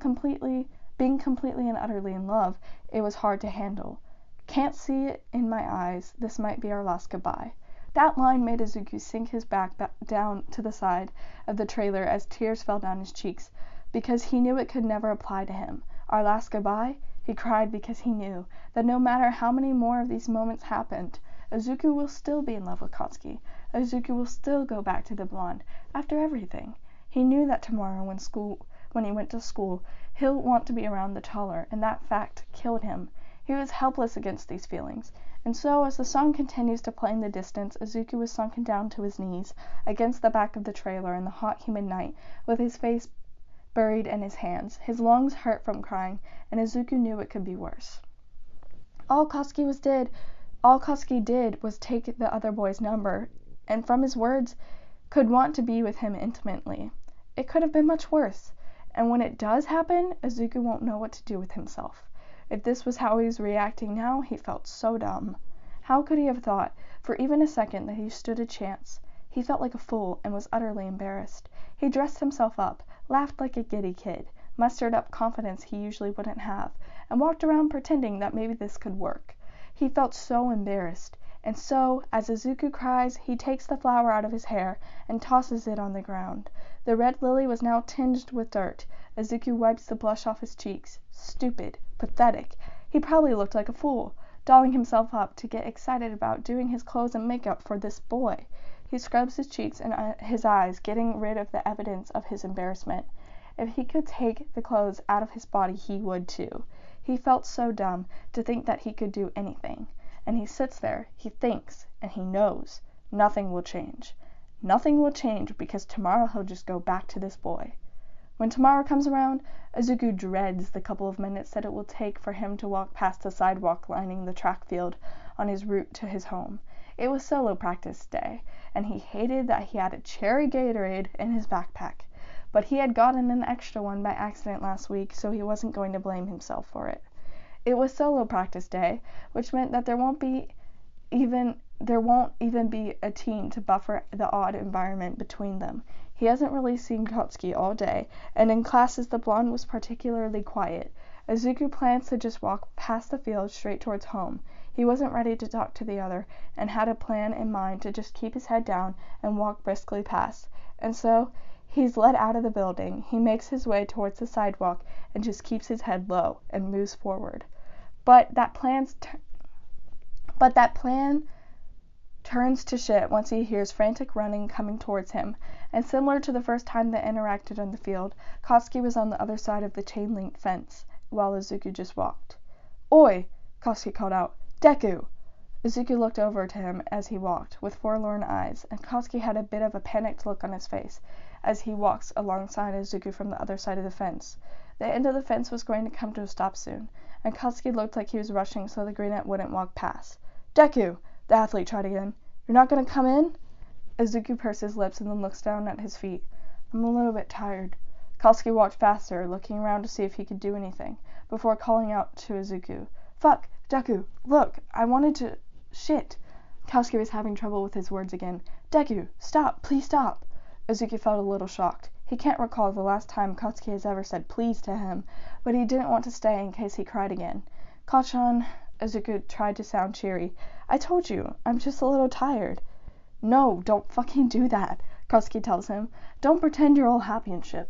being completely and utterly in love, it was hard to handle. Can't see it in my eyes, this might be our last goodbye. That line made Izuku sink his back down to the side of the trailer as tears fell down his cheeks, because he knew it could never apply to him. Our last goodbye? He cried because he knew that no matter how many more of these moments happened, Izuku will still be in love with Katsuki. Izuku will still go back to the blonde, after everything. He knew that tomorrow when he went to school, he'll want to be around the taller, and that fact killed him. He was helpless against these feelings, and so as the song continues to play in the distance, Izuku was sunken down to his knees against the back of the trailer in the hot, humid night, with his face buried in his hands. His lungs hurt from crying, and Izuku knew it could be worse. All Katsuki did was take the other boy's number, and from his words, could want to be with him intimately. It could have been much worse, and when it does happen, Izuku won't know what to do with himself. If this was how he was reacting now, he felt so dumb. How could he have thought, for even a second, that he stood a chance? He felt like a fool, and was utterly embarrassed. He dressed himself up, laughed like a giddy kid, mustered up confidence he usually wouldn't have, and walked around pretending that maybe this could work. He felt so embarrassed, and so, as Izuku cries, he takes the flower out of his hair and tosses it on the ground. The red lily was now tinged with dirt. Izuku wipes the blush off his cheeks. Stupid. Pathetic. He probably looked like a fool, dolling himself up to get excited about doing his clothes and makeup for this boy. He scrubs his cheeks and his eyes, getting rid of the evidence of his embarrassment. If he could take the clothes out of his body, he would too. He felt so dumb to think that he could do anything. And he sits there, he thinks, and he knows. Nothing will change. Nothing will change because tomorrow he'll just go back to this boy. When tomorrow comes around, Izuku dreads the couple of minutes that it will take for him to walk past the sidewalk lining the track field on his route to his home. It was solo practice day, and he hated that he had a cherry Gatorade in his backpack. But he had gotten an extra one by accident last week, so he wasn't going to blame himself for it. It was solo practice day, which meant that there won't even be a team to buffer the odd environment between them. He hasn't really seen Katsuki all day, and in classes the blonde was particularly quiet. Izuku plans to just walk past the field straight towards home. He wasn't ready to talk to the other, and had a plan in mind to just keep his head down and walk briskly past. And so, he's led out of the building. He makes his way towards the sidewalk and just keeps his head low and moves forward. But that plan turns to shit once he hears frantic running coming towards him, and similar to the first time they interacted on the field, Katsuki was on the other side of the chain-link fence, while Izuku just walked. "Oi!" Katsuki called out. "Deku!" Izuku looked over to him as he walked, with forlorn eyes, and Katsuki had a bit of a panicked look on his face as he walks alongside Izuku from the other side of the fence. The end of the fence was going to come to a stop soon, and Katsuki looked like he was rushing so the greenette wouldn't walk past. "Deku!" the athlete tried again. "You're not going to come in?" Izuku pursed his lips and then looks down at his feet. "I'm a little bit tired." Katsuki walked faster, looking around to see if he could do anything, before calling out to Izuku. "Fuck! Deku! Look! I wanted to... Shit!" Katsuki was having trouble with his words again. "Deku! Stop! Please stop!" Izuku felt a little shocked. He can't recall the last time Katsuki has ever said please to him, but he didn't want to stay in case he cried again. "Kachan," Izuku tried to sound cheery. "I told you, I'm just a little tired." "No, don't fucking do that," Katsuki tells him. "Don't pretend you're all happy and shit.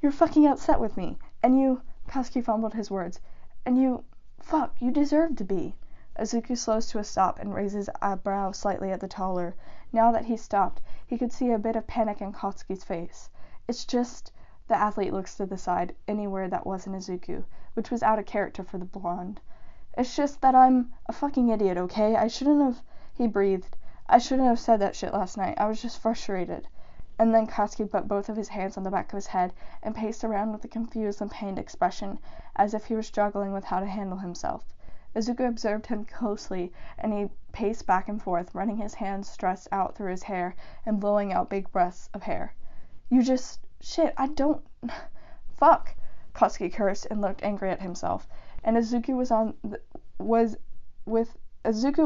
You're fucking upset with me, and you..." Katsuki fumbled his words. "And you... Fuck, you deserve to be." Izuku slows to a stop and raises a brow slightly at the taller. Now that he's stopped, he could see a bit of panic in Katsuki's face. "It's just..." The athlete looks to the side, anywhere that wasn't Izuku, which was out of character for the blonde. "It's just that I'm a fucking idiot, okay? I shouldn't have..." He breathed. "I shouldn't have said that shit last night. I was just frustrated." And then Katsuki put both of his hands on the back of his head and paced around with a confused and pained expression, as if he were struggling with how to handle himself. Izuku observed him closely, and he paced back and forth, running his hands stressed out through his hair and blowing out big breaths of hair. "You just... Shit, I don't... Fuck!" Katsuki cursed and looked angry at himself, and Izuku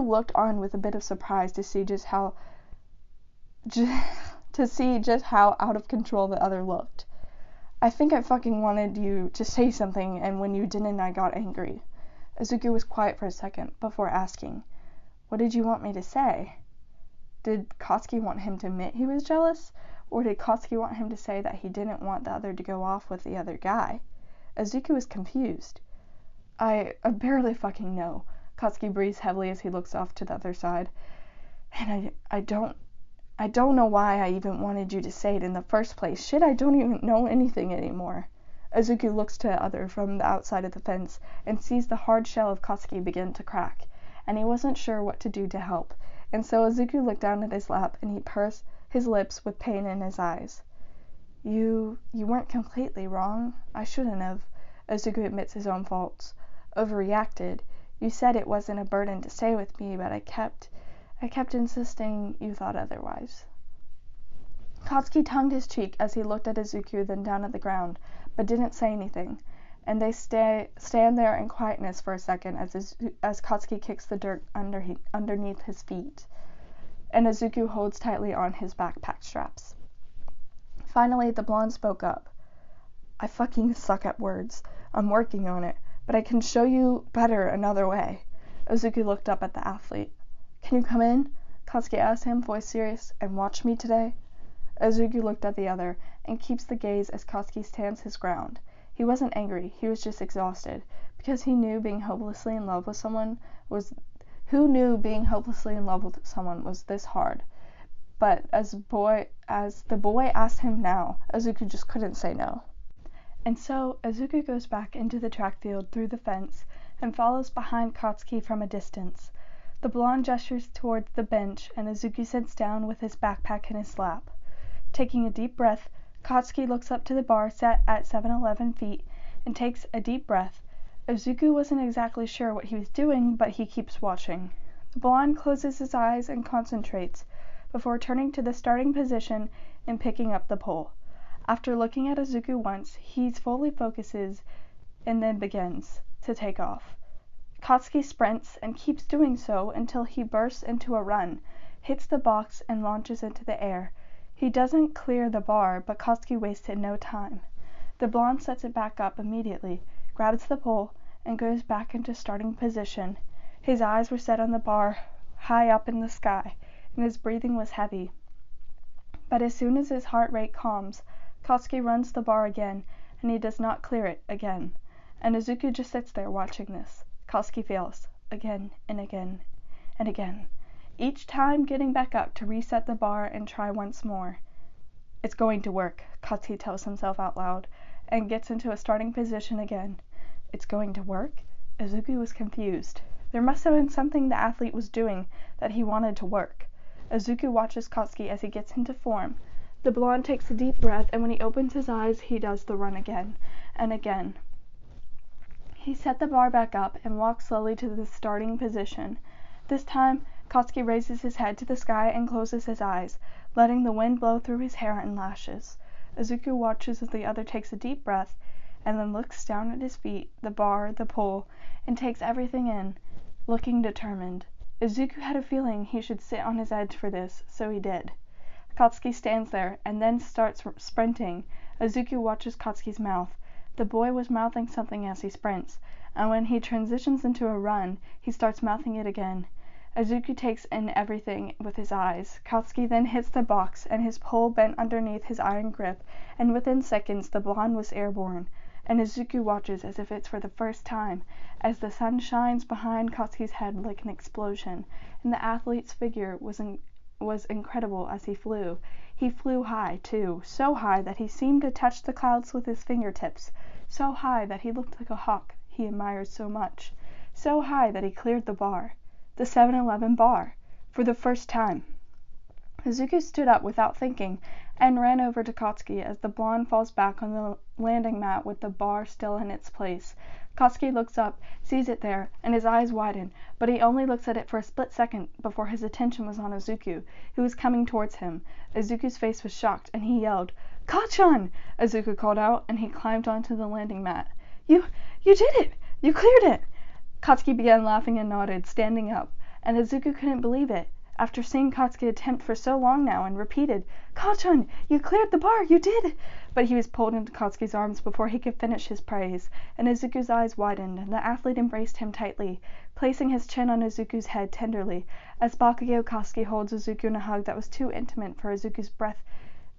looked on with a bit of surprise to see just how out of control the other looked. I think I fucking wanted you to say something, and when you didn't, I got angry. Izuku was quiet for a second before asking, what did you want me to say? Did Katsuki want him to admit he was jealous? Or did Katsuki want him to say that he didn't want the other to go off with the other guy? Izuku was confused. I barely fucking know. Katsuki breathes heavily as he looks off to the other side. And I don't know why I even wanted you to say it in the first place. Shit, I don't even know anything anymore. Izuku looks to the other from the outside of the fence and sees the hard shell of Katsuki begin to crack, and he wasn't sure what to do to help. And so Izuku looked down at his lap and he pursed his lips with pain in his eyes. You weren't completely wrong. I shouldn't have. Izuku admits his own faults. Overreacted. You said it wasn't a burden to stay with me, but I kept insisting you thought otherwise. Katsuki tongued his cheek as he looked at Izuku, then down at the ground, but didn't say anything, and they stand there in quietness for a second as Katsuki kicks the dirt underneath his feet, and Izuku holds tightly on his backpack straps. Finally, the blonde spoke up. I fucking suck at words. I'm working on it, but I can show you better another way. Izuku looked up at the athlete. Can you come in? Katsuki asked him, voice serious, and watch me today? Izuku looked at the other, and keeps the gaze as Katsuki stands his ground. He wasn't angry, he was just exhausted, because he knew being hopelessly in love with someone was this hard. But as the boy asked him now, Izuku just couldn't say no. And so, Izuku goes back into the track field through the fence, and follows behind Katsuki from a distance. The blonde gestures towards the bench, and Izuku sits down with his backpack in his lap. Taking a deep breath, Katsuki looks up to the bar set at 7-11 feet, and takes a deep breath. Izuku wasn't exactly sure what he was doing, but he keeps watching. The blonde closes his eyes and concentrates, before turning to the starting position and picking up the pole. After looking at Izuku once, he fully focuses and then begins to take off. Katsuki sprints and keeps doing so until he bursts into a run, hits the box, and launches into the air. He doesn't clear the bar, but Katsuki wasted no time. The blonde sets it back up immediately, grabs the pole, and goes back into starting position. His eyes were set on the bar high up in the sky, and his breathing was heavy. But as soon as his heart rate calms, Katsuki runs the bar again, and he does not clear it again. And Izuku just sits there watching this. Katsuki fails, again and again and again, each time getting back up to reset the bar and try once more. It's going to work, Katsuki tells himself out loud, and gets into a starting position again. It's going to work? Izuku was confused. There must have been something the athlete was doing that he wanted to work. Izuku watches Katsuki as he gets into form. The blonde takes a deep breath, and when he opens his eyes, he does the run again and again. He set the bar back up and walks slowly to the starting position. This time, Katsuki raises his head to the sky and closes his eyes, letting the wind blow through his hair and lashes. Izuku watches as the other takes a deep breath, and then looks down at his feet, the bar, the pole, and takes everything in, looking determined. Izuku had a feeling he should sit on his edge for this, so he did. Katsuki stands there, and then starts sprinting. Izuku watches Katsuki's mouth. The boy was mouthing something as he sprints, and when he transitions into a run, he starts mouthing it again. Izuku takes in everything with his eyes. Katsuki then hits the box, and his pole bent underneath his iron grip, and within seconds the blonde was airborne. And Izuku watches as if it's for the first time, as the sun shines behind Katsuki's head like an explosion, and the athlete's figure was incredible as he flew. He flew high, too, so high that he seemed to touch the clouds with his fingertips, so high that he looked like a hawk he admired so much, so high that he cleared the bar, the 7-11 bar, for the first time. Izuku stood up without thinking and ran over to Katsuki as the blonde falls back on the landing mat with the bar still in its place. Katsuki looks up, sees it there, and his eyes widen, but he only looks at it for a split second before his attention was on Izuku, who was coming towards him. Izuku's face was shocked, and he yelled, "Kachan!" Izuku called out, and he climbed onto the landing mat. You did it! You cleared it!" Katsuki began laughing and nodded, standing up, and Izuku couldn't believe it. After seeing Katsuki attempt for so long now and repeated, "Kachan, you cleared the bar, you did!" But he was pulled into Katsuki's arms before he could finish his praise, and Izuku's eyes widened, and the athlete embraced him tightly, placing his chin on Izuku's head tenderly, as Bakudeku Katsuki holds Izuku in a hug that was too intimate for Izuku's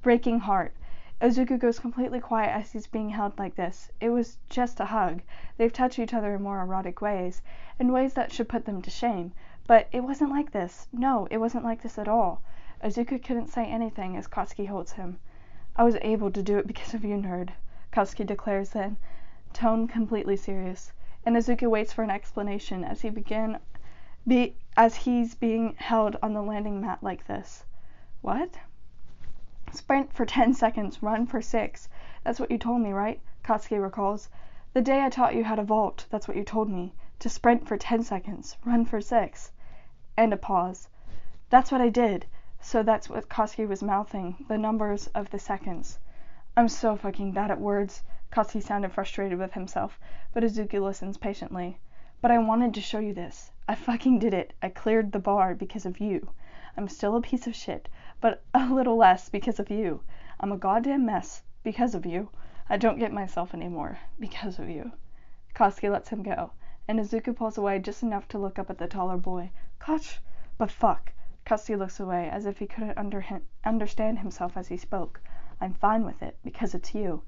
breaking heart. Izuku goes completely quiet as he's being held like this. It was just a hug. They've touched each other in more erotic ways, in ways that should put them to shame. But it wasn't like this. No, it wasn't like this at all. Izuku couldn't say anything as Katsuki holds him. "I was able to do it because of you, nerd," Katsuki declares then, tone completely serious. And Izuku waits for an explanation as he's being held on the landing mat like this. "What?" "Sprint for 10 seconds, run for 6. That's what you told me, right?" Katsuki recalls. "The day I taught you how to vault, that's what you told me. To sprint for 10 seconds, run for 6. And a pause. "That's what I did." So that's what Katsuki was mouthing, the numbers of the seconds. "I'm so fucking bad at words." Katsuki sounded frustrated with himself, but Izuku listens patiently. "But I wanted to show you this. I fucking did it. I cleared the bar because of you. I'm still a piece of shit, but a little less because of you. I'm a goddamn mess because of you. I don't get myself anymore because of you." Katsuki lets him go, and Izuku pulls away just enough to look up at the taller boy. But fuck. Katsuki looks away, as if he couldn't understand himself as he spoke. "I'm fine with it, because it's you."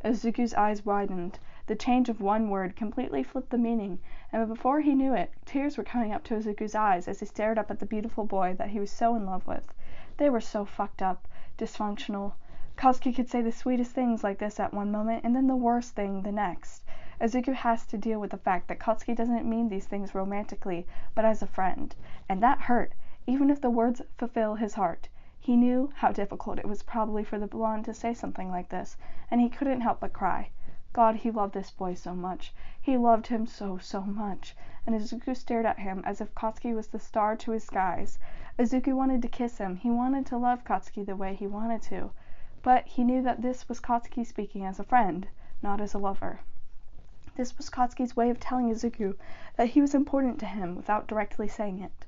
Izuku's eyes widened. The change of one word completely flipped the meaning, and before he knew it, tears were coming up to Izuku's eyes as he stared up at the beautiful boy that he was so in love with. They were so fucked up, dysfunctional. Katsuki could say the sweetest things like this at one moment, and then the worst thing the next. Izuku has to deal with the fact that Katsuki doesn't mean these things romantically, but as a friend. And that hurt, even if the words fulfill his heart. He knew how difficult it was probably for the blonde to say something like this, and he couldn't help but cry. God, he loved this boy so much. He loved him so, so much. And Izuku stared at him as if Katsuki was the star to his skies. Izuku wanted to kiss him. He wanted to love Katsuki the way he wanted to. But he knew that this was Katsuki speaking as a friend, not as a lover. This was Katsuki's way of telling Izuku that he was important to him without directly saying it.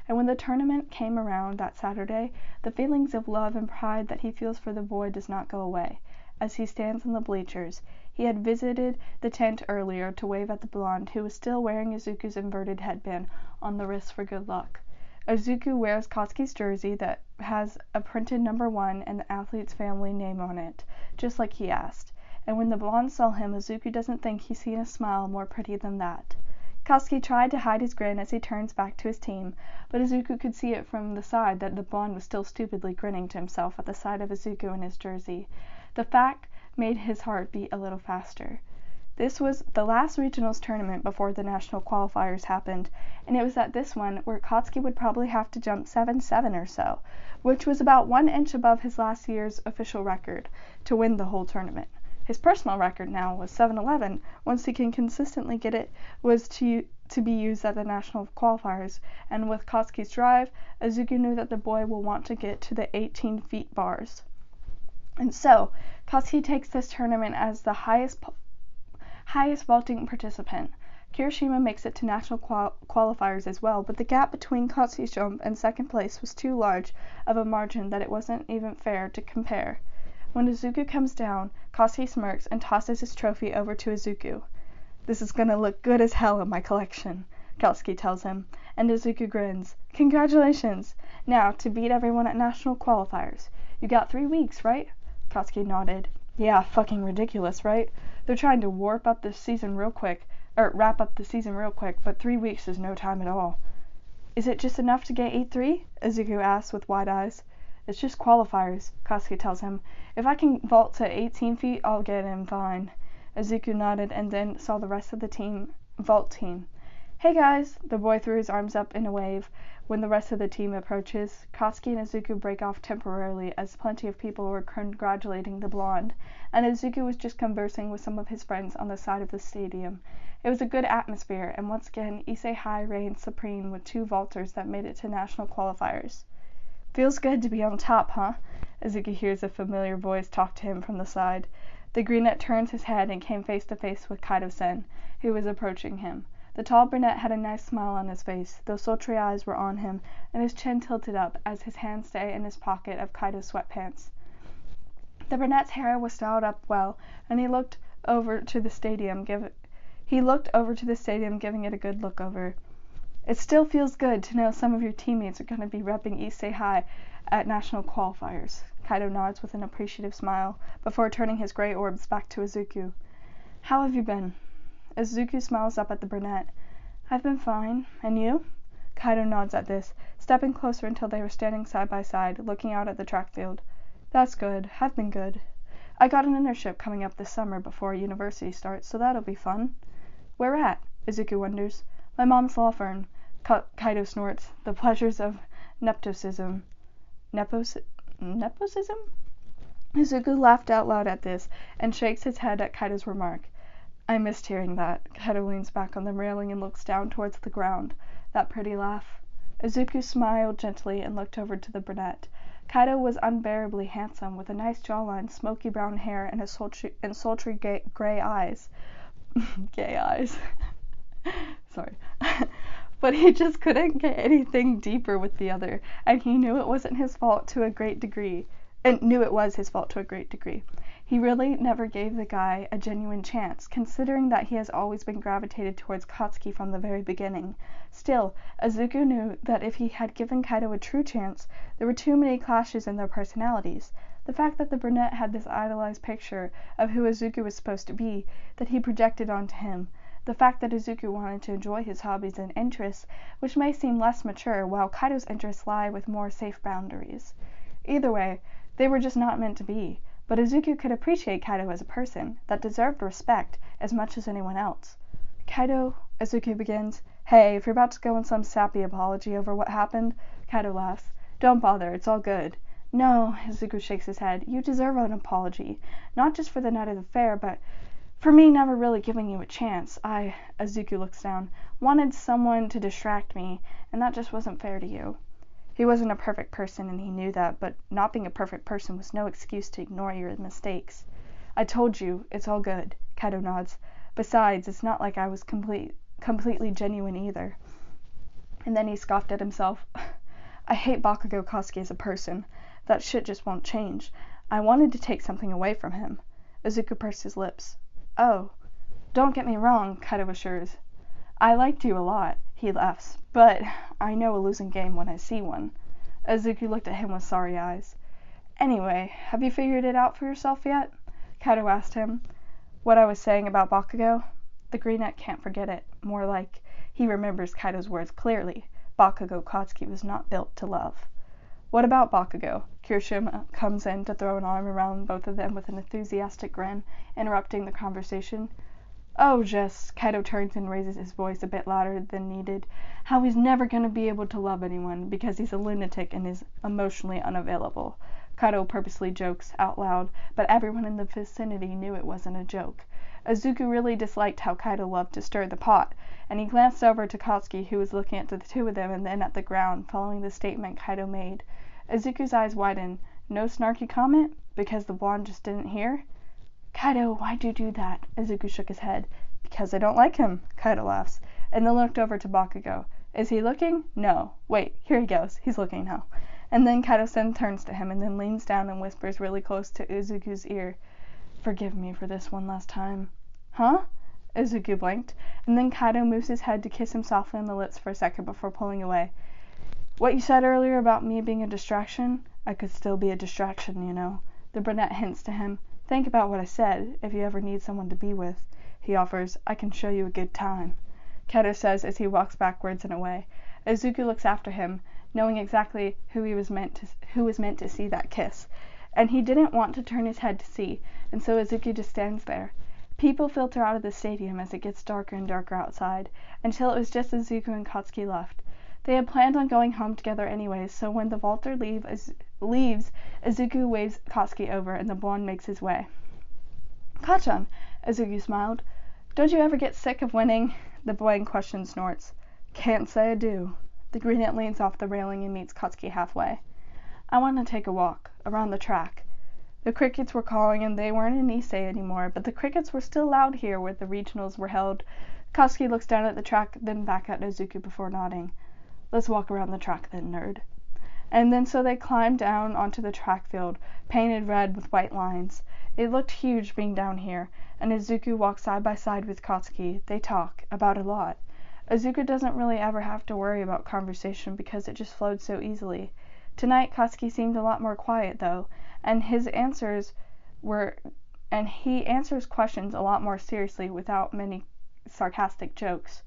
And when the tournament came around that Saturday, the feelings of love and pride that he feels for the boy does not go away. As he stands in the bleachers, he had visited the tent earlier to wave at the blonde who was still wearing Izuku's inverted headband on the wrist for good luck. Izuku wears Katsuki's jersey that has a printed number 1 and the athlete's family name on it, just like he asked. And when the blonde saw him, Izuku doesn't think he's seen a smile more pretty than that. Katsuki tried to hide his grin as he turns back to his team, but Izuku could see it from the side that the blonde was still stupidly grinning to himself at the sight of Izuku in his jersey. The fact made his heart beat a little faster. This was the last regionals tournament before the national qualifiers happened, and it was at this one where Katsuki would probably have to jump 7-7 or so, which was about 1 inch above his last year's official record, to win the whole tournament. His personal record now was 7-11. Once he can consistently get it, was to be used at the national qualifiers, and with Katsuki's drive, Izuku knew that the boy will want to get to the 18 feet bars. And so, Katsuki takes this tournament as the highest vaulting participant. Kirishima makes it to national qualifiers as well, but the gap between Katsuki's jump and second place was too large of a margin that it wasn't even fair to compare. When Izuku comes down, Katsuki smirks and tosses his trophy over to Izuku. "This is gonna look good as hell in my collection," Katsuki tells him, and Izuku grins. "Congratulations! Now, to beat everyone at national qualifiers. You got 3 weeks, right?" Katsuki nodded. "Yeah, fucking ridiculous, right? They're trying to wrap up the season real quick, but 3 weeks is no time at all." "Is it just enough to get 8-3? Izuku asks with wide eyes. "It's just qualifiers," Katsuki tells him. "If I can vault to 18 feet, I'll get in fine." Izuku nodded and then saw the rest of the vault team. "Hey guys!" The boy threw his arms up in a wave. When the rest of the team approaches, Katsuki and Izuku break off temporarily as plenty of people were congratulating the blonde, and Izuku was just conversing with some of his friends on the side of the stadium. It was a good atmosphere, and once again Issei High reigned supreme with 2 vaulters that made it to national qualifiers. "Feels good to be on top, huh?" Izuku hears a familiar voice talk to him from the side. The greenette turns his head and came face to face with Kaido-sen, who was approaching him. The tall brunette had a nice smile on his face. Those sultry eyes were on him, and his chin tilted up as his hands stayed in his pocket of Kaido's sweatpants. The brunette's hair was styled up well, and he looked over to the stadium, giving it a good look over. It still feels good to know some of your teammates are going to be repping Issei High at national qualifiers. Kaido nods with an appreciative smile, before turning his gray orbs back to Izuku. How have you been? Izuku smiles up at the brunette. I've been fine. And you? Kaido nods at this, stepping closer until they were standing side by side, looking out at the track field. That's good. I've been good. I got an internship coming up this summer before university starts, so that'll be fun. Where at? Izuku wonders. My mom's law firm. Kaido snorts. The pleasures of nepotism. Nepotism? Izuku laughed out loud at this, and shakes his head at Kaido's remark. I missed hearing that. Kaido leans back on the railing and looks down towards the ground. That pretty laugh. Izuku smiled gently and looked over to the brunette. Kaido was unbearably handsome, with a nice jawline, smoky brown hair, and sultry gray eyes. Gay eyes. Sorry. But he just couldn't get anything deeper with the other, and he knew it was his fault to a great degree. He really never gave the guy a genuine chance, considering that he has always been gravitated towards Katsuki from the very beginning. Still, Izuku knew that if he had given Kaido a true chance, there were too many clashes in their personalities. The fact that the brunette had this idolized picture of who Izuku was supposed to be that he projected onto him. The fact that Izuku wanted to enjoy his hobbies and interests, which may seem less mature, while Kaido's interests lie with more safe boundaries. Either way, they were just not meant to be. But Izuku could appreciate Kaido as a person that deserved respect as much as anyone else. Kaido, Izuku begins. Hey, if you're about to go on some sappy apology over what happened, Kaido laughs. Don't bother, it's all good. No, Izuku shakes his head. You deserve an apology. Not just for the night of the fair, but for me never really giving you a chance. Izuku looks down, wanted someone to distract me, and that just wasn't fair to you. He wasn't a perfect person, and he knew that, but not being a perfect person was no excuse to ignore your mistakes. I told you, it's all good, Kaido nods. Besides, it's not like I was completely genuine either. And then he scoffed at himself. I hate Bakugo Katsuki as a person. That shit just won't change. I wanted to take something away from him. Izuku pursed his lips. Oh, don't get me wrong, Kaido assures. I liked you a lot, he laughs, but I know a losing game when I see one. Izuku looked at him with sorry eyes. Anyway, have you figured it out for yourself yet? Kaido asked him. What I was saying about Bakugo? The brunette can't forget it. More like, he remembers Kaido's words clearly. Bakugo Katsuki was not built to love. What about Bakugo? Kirishima comes in to throw an arm around both of them with an enthusiastic grin, interrupting the conversation. Oh, just, Kaido turns and raises his voice a bit louder than needed, how he's never going to be able to love anyone because he's a lunatic and is emotionally unavailable. Kaido purposely jokes out loud, but everyone in the vicinity knew it wasn't a joke. Izuku really disliked how Kaido loved to stir the pot, and he glanced over to Katsuki, who was looking at the two of them and then at the ground, following the statement Kaido made. Izuku's eyes widened. No snarky comment? Because the blonde just didn't hear? Kaido, why'd you do that? Izuku shook his head. Because I don't like him, Kaido laughs, and then looked over to Bakugo. Is he looking? No. Wait, here he goes. He's looking now. And then Kaido turns to him and then leans down and whispers really close to Izuku's ear. Forgive me for this one last time. Huh? Izuku blinked, and then Kaido moves his head to kiss him softly on the lips for a second before pulling away. What you said earlier about me being a distraction? I could still be a distraction, you know. The brunette hints to him. Think about what I said, if you ever need someone to be with. He offers, I can show you a good time. Kaido says as he walks backwards and away. Izuku looks after him, knowing exactly who was meant to see that kiss. And he didn't want to turn his head to see, and so Izuku just stands there. People filter out of the stadium as it gets darker and darker outside, until it was just Izuku and Katsuki left. They had planned on going home together anyways, so when the vaulter leaves, Izuku waves Katsuki over and the blonde makes his way. Kachan, Izuku smiled. Don't you ever get sick of winning? The boy in question snorts. Can't say I do. The brunette leans off the railing and meets Katsuki halfway. I want to take a walk, around the track. The crickets were calling and they weren't in Issei anymore, but the crickets were still loud here where the regionals were held. Katsuki looks down at the track, then back at Izuku before nodding. Let's walk around the track then, nerd. And then so they climbed down onto the track field, painted red with white lines. It looked huge being down here, and Izuku walks side by side with Katsuki. They talk about a lot. Izuku doesn't really ever have to worry about conversation because it just flowed so easily. Tonight Katsuki seemed a lot more quiet though, and he answers questions a lot more seriously without many sarcastic jokes.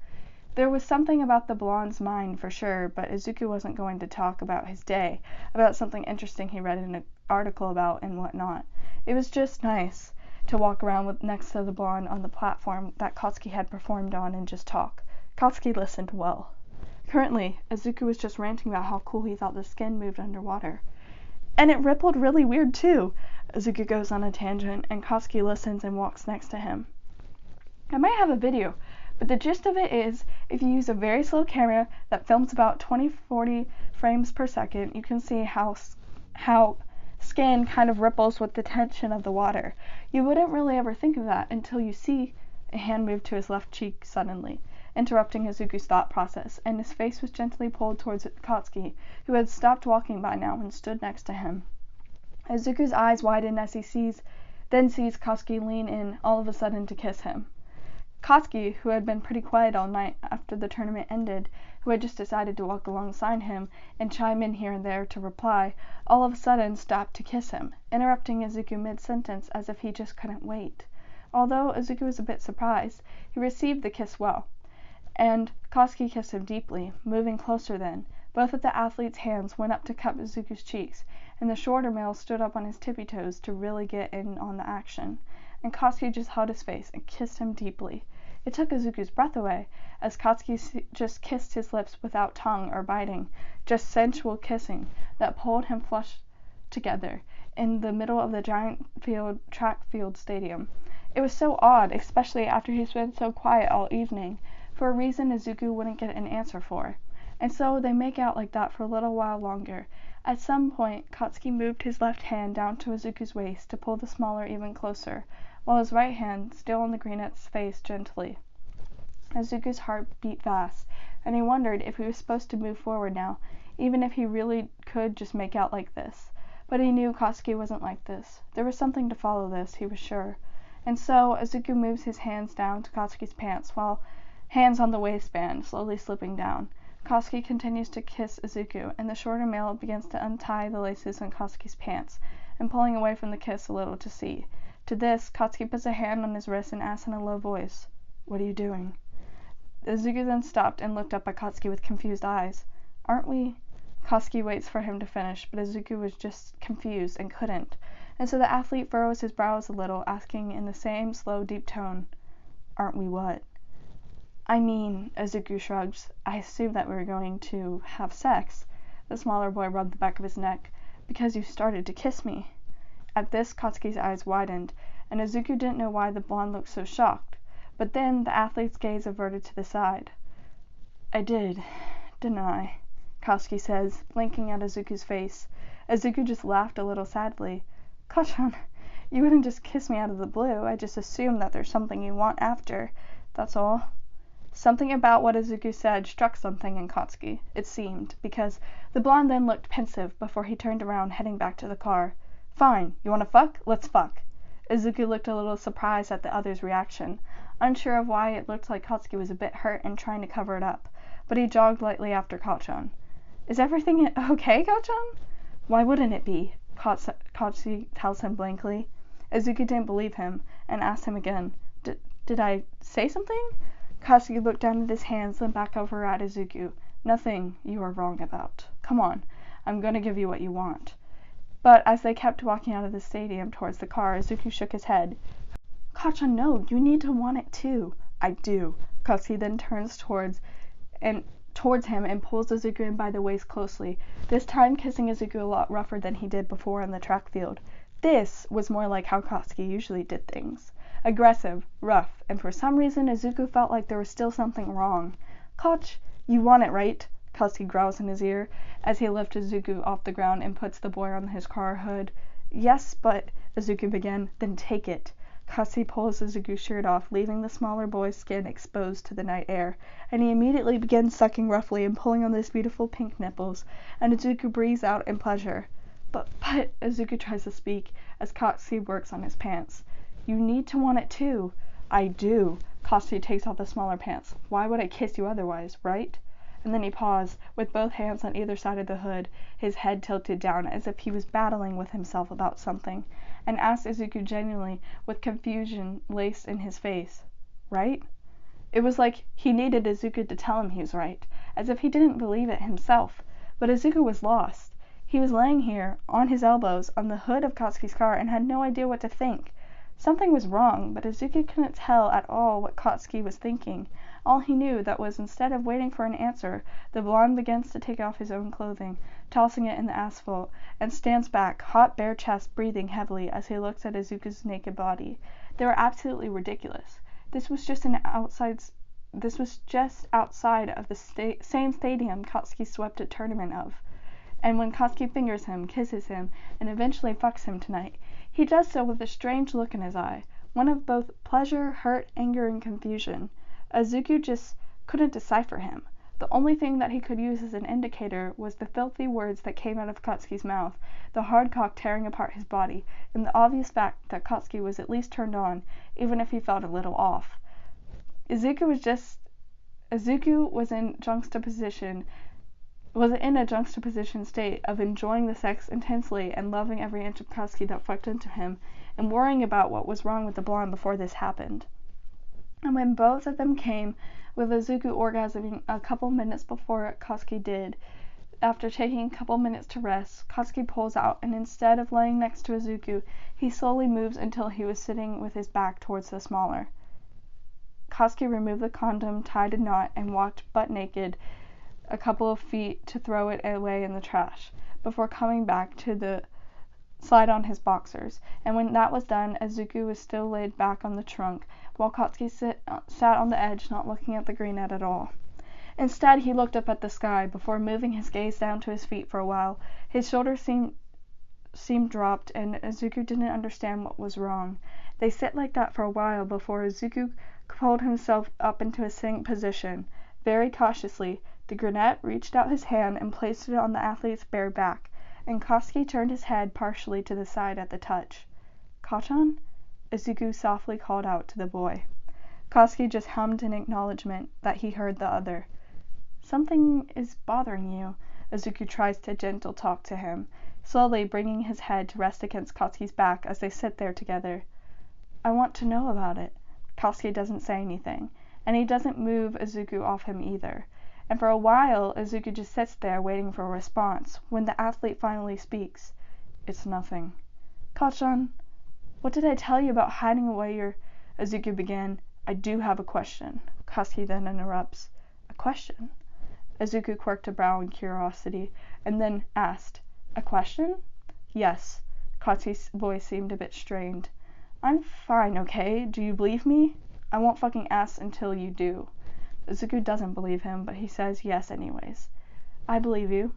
There was something about the blonde's mind for sure, but Izuku wasn't going to talk about his day, about something interesting he read in an article about and whatnot. It was just nice to walk around next to the blonde on the platform that Katsuki had performed on and just talk. Katsuki listened well. Currently, Izuku was just ranting about how cool he thought the skin moved underwater. And it rippled really weird too. Izuku goes on a tangent, and Katsuki listens and walks next to him. I might have a video, but the gist of it is, if you use a very slow camera that films about 20-40 frames per second, you can see how skin kind of ripples with the tension of the water. You wouldn't really ever think of that until you see a hand move to his left cheek suddenly, interrupting Izuku's thought process, and his face was gently pulled towards Katsuki, who had stopped walking by now and stood next to him. Izuku's eyes widen as he sees Katsuki lean in all of a sudden to kiss him. Katsuki, who had been pretty quiet all night after the tournament ended, who had just decided to walk alongside him and chime in here and there to reply, all of a sudden stopped to kiss him, interrupting Izuku mid-sentence as if he just couldn't wait. Although Izuku was a bit surprised, he received the kiss well, and Katsuki kissed him deeply, moving closer then. Both of the athlete's hands went up to cup Izuku's cheeks, and the shorter male stood up on his tippy toes to really get in on the action, and Katsuki just held his face and kissed him deeply. It took Izuku's breath away, as Katsuki just kissed his lips without tongue or biting, just sensual kissing that pulled him flush together in the middle of the giant track field stadium. It was so odd, especially after he's been so quiet all evening, for a reason Izuku wouldn't get an answer for. And so they make out like that for a little while longer. At some point, Katsuki moved his left hand down to Izuku's waist to pull the smaller even closer, while his right hand, still on the greenette's face gently. Izuku's heart beat fast, and he wondered if he was supposed to move forward now, even if he really could just make out like this. But he knew Katsuki wasn't like this. There was something to follow this, he was sure. And so, Izuku moves his hands down to Katsuki's pants, while hands on the waistband, slowly slipping down. Katsuki continues to kiss Izuku, and the shorter male begins to untie the laces on Katsuki's pants, and pulling away from the kiss a little to see. To this, Katsuki puts a hand on his wrist and asks in a low voice, "What are you doing?" Izuku then stopped and looked up at Katsuki with confused eyes. "Aren't we?" Katsuki waits for him to finish, but Izuku was just confused and couldn't, and so the athlete furrows his brows a little, asking in the same slow, deep tone, "Aren't we what?" "I mean," Izuku shrugs, "I assumed that we were going to have sex." The smaller boy rubbed the back of his neck. "Because you started to kiss me." At this, Katsuki's eyes widened, and Izuku didn't know why the blonde looked so shocked. But then the athlete's gaze averted to the side. "I did, didn't I?" Katsuki says, blinking at Izuku's face. Izuku just laughed a little sadly. "Kachan, you wouldn't just kiss me out of the blue. I just assumed that there's something you want after. That's all." Something about what Izuku said struck something in Katsuki, it seemed, because the blonde then looked pensive before he turned around, heading back to the car. "Fine, you wanna fuck? Let's fuck." Izuku looked a little surprised at the other's reaction, unsure of why it looked like Katsuki was a bit hurt and trying to cover it up, but he jogged lightly after Kachan. "Is everything okay, Kachan?" "Why wouldn't it be?" Katsuki tells him blankly. Izuku didn't believe him, and asked him again, Did I say something?" Katsuki looked down at his hands, then back over at Izuku. "Nothing you are wrong about. Come on, I'm going to give you what you want." But as they kept walking out of the stadium towards the car, Izuku shook his head. "Kachan, no, you need to want it too." "I do." Katsuki then turns towards him and pulls Izuku in by the waist closely, this time kissing Izuku a lot rougher than he did before in the track field. This was more like how Katsuki usually did things. Aggressive, rough, and for some reason Izuku felt like there was still something wrong. "Kach, you want it, right?" Katsuki growls in his ear as he lifts Izuku off the ground and puts the boy on his car hood. "Yes, but," Izuku began. "Then take it." Katsuki pulls Izuku's shirt off, leaving the smaller boy's skin exposed to the night air, and he immediately begins sucking roughly and pulling on those beautiful pink nipples, and Izuku breathes out in pleasure. But, Izuku tries to speak as Katsuki works on his pants. You need to want it too. I do. Katsuki takes off the smaller pants. Why would I kiss you otherwise, right? And then he paused, with both hands on either side of the hood, his head tilted down as if he was battling with himself about something, and asked Izuku genuinely, with confusion laced in his face, right? It was like he needed Izuku to tell him he was right, as if he didn't believe it himself. But Izuku was lost. He was laying here, on his elbows, on the hood of Katsuki's car, and had no idea what to think. Something was wrong, but Izuku couldn't tell at all what Katsuki was thinking. All he knew that was, instead of waiting for an answer, the blonde begins to take off his own clothing, tossing it in the asphalt, and stands back, hot bare chest, breathing heavily as he looks at Izuku's naked body. They were absolutely ridiculous. This was just outside of the same stadium Katsuki swept a tournament of. And when Katsuki fingers him, kisses him, and eventually fucks him tonight, he does so with a strange look in his eye, one of both pleasure, hurt, anger, and confusion. Izuku just couldn't decipher him. The only thing that he could use as an indicator was the filthy words that came out of Katsuki's mouth, the hard cock tearing apart his body, and the obvious fact that Katsuki was at least turned on, even if he felt a little off. Izuku was in a juxtaposition state of enjoying the sex intensely and loving every inch of Katsuki that fucked into him, and worrying about what was wrong with the blonde before this happened. And when both of them came, with Izuku orgasming a couple minutes before Katsuki did, after taking a couple minutes to rest, Katsuki pulls out, and instead of laying next to Izuku, he slowly moves until he was sitting with his back towards the smaller. Katsuki removed the condom, tied a knot, and walked butt naked a couple of feet to throw it away in the trash, before coming back to slide on his boxers, and when that was done, Izuku was still laid back on the trunk, while Katsuki sat on the edge, not looking at the green net at all. Instead, he looked up at the sky, before moving his gaze down to his feet for a while. His shoulders seemed dropped, and Izuku didn't understand what was wrong. They sit like that for a while, before Izuku pulled himself up into a sitting position. Very cautiously, the brunette reached out his hand and placed it on the athlete's bare back, and Katsuki turned his head partially to the side at the touch. "Kachan?" Izuku softly called out to the boy. Katsuki just hummed in acknowledgement that he heard the other. "Something is bothering you." Izuku tries to gentle talk to him, slowly bringing his head to rest against Katsuki's back as they sit there together. "I want to know about it." Katsuki doesn't say anything, and he doesn't move Izuku off him either. And for a while, Izuku just sits there waiting for a response, when the athlete finally speaks. "It's nothing." "Kachan, what did I tell you about hiding away your—" Izuku began. "I do have a question." Katsuki then interrupts. "A question?" Izuku quirked a brow in curiosity, and then asked, "A question?" "Yes." Katsuki's voice seemed a bit strained. "I'm fine, okay? Do you believe me? I won't fucking ask until you do." Izuku doesn't believe him, but he says yes anyways. "I believe you."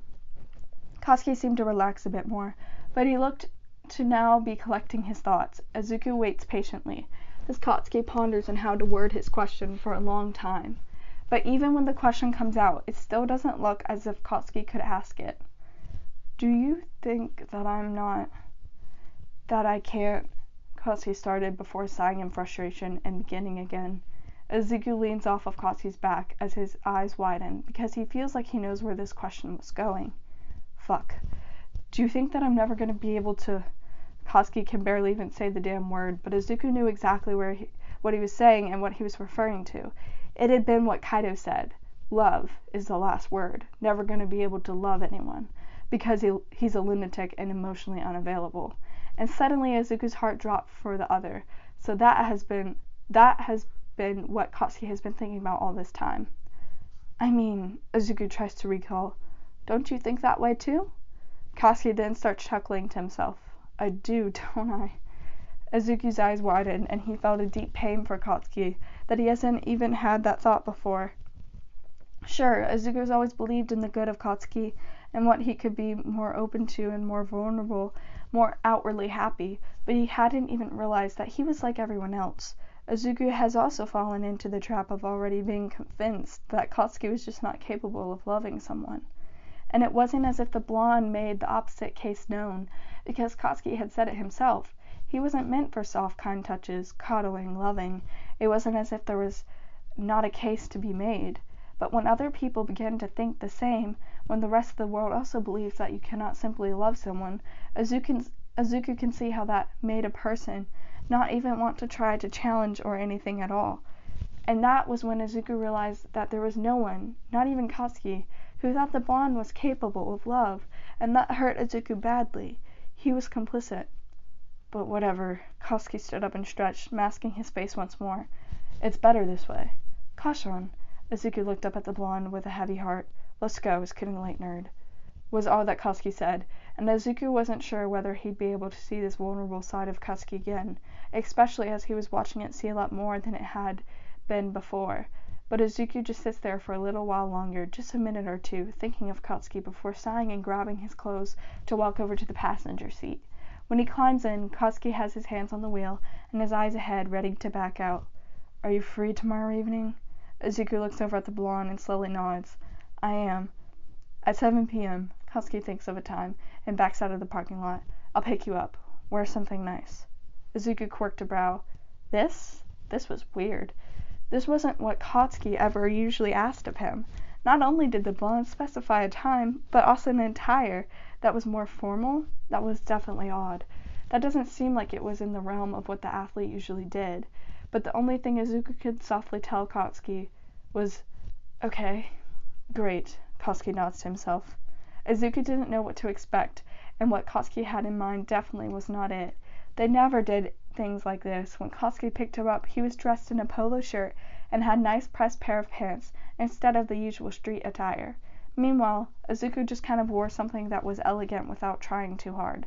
Katsuki seemed to relax a bit more, but he looked to now be collecting his thoughts. Izuku waits patiently, as Katsuki ponders on how to word his question for a long time. But even when the question comes out, it still doesn't look as if Katsuki could ask it. "Do you think that I can't," Katsuki started before sighing in frustration and beginning again. Izuku leans off of Katsuki's back as his eyes widen, because he feels like he knows where this question was going. "Fuck. Do you think that I'm never gonna be able to—" Katsuki can barely even say the damn word, but Izuku knew exactly what he was saying and what he was referring to. It had been what Kaido said. Love is the last word. Never gonna be able to love anyone, because he's a lunatic and emotionally unavailable. And suddenly Izuku's heart dropped for the other. So that has been what Katsuki has been thinking about all this time. "I mean," Izuku tries to recall, "don't you think that way too?" Katsuki then starts chuckling to himself. "I do, don't I?" Izuku's eyes widened, and he felt a deep pain for Katsuki, that he hasn't even had that thought before. Sure, Izuku's always believed in the good of Katsuki, and what he could be more open to and more vulnerable more outwardly happy, but he hadn't even realized that he was like everyone else. Izuku has also fallen into the trap of already being convinced that Katsuki was just not capable of loving someone. And it wasn't as if the blonde made the opposite case known, because Katsuki had said it himself. He wasn't meant for soft, kind touches, coddling, loving. It wasn't as if there was not a case to be made. But when other people begin to think the same, when the rest of the world also believes that you cannot simply love someone, Izuku can see how that made a person not even want to try to challenge or anything at all. And that was when Izuku realized that there was no one, not even Katsuki, who thought the blonde was capable of love, and that hurt Izuku badly. He was complicit. But whatever. Katsuki stood up and stretched, masking his face once more. It's better this way. Kashan. Izuku looked up at the blonde with a heavy heart. Let's go, it's getting late, nerd, was all that Katsuki said, and Izuku wasn't sure whether he'd be able to see this vulnerable side of Katsuki again, especially as he was watching it seal up more than it had been before. But Izuku just sits there for a little while longer, just a minute or two, thinking of Katsuki before sighing and grabbing his clothes to walk over to the passenger seat. When he climbs in, Katsuki has his hands on the wheel and his eyes ahead, ready to back out. Are you free tomorrow evening? Izuku looks over at the blonde and slowly nods. I am. At 7 p.m., Katsuki thinks of a time and backs out of the parking lot. I'll pick you up. Wear something nice. Izuku quirked a brow. This was weird. This wasn't what Katsuki ever usually asked of him. Not only did the blonde specify a time, but also an attire that was more formal. That was definitely odd. That doesn't seem like it was in the realm of what the athlete usually did. But the only thing Izuku could softly tell Katsuki was, okay, great. Katsuki nods to himself. Izuku didn't know what to expect, and what Katsuki had in mind definitely was not it. They never did things like this. When Katsuki picked her up, he was dressed in a polo shirt and had a nice pressed pair of pants instead of the usual street attire. Meanwhile, Izuku just kind of wore something that was elegant without trying too hard.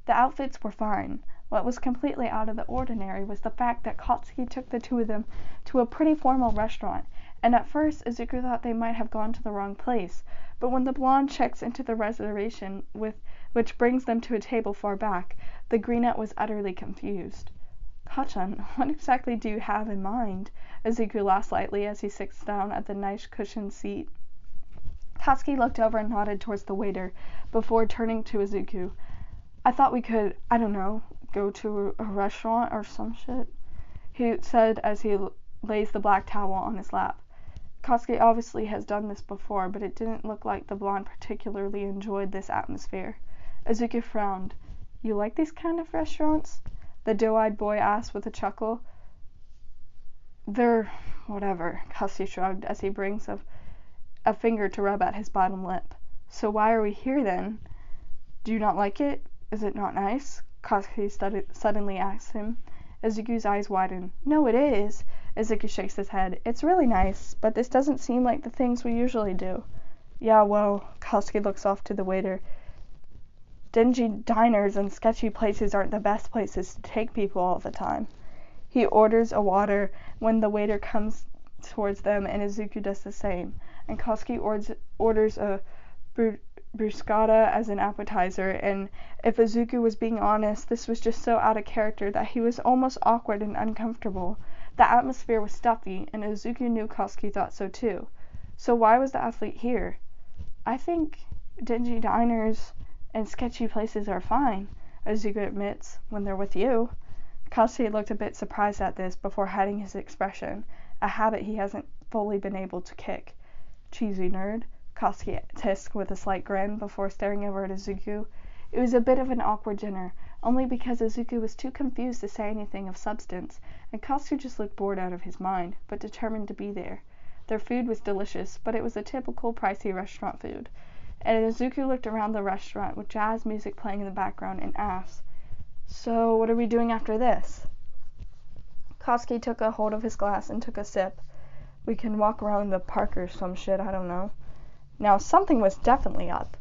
The outfits were fine. What was completely out of the ordinary was the fact that Katsuki took the two of them to a pretty formal restaurant, and at first Izuku thought they might have gone to the wrong place, but when the blonde checks into the reservation, which brings them to a table far back, the greenette was utterly confused. Kachan, what exactly do you have in mind? Izuku laughs lightly as he sits down at the nice cushioned seat. Katsuki looked over and nodded towards the waiter, before turning to Izuku. I thought we could, I don't know, go to a restaurant or some shit, he said as he lays the black towel on his lap. Katsuki obviously has done this before, but it didn't look like the blonde particularly enjoyed this atmosphere. Izuku frowned. You like these kind of restaurants? The doe-eyed boy asked with a chuckle. They're whatever, Katsuki shrugged as he brings a finger to rub at his bottom lip. So why are we here then? Do you not like it? Is it not nice? Katsuki suddenly asked him. Izuku's eyes widen. No, it is. Izuku shakes his head. It's really nice, but this doesn't seem like the things we usually do. Yeah, well, Katsuki looks off to the waiter. Dingy diners and sketchy places aren't the best places to take people all the time. He orders a water when the waiter comes towards them, and Izuku does the same. And Katsuki orders a bruschetta as an appetizer, and if Izuku was being honest, this was just so out of character that he was almost awkward and uncomfortable. The atmosphere was stuffy, and Izuku knew Katsuki thought so too. So why was the athlete here? I think dingy diners and sketchy places are fine, Izuku admits, when they're with you. Katsuki looked a bit surprised at this before hiding his expression, a habit he hasn't fully been able to kick. Cheesy nerd, Katsuki hissed with a slight grin before staring over at Izuku. It was a bit of an awkward dinner, only because Izuku was too confused to say anything of substance, and Katsuki just looked bored out of his mind, but determined to be there. Their food was delicious, but it was a typical pricey restaurant food, and Izuku looked around the restaurant with jazz music playing in the background and asked, So, what are we doing after this? Katsuki took a hold of his glass and took a sip. We can walk around the park or some shit, I don't know. Now, something was definitely up.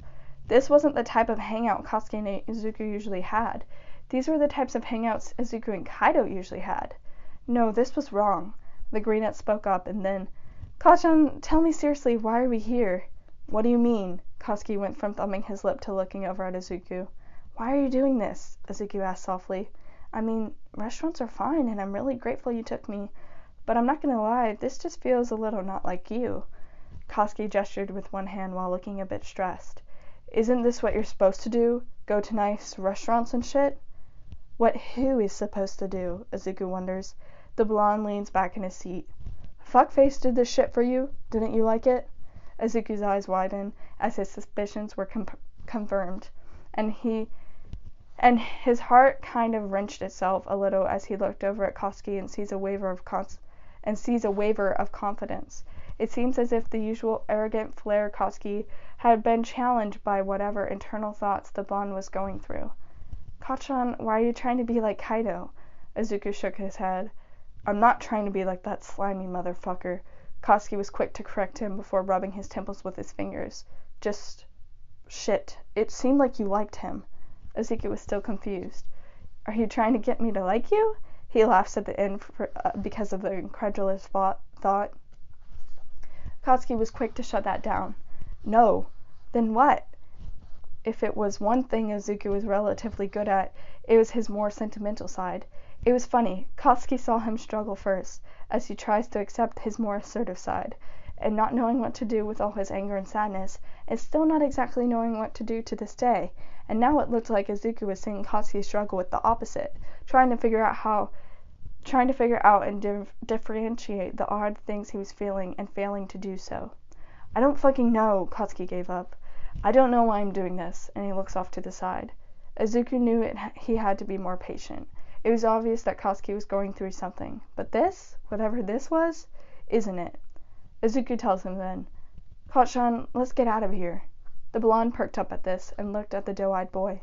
This wasn't the type of hangout Katsuki and Izuku usually had. These were the types of hangouts Izuku and Kaido usually had. No, this was wrong. The greenette spoke up, and then, Kachan, tell me seriously, why are we here? What do you mean? Katsuki went from thumbing his lip to looking over at Izuku. Why are you doing this? Izuku asked softly. I mean, restaurants are fine, and I'm really grateful you took me, but I'm not gonna lie, this just feels a little not like you. Katsuki gestured with one hand while looking a bit stressed. Isn't this what you're supposed to do? Go to nice restaurants and shit? What who is supposed to do? Izuku wonders. The blonde leans back in his seat. Fuckface did this shit for you? Didn't you like it? Izuku's eyes widen as his suspicions were confirmed, and his heart kind of wrenched itself a little as he looked over at Katsuki and sees a waver of confidence. It seems as if the usual arrogant flair Katsuki had been challenged by whatever internal thoughts the blonde was going through. Kachan, why are you trying to be like Kaido? Izuku shook his head. I'm not trying to be like that slimy motherfucker. Katsuki was quick to correct him before rubbing his temples with his fingers. Just shit. It seemed like you liked him. Izuku was still confused. Are you trying to get me to like you? He laughs at the end because of the incredulous thought. Katsuki was quick to shut that down. No. Then what? If it was one thing Izuku was relatively good at, it was his more sentimental side. It was funny. Katsuki saw him struggle first, as he tries to accept his more assertive side, and not knowing what to do with all his anger and sadness, and still not exactly knowing what to do to this day. And now it looked like Izuku was seeing Katsuki struggle with the opposite, trying to figure out and differentiate the odd things he was feeling and failing to do so. I don't fucking know, Katsuki gave up. I don't know why I'm doing this, and he looks off to the side. Izuku knew he had to be more patient. It was obvious that Katsuki was going through something, but this, whatever this was, isn't it? Izuku tells him then, Kachan, let's get out of here. The blonde perked up at this and looked at the doe-eyed boy.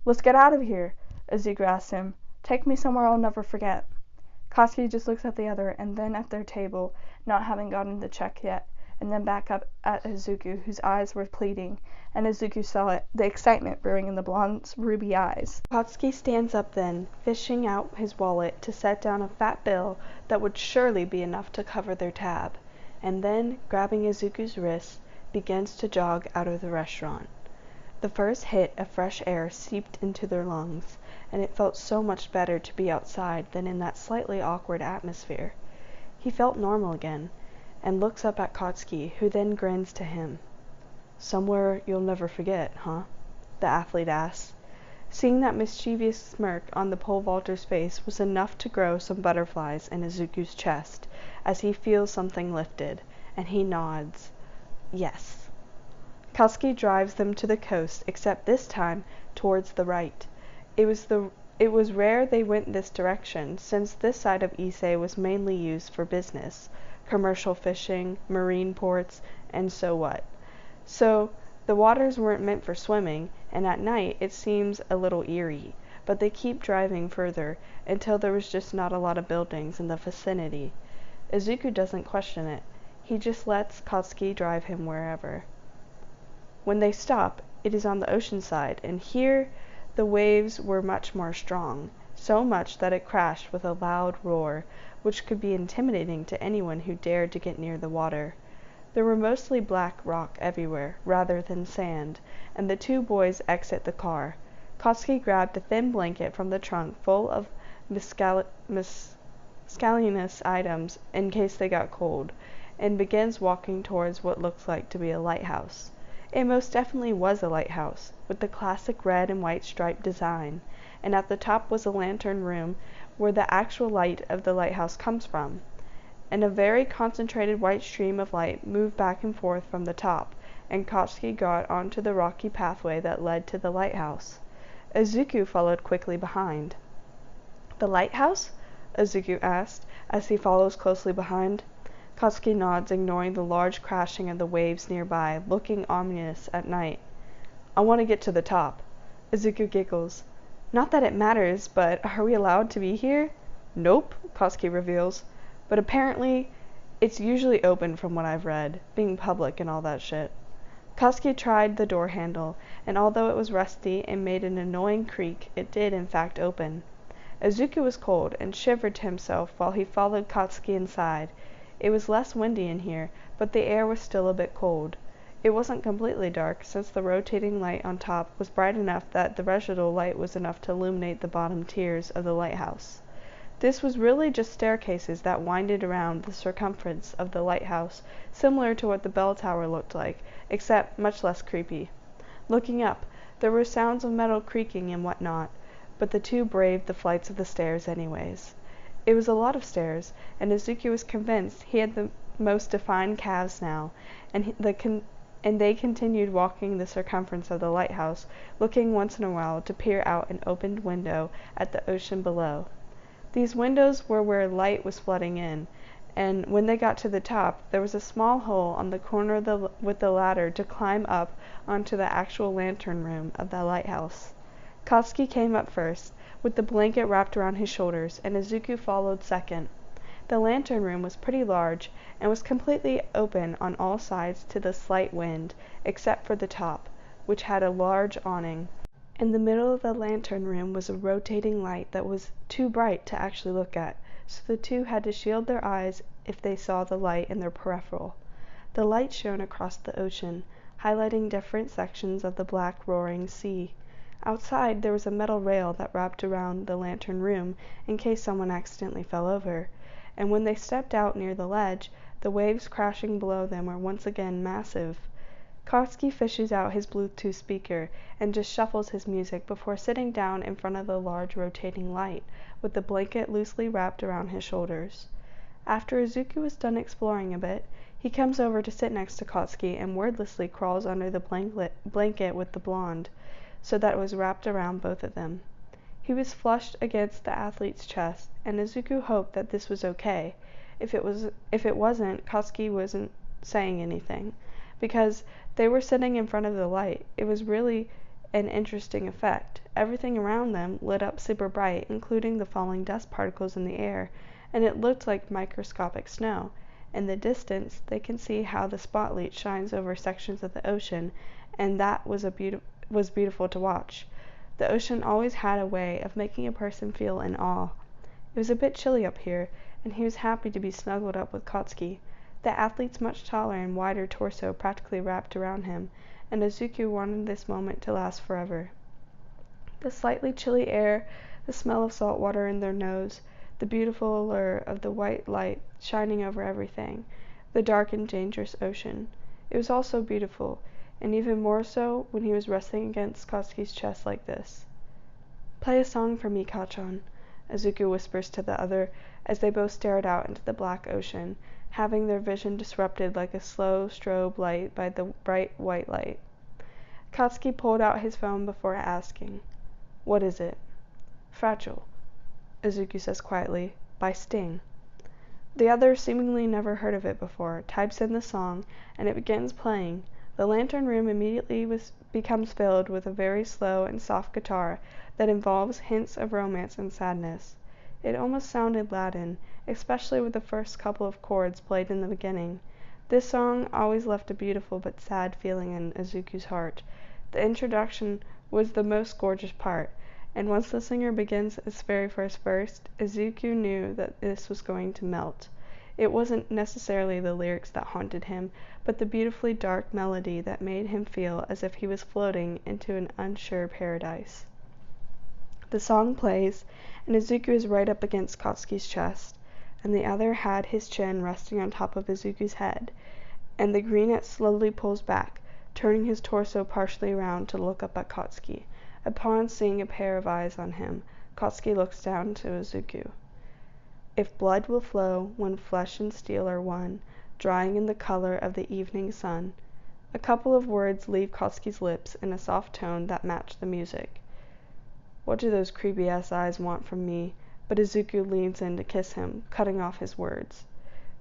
Let's get out of here, Izuku asked him. Take me somewhere I'll never forget. Katsuki just looks at the other and then at their table, not having gotten the check yet, and then back up at Izuku, whose eyes were pleading, and Izuku saw it, the excitement brewing in the blonde's ruby eyes. Katsuki stands up then, fishing out his wallet to set down a fat bill that would surely be enough to cover their tab, and then, grabbing Izuku's wrist, begins to jog out of the restaurant. The first hit of fresh air seeped into their lungs, and it felt so much better to be outside than in that slightly awkward atmosphere. He felt normal again, and looks up at Katsuki, who then grins to him. Somewhere you'll never forget, huh? The athlete asks. Seeing that mischievous smirk on the pole vaulter's face was enough to grow some butterflies in Izuku's chest, as he feels something lifted, and he nods. Yes. Katsuki drives them to the coast, except this time towards the right. It was rare they went this direction, since this side of Ise was mainly used for business, commercial fishing, marine ports, and so what. So, the waters weren't meant for swimming, and at night it seems a little eerie, but they keep driving further, until there was just not a lot of buildings in the vicinity. Izuku doesn't question it. He just lets Katsuki drive him wherever. When they stop, it is on the ocean side, and here the waves were much more strong, so much that it crashed with a loud roar, which could be intimidating to anyone who dared to get near the water. There were mostly black rock everywhere, rather than sand, and the two boys exit the car. Katsuki grabbed a thin blanket from the trunk full of miscellaneous items in case they got cold, and begins walking towards what looks like to be a lighthouse. It most definitely was a lighthouse, with the classic red and white striped design, and at the top was a lantern room where the actual light of the lighthouse comes from, and a very concentrated white stream of light moved back and forth from the top, and Katsuki got onto the rocky pathway that led to the lighthouse. Izuku followed quickly behind. The lighthouse? Izuku asked, as he follows closely behind. Katsuki nods, ignoring the large crashing of the waves nearby, looking ominous at night. I want to get to the top. Izuku giggles. Not that it matters, but are we allowed to be here? Nope, Katsuki reveals. But apparently, it's usually open from what I've read, being public and all that shit. Katsuki tried the door handle, and although it was rusty and made an annoying creak, it did in fact open. Izuku was cold, and shivered to himself while he followed Katsuki inside. It was less windy in here, but the air was still a bit cold. It wasn't completely dark, since the rotating light on top was bright enough that the residual light was enough to illuminate the bottom tiers of the lighthouse. This was really just staircases that winded around the circumference of the lighthouse, similar to what the bell tower looked like, except much less creepy. Looking up, there were sounds of metal creaking and whatnot, but the two braved the flights of the stairs anyways. It was a lot of stairs, and Izuku was convinced he had the most defined calves now, and they continued walking the circumference of the lighthouse, looking once in a while to peer out an opened window at the ocean below. These windows were where light was flooding in, and when they got to the top, there was a small hole on the corner with the ladder to climb up onto the actual lantern room of the lighthouse. Katsuki came up first, with the blanket wrapped around his shoulders, and Izuku followed second. The lantern room was pretty large, and was completely open on all sides to the slight wind, except for the top, which had a large awning. In the middle of the lantern room was a rotating light that was too bright to actually look at, so the two had to shield their eyes if they saw the light in their peripheral. The light shone across the ocean, highlighting different sections of the black roaring sea. Outside there was a metal rail that wrapped around the lantern room in case someone accidentally fell over, and when they stepped out near the ledge, the waves crashing below them were once again massive. Katsuki fishes out his Bluetooth speaker and just shuffles his music before sitting down in front of the large rotating light, with the blanket loosely wrapped around his shoulders. After Izuku was done exploring a bit, he comes over to sit next to Katsuki and wordlessly crawls under the blanket with the blonde, so that it was wrapped around both of them. He was flushed against the athlete's chest, and Izuku hoped that this was okay. If it wasn't, Katsuki wasn't saying anything, because they were sitting in front of the light. It was really an interesting effect. Everything around them lit up super bright, including the falling dust particles in the air, and it looked like microscopic snow. In the distance, they can see how the spotlight shines over sections of the ocean, and that was beautiful to watch. The ocean always had a way of making a person feel in awe. It was a bit chilly up here, and he was happy to be snuggled up with Katsuki. The athlete's much taller and wider torso practically wrapped around him, and Izuku wanted this moment to last forever. The slightly chilly air, the smell of salt water in their nose, the beautiful allure of the white light shining over everything, the dark and dangerous ocean. It was all so beautiful, and even more so when he was resting against Katsuki's chest like this. "Play a song for me, Kachan," Izuku whispers to the other as they both stared out into the black ocean, having their vision disrupted like a slow strobe light by the bright white light. Katsuki pulled out his phone before asking, "What is it?" "Fragile," Izuku says quietly, "by Sting." The other, seemingly never heard of it before, types in the song, and it begins playing. The lantern room immediately becomes filled with a very slow and soft guitar that involves hints of romance and sadness. It almost sounded Latin, especially with the first couple of chords played in the beginning. This song always left a beautiful but sad feeling in Izuku's heart. The introduction was the most gorgeous part, and once the singer begins its very first verse, Izuku knew that this was going to melt. It wasn't necessarily the lyrics that haunted him, but the beautifully dark melody that made him feel as if he was floating into an unsure paradise. The song plays, and Izuku is right up against Katsuki's chest, and the other had his chin resting on top of Izuku's head, and the greenette slowly pulls back, turning his torso partially around to look up at Katsuki. Upon seeing a pair of eyes on him, Katsuki looks down to Izuku. "If blood will flow when flesh and steel are one, drying in the color of the evening sun." A couple of words leave Katsuki's lips in a soft tone that matched the music. What do those creepy-ass eyes want from me? But Izuku leans in to kiss him, cutting off his words.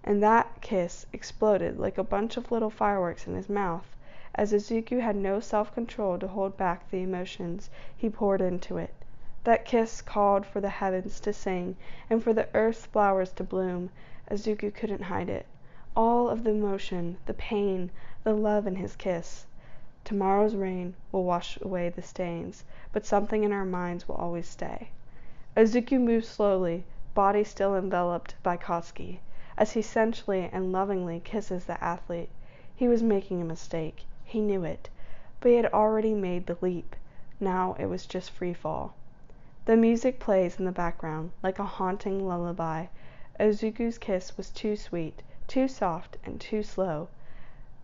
And that kiss exploded like a bunch of little fireworks in his mouth, as Izuku had no self-control to hold back the emotions he poured into it. That kiss called for the heavens to sing, and for the earth's flowers to bloom. Izuku couldn't hide it. All of the emotion, the pain, the love in his kiss. Tomorrow's rain will wash away the stains, but something in our minds will always stay. Izuku moves slowly, body still enveloped by Katsuki, as he sensually and lovingly kisses the athlete. He was making a mistake. He knew it, but he had already made the leap. Now it was just free fall. The music plays in the background like a haunting lullaby. Izuku's kiss was too sweet, too soft, and too slow.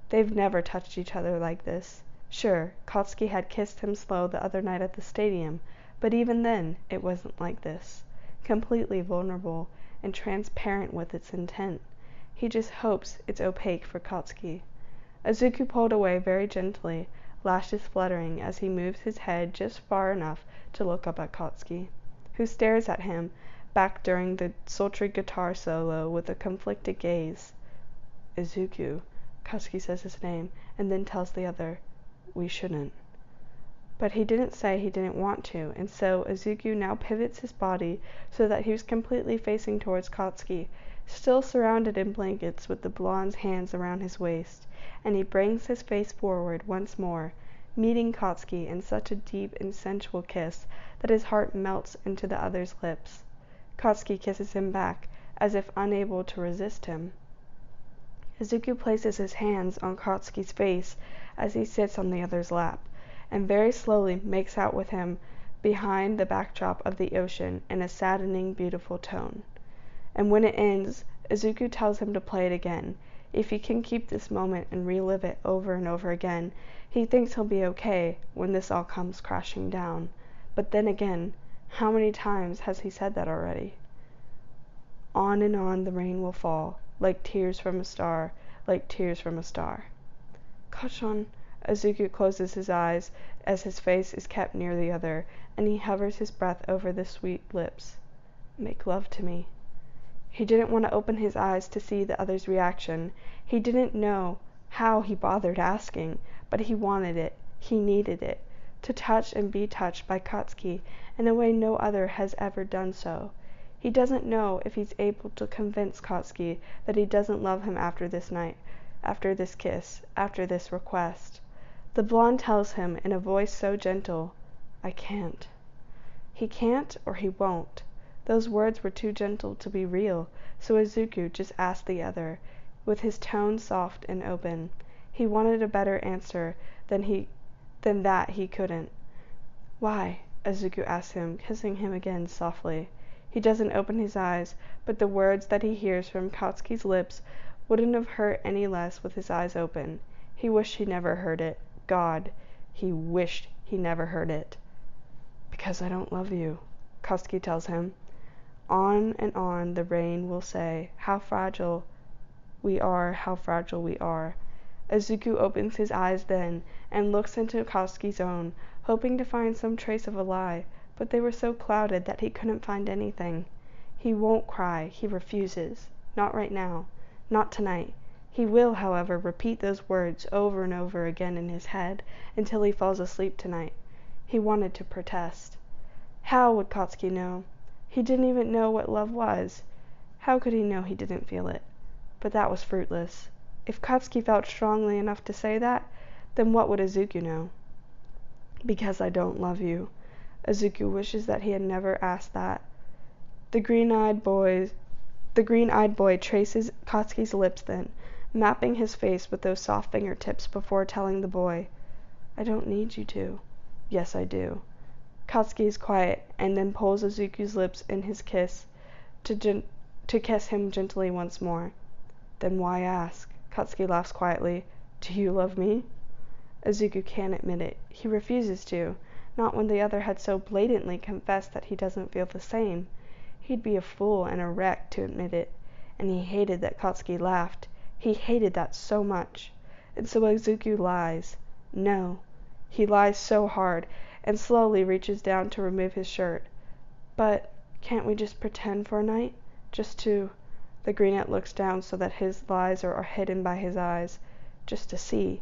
They've never touched each other like this. Sure, Katsuki had kissed him slow the other night at the stadium, but even then it wasn't like this. Completely vulnerable and transparent with its intent. He just hopes it's opaque for Katsuki. Izuku pulled away very gently, lashes fluttering as he moves his head just far enough to look up at Katsuki, who stares at him back during the sultry guitar solo with a conflicted gaze. Izuku, Katsuki says his name, and then tells the other, "We shouldn't." But he didn't say he didn't want to, and so Izuku now pivots his body so that he was completely facing towards Katsuki, still surrounded in blankets with the blonde's hands around his waist, and he brings his face forward once more, meeting Katsuki in such a deep and sensual kiss that his heart melts into the other's lips. Katsuki kisses him back, as if unable to resist him. Izuku places his hands on Katsuki's face as he sits on the other's lap, and very slowly makes out with him behind the backdrop of the ocean in a saddening, beautiful tone. And when it ends, Izuku tells him to play it again. If he can keep this moment and relive it over and over again, he thinks he'll be okay when this all comes crashing down. But then again, how many times has he said that already? On and on the rain will fall, like tears from a star, like tears from a star. Kachan. Izuku closes his eyes as his face is kept near the other, and he hovers his breath over the sweet lips. Make love to me. He didn't want to open his eyes to see the other's reaction. He didn't know how he bothered asking, but he wanted it. He needed it. To touch and be touched by Katsuki in a way no other has ever done so. He doesn't know if he's able to convince Katsuki that he doesn't love him after this night, after this kiss, after this request. The blonde tells him in a voice so gentle, "I can't." He can't or he won't. Those words were too gentle to be real, so Izuku just asked the other, with his tone soft and open. He wanted a better answer than that he couldn't. "Why?" Izuku asks him, kissing him again softly. He doesn't open his eyes, but the words that he hears from Katsuki's lips wouldn't have hurt any less with his eyes open. He wished he never heard it. God, he wished he never heard it. "Because I don't love you," Katsuki tells him. On and on the rain will say, "How fragile we are, how fragile we are." Izuku opens his eyes then, and looks into Katsuki's own, hoping to find some trace of a lie, but they were so clouded that he couldn't find anything. He won't cry, he refuses. Not right now. Not tonight. He will, however, repeat those words over and over again in his head until he falls asleep tonight. He wanted to protest. How would Katsuki know? He didn't even know what love was. How could he know he didn't feel it? But that was fruitless. If Katsuki felt strongly enough to say that, then what would Izuku know? "Because I don't love you." Izuku wishes that he had never asked that. The green-eyed boy traces Katsuki's lips then, mapping his face with those soft fingertips before telling the boy, "I don't need you to." "Yes, I do." Katsuki is quiet, and then pulls Izuku's lips in his kiss to kiss him gently once more. "Then why ask?" Katsuki laughs quietly. "Do you love me?" Izuku can't admit it. He refuses to, not when the other had so blatantly confessed that he doesn't feel the same. He'd be a fool and a wreck to admit it, and he hated that Katsuki laughed. He hated that so much. And so Izuku lies. No. He lies so hard, and slowly reaches down to remove his shirt. "But can't we just pretend for a night? Just to—" The greenette looks down so that his lies are hidden by his eyes. "Just to see."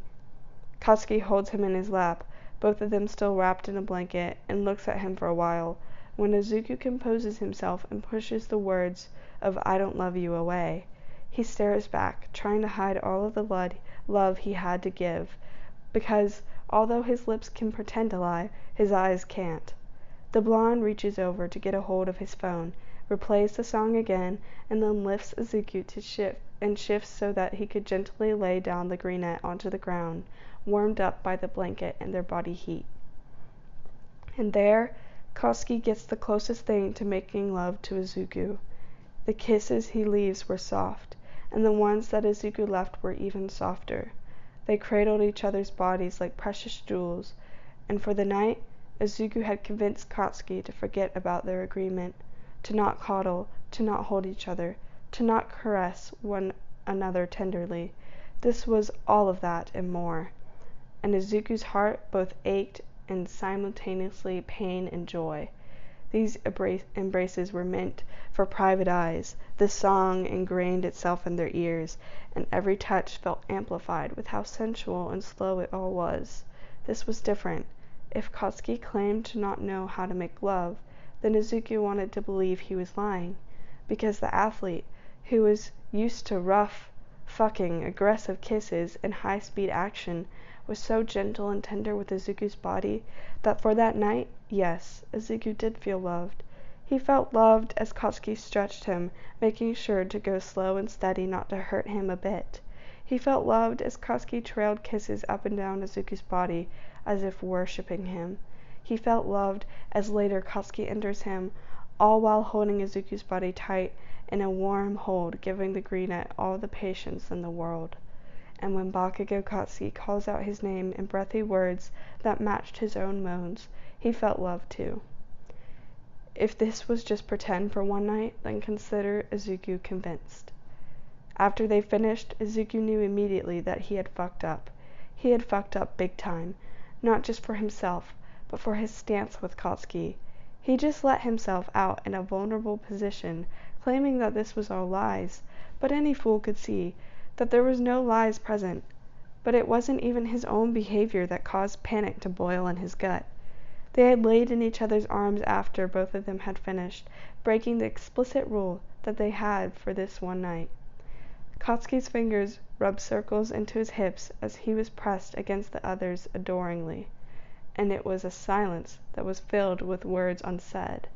Katsuki holds him in his lap, both of them still wrapped in a blanket, and looks at him for a while, when Izuku composes himself and pushes the words of "I don't love you" away. He stares back, trying to hide all of the love he had to give, because although his lips can pretend to lie, his eyes can't. The blonde reaches over to get a hold of his phone, replays the song again, and then lifts Izuku to shifts so that he could gently lay down the greenette onto the ground, warmed up by the blanket and their body heat. And there, Katsuki gets the closest thing to making love to Izuku. The kisses he leaves were soft, and the ones that Izuku left were even softer. They cradled each other's bodies like precious jewels, and for the night, Izuku had convinced Katsuki to forget about their agreement, to not coddle, to not hold each other, to not caress one another tenderly. This was all of that and more, and Izuku's heart both ached and simultaneously pain and joy. These embraces were meant for private eyes. The song ingrained itself in their ears, and every touch felt amplified with how sensual and slow it all was. This was different. If Katsuki claimed to not know how to make love, then Izuku wanted to believe he was lying, because the athlete, who was used to rough, fucking, aggressive kisses and high-speed action, was so gentle and tender with Izuku's body that for that night, yes, Izuku did feel loved. He felt loved as Katsuki stretched him, making sure to go slow and steady not to hurt him a bit. He felt loved as Katsuki trailed kisses up and down Izuku's body, as if worshipping him. He felt loved as later Katsuki enters him, all while holding Izuku's body tight in a warm hold, giving the greenette all the patience in the world. And when Bakudeku Katsuki calls out his name in breathy words that matched his own moans, he felt love too. If this was just pretend for one night, then consider Izuku convinced. After they finished, Izuku knew immediately that he had fucked up. He had fucked up big time, not just for himself, but for his stance with Katsuki. He just let himself out in a vulnerable position, claiming that this was all lies, but any fool could see that there was no lies present. But it wasn't even his own behavior that caused panic to boil in his gut. They had laid in each other's arms after both of them had finished, breaking the explicit rule that they had for this one night. Katsuki's fingers rubbed circles into his hips as he was pressed against the other's adoringly, and it was a silence that was filled with words unsaid.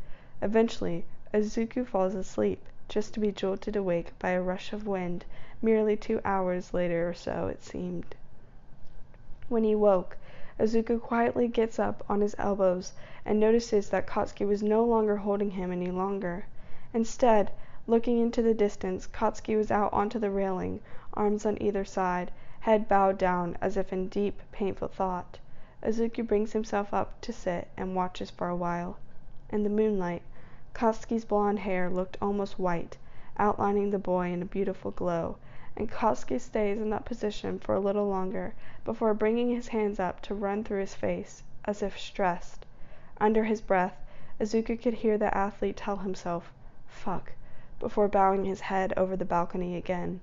Eventually, Izuku falls asleep, just to be jolted awake by a rush of wind merely 2 hours later or so, it seemed. When he woke, Izuku quietly gets up on his elbows and notices that Katsuki was no longer holding him any longer. Instead, looking into the distance, Katsuki was out onto the railing, arms on either side, head bowed down as if in deep, painful thought. Izuku brings himself up to sit and watches for a while. In the moonlight, Katsuki's blonde hair looked almost white, outlining the boy in a beautiful glow, and Katsuki stays in that position for a little longer before bringing his hands up to run through his face, as if stressed. Under his breath, Izuku could hear the athlete tell himself, "Fuck," before bowing his head over the balcony again.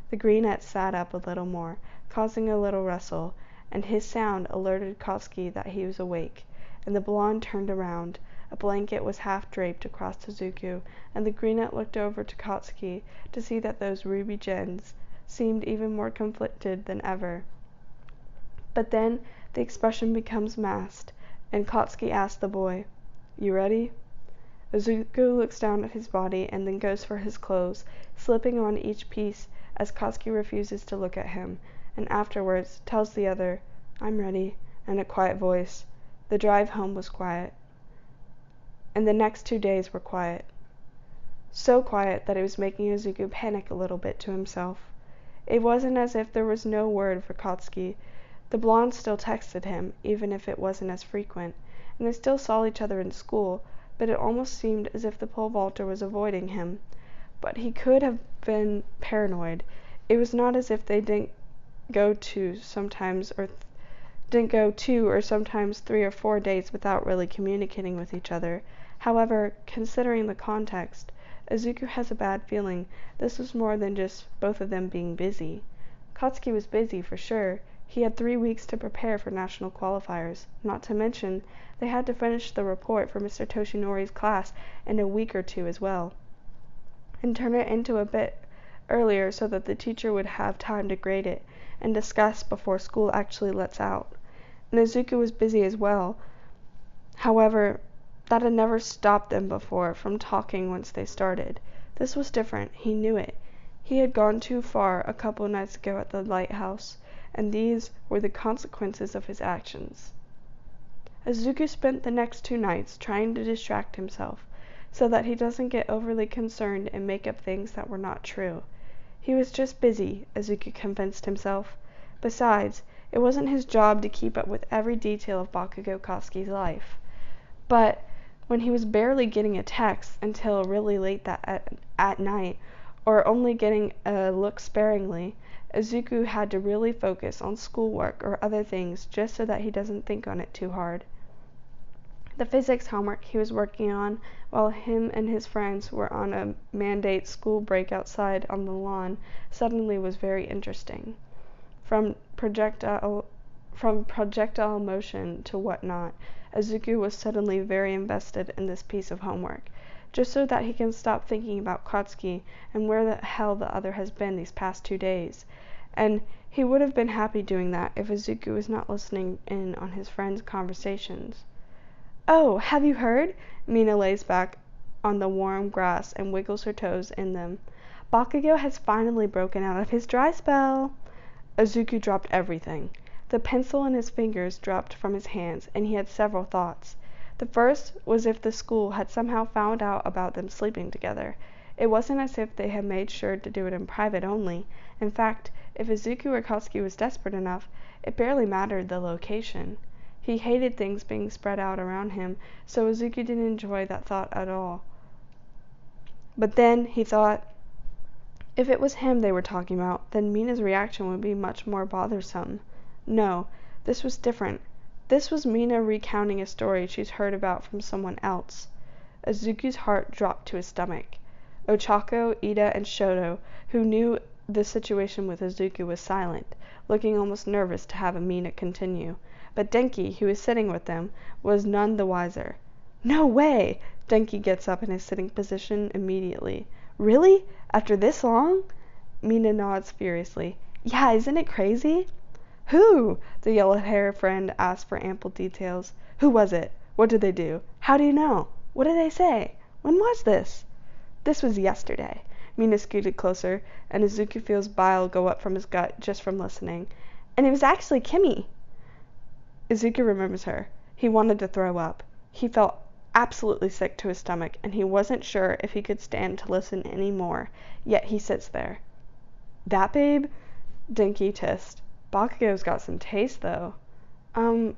The greenette sat up a little more, causing a little rustle, and his sound alerted Katsuki that he was awake, and the blonde turned around. A blanket was half draped across Izuku, and the greenette looked over to Katsuki to see that those ruby gems seemed even more conflicted than ever. But then the expression becomes masked, and Katsuki asks the boy, "You ready?" Izuku looks down at his body and then goes for his clothes, slipping on each piece as Katsuki refuses to look at him, and afterwards tells the other, "I'm ready," in a quiet voice. The drive home was quiet. And the next 2 days were quiet. So quiet that it was making Izuku panic a little bit to himself. It wasn't as if there was no word for Katsuki. The blonde still texted him, even if it wasn't as frequent, and they still saw each other in school, but it almost seemed as if the pole vaulter was avoiding him. But he could have been paranoid. It was not as if they didn't go 2 or sometimes 3 or 4 days without really communicating with each other. However, considering the context, Izuku has a bad feeling this was more than just both of them being busy. Katsuki was busy for sure. He had 3 weeks to prepare for national qualifiers, not to mention they had to finish the report for Mr. Toshinori's class in a week or 2 as well, and turn it into a bit earlier so that the teacher would have time to grade it and discuss before school actually lets out. And Izuku was busy as well. However, that had never stopped them before from talking once they started. This was different. He knew it. He had gone too far a couple nights ago at the Lighthouse, and these were the consequences of his actions. Izuku spent the next 2 nights trying to distract himself, so that he doesn't get overly concerned and make up things that were not true. He was just busy, Izuku convinced himself. Besides, it wasn't his job to keep up with every detail of Bakugo Katsuki's life. But when he was barely getting a text until really late at night, or only getting a look sparingly, Izuku had to really focus on schoolwork or other things just so that he doesn't think on it too hard. The physics homework he was working on while him and his friends were on a mandate school break outside on the lawn suddenly was very interesting. From projectile motion to whatnot, Izuku was suddenly very invested in this piece of homework, just so that he can stop thinking about Katsuki and where the hell the other has been these past 2 days. And he would have been happy doing that if Izuku was not listening in on his friends' conversations. "Oh, have you heard?" Mina lays back on the warm grass and wiggles her toes in them. "Bakugo has finally broken out of his dry spell." Izuku dropped everything. The pencil in his fingers dropped from his hands, and he had several thoughts. The first was if the school had somehow found out about them sleeping together. It wasn't as if they had made sure to do it in private only. In fact, if Izuku or Katsuki was desperate enough, it barely mattered the location. He hated things being spread out around him, so Izuku didn't enjoy that thought at all. But then he thought, if it was him they were talking about, then Mina's reaction would be much more bothersome. No, this was different. This was Mina recounting a story she's heard about from someone else. Izuku's heart dropped to his stomach. Ochako, Ida, and Shoto, who knew the situation with Izuku, was silent, looking almost nervous to have Mina continue. But Denki, who was sitting with them, was none the wiser. "No way!" Denki gets up in his sitting position immediately. "Really? After this long?" Mina nods furiously. "Yeah, isn't it crazy?" "Who?" the yellow-haired friend asked for ample details. "Who was it? What did they do? How do you know? What did they say? When was this?" "This was yesterday." Mina scooted closer, and Izuku feels bile go up from his gut just from listening. "And it was actually Kimi." Izuku remembers her. He wanted to throw up. He felt absolutely sick to his stomach, and he wasn't sure if he could stand to listen any more. Yet he sits there. "That babe?" Denki tissed. "Bakugo's got some taste, though."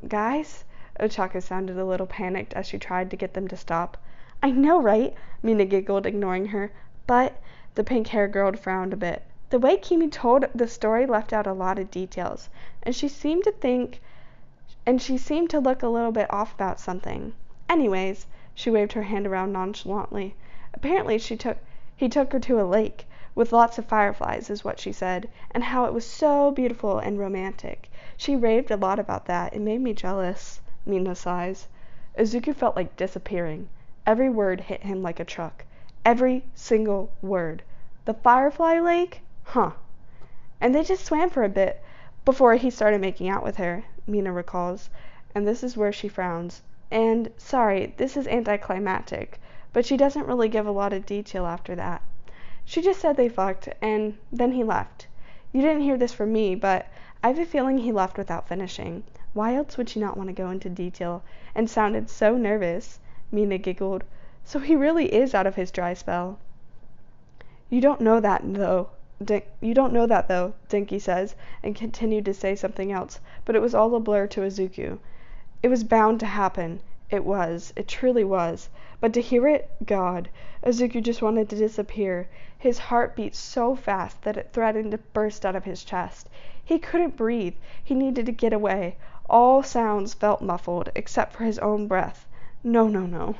Guys?" Ochako sounded a little panicked as she tried to get them to stop. "I know, right?" Mina giggled, ignoring her. "But," the pink-haired girl frowned a bit, "the way Kimi told the story left out a lot of details, and she seemed to look a little bit off about something. Anyways," she waved her hand around nonchalantly, "apparently he took her to a lake, with lots of fireflies, is what she said, and how it was so beautiful and romantic. She raved a lot about that. It made me jealous." Mina sighs. Izuku felt like disappearing. Every word hit him like a truck. Every single word. The Firefly Lake? Huh. "And they just swam for a bit before he started making out with her," Mina recalls, and this is where she frowns. "And, sorry, this is anticlimactic, but she doesn't really give a lot of detail after that. She just said they fucked, and then he left. You didn't hear this from me, but I have a feeling he left without finishing. Why else would she not want to go into detail, and sounded so nervous?" Mina giggled. "So he really is out of his dry spell." You don't know that, though," Denki says, and continued to say something else, but it was all a blur to Izuku. It was bound to happen. It truly was. But to hear it, God, Izuku just wanted to disappear. His heart beat so fast that it threatened to burst out of his chest. He couldn't breathe. He needed to get away. All sounds felt muffled, except for his own breath. No.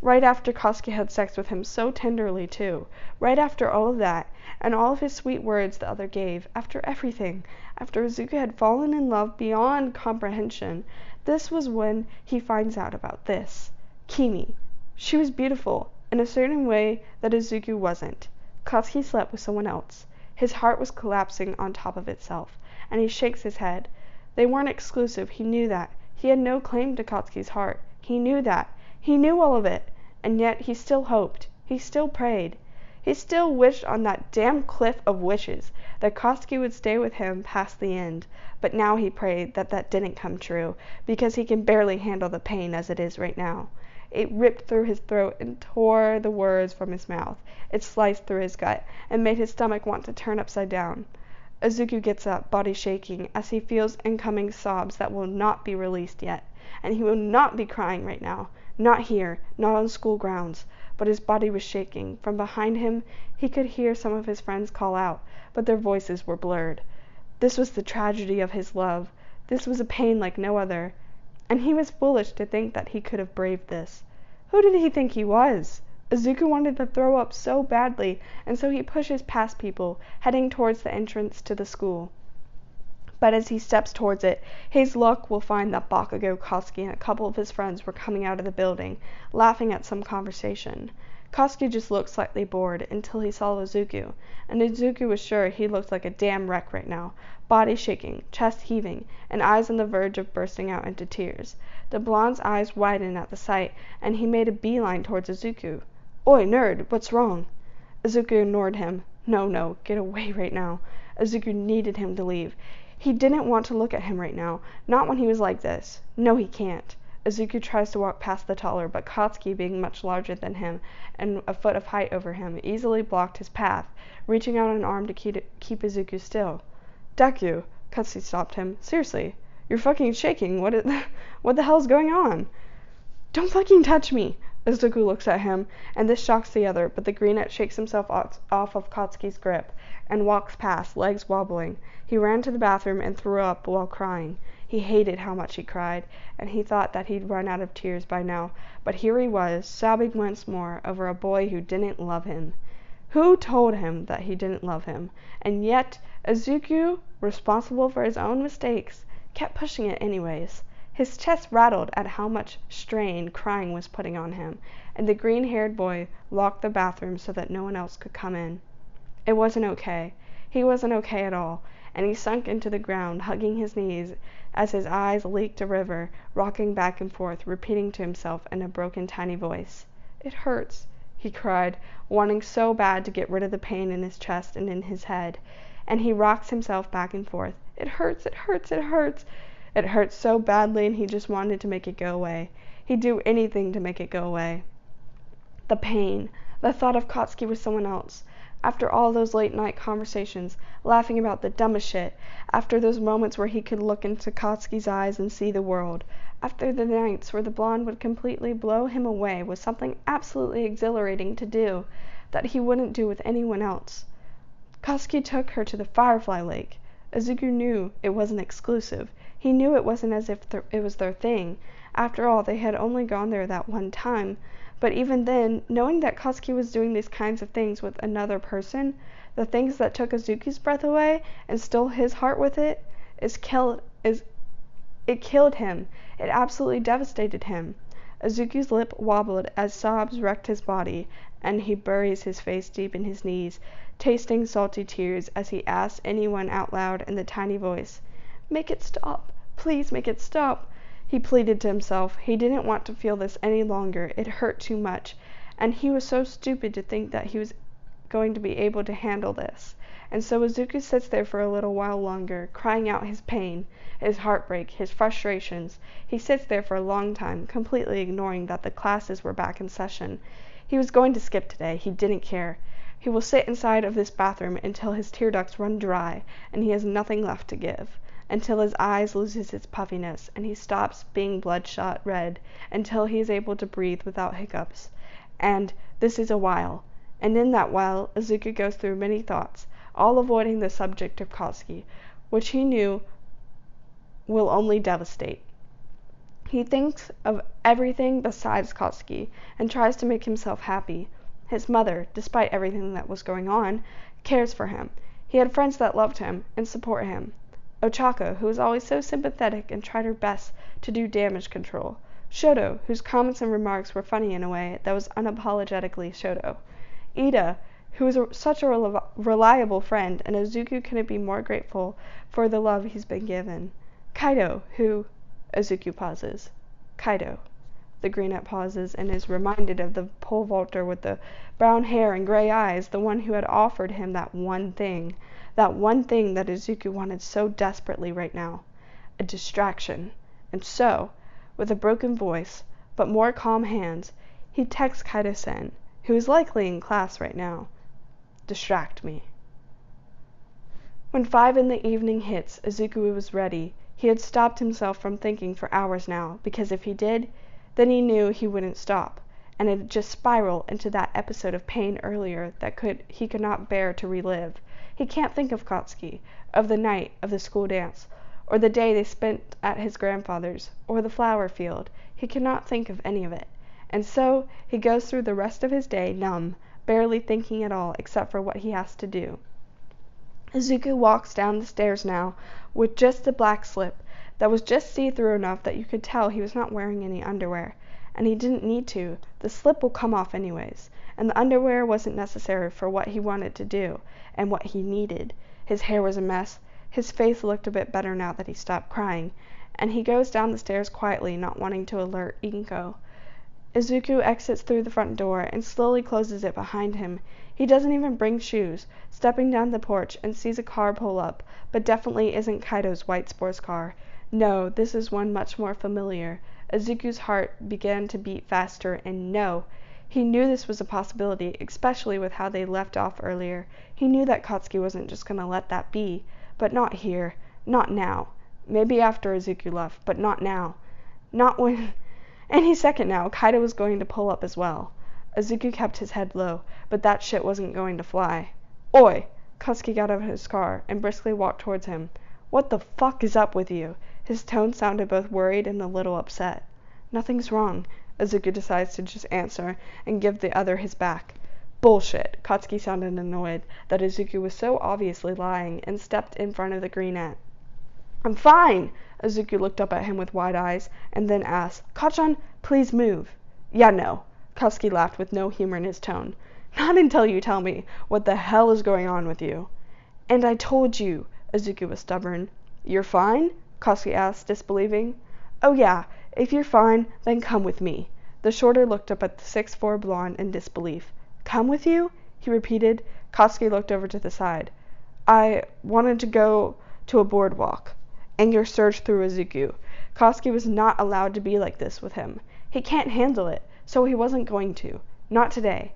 Right after Katsuki had sex with him so tenderly, too. Right after all of that, and all of his sweet words the other gave. After everything. After Izuku had fallen in love beyond comprehension. This was when he finds out about this. Kimi. She was beautiful, in a certain way that Izuku wasn't. Katsuki slept with someone else. His heart was collapsing on top of itself, and he shakes his head. They weren't exclusive, he knew that. He had no claim to Katsuki's heart. He knew that. He knew all of it, and yet he still hoped. He still prayed. He still wished on that damn cliff of wishes that Katsuki would stay with him past the end, but now he prayed that that didn't come true, because he can barely handle the pain as it is right now. It ripped through his throat and tore the words from his mouth. It sliced through his gut and made his stomach want to turn upside down. Izuku gets up, body shaking, as he feels incoming sobs that will not be released yet, and he will not be crying right now. Not here, not on school grounds. But his body was shaking. From behind him, he could hear some of his friends call out, but their voices were blurred. This was the tragedy of his love. This was a pain like no other. And he was foolish to think that he could have braved this. Who did he think he was? Izuku wanted to throw up so badly, and so he pushes past people, heading towards the entrance to the school. But as he steps towards it, his luck will find that Bakudeku, Katsuki, and a couple of his friends were coming out of the building, laughing at some conversation. Katsuki just looked slightly bored until he saw Izuku, and Izuku was sure he looked like a damn wreck right now, body shaking, chest heaving, and eyes on the verge of bursting out into tears. The blonde's eyes widened at the sight, and he made a beeline towards Izuku. "Oi, nerd, what's wrong?" Izuku ignored him. No, get away right now. Izuku needed him to leave. He didn't want to look at him right now, not when he was like this. No, he can't. Izuku tries to walk past the taller, but Katsuki, being much larger than him and a foot of height over him, easily blocked his path, reaching out an arm to keep Izuku still. "Deku," Katsuki stopped him. "Seriously, you're fucking shaking. What the hell's going on?" "Don't fucking touch me!" Izuku looks at him, and this shocks the other, but the greenette shakes himself off of Katsuki's grip and walks past, legs wobbling. He ran to the bathroom and threw up while crying. He hated how much he cried, and he thought that he'd run out of tears by now, but here he was, sobbing once more over a boy who didn't love him. Who told him that he didn't love him? And yet, Izuku, responsible for his own mistakes, kept pushing it anyways. His chest rattled at how much strain crying was putting on him, and the green-haired boy locked the bathroom so that no one else could come in. It wasn't okay. He wasn't okay at all, and he sunk into the ground, hugging his knees as his eyes leaked a river, rocking back and forth, repeating to himself in a broken, tiny voice. "It hurts," he cried, wanting so bad to get rid of the pain in his chest and in his head, and he rocks himself back and forth. "It hurts, it hurts, it hurts." It hurt so badly, and he just wanted to make it go away. He'd do anything to make it go away. The pain, the thought of Katsuki with someone else. After all those late-night conversations, laughing about the dumbest shit, after those moments where he could look into Katsuki's eyes and see the world, after the nights where the blonde would completely blow him away with something absolutely exhilarating to do that he wouldn't do with anyone else. Katsuki took her to the Firefly Lake. Izuku knew it wasn't exclusive. He knew it wasn't as if it was their thing. After all, they had only gone there that one time. But even then, knowing that Katsuki was doing these kinds of things with another person, the things that took Izuku's breath away and stole his heart with it, it killed him. It absolutely devastated him. Izuku's lip wobbled as sobs wrecked his body, and he buries his face deep in his knees, tasting salty tears as he asked anyone out loud in the tiny voice, "Make it stop. Please make it stop." He pleaded to himself. He didn't want to feel this any longer. It hurt too much, and he was so stupid to think that he was going to be able to handle this. And so Izuku sits there for a little while longer, crying out his pain, his heartbreak, his frustrations. He sits there for a long time, completely ignoring that the classes were back in session. He was going to skip today. He didn't care. He will sit inside of this bathroom until his tear ducts run dry and he has nothing left to give, until his eyes loses its puffiness and he stops being bloodshot red, until he is able to breathe without hiccups. And this is a while. And in that while, Izuku goes through many thoughts, all avoiding the subject of Katsuki, which he knew will only devastate. He thinks of everything besides Katsuki and tries to make himself happy. His mother, despite everything that was going on, cares for him. He had friends that loved him and support him. Ochako, who was always so sympathetic and tried her best to do damage control. Shoto, whose comments and remarks were funny in a way that was unapologetically Shoto. Ida, who was such a reliable friend, and Izuku couldn't be more grateful for the love he's been given. Kaido, who... Izuku pauses. Kaido. The greenette pauses and is reminded of the pole vaulter with the brown hair and gray eyes, the one who had offered him that one thing that Izuku wanted so desperately right now. A distraction. And so, with a broken voice, but more calm hands, he texts Kaido-sen, who is likely in class right now. Distract me. When 5 in the evening hits, Izuku was ready. He had stopped himself from thinking for hours now, because if he did, then he knew he wouldn't stop, and it'd just spiral into that episode of pain earlier that he could not bear to relive. He can't think of Katsuki, of the night of the school dance, or the day they spent at his grandfather's, or the flower field. He cannot think of any of it. And so he goes through the rest of his day numb, barely thinking at all except for what he has to do. Izuku walks down the stairs now with just a black slip that was just see-through enough that you could tell he was not wearing any underwear. And he didn't need to. The slip will come off anyways. And the underwear wasn't necessary for what he wanted to do and what he needed. His hair was a mess. His face looked a bit better now that he stopped crying. And he goes down the stairs quietly, not wanting to alert Inko. Izuku exits through the front door and slowly closes it behind him. He doesn't even bring shoes, stepping down the porch and sees a car pull up, but definitely isn't Kaido's white sports car. No, this is one much more familiar. Izuku's heart began to beat faster, and no, he knew this was a possibility, especially with how they left off earlier. He knew that Katsuki wasn't just going to let that be, but not here, not now. Maybe after Izuku left, but not now. Not when... Any second now, Kaido was going to pull up as well. Izuku kept his head low, but that shit wasn't going to fly. Oi! Katsuki got out of his car and briskly walked towards him. What the fuck is up with you? His tone sounded both worried and a little upset. Nothing's wrong. Izuku decides to just answer and give the other his back. Bullshit. Katsuki sounded annoyed that Izuku was so obviously lying and stepped in front of the greenette. I'm fine! Izuku looked up at him with wide eyes and then asked, Kachan, please move. Yeah, no. Katsuki laughed with no humor in his tone. Not until you tell me what the hell is going on with you. And I told you. Izuku was stubborn. You're fine? Katsuki asked, disbelieving. Oh yeah, if you're fine, then come with me. The shorter looked up at the 6'4" blonde in disbelief. Come with you? He repeated. Katsuki looked over to the side. I wanted to go to a boardwalk. Anger surged through Izuku. Katsuki was not allowed to be like this with him. He can't handle it, so he wasn't going to. Not today.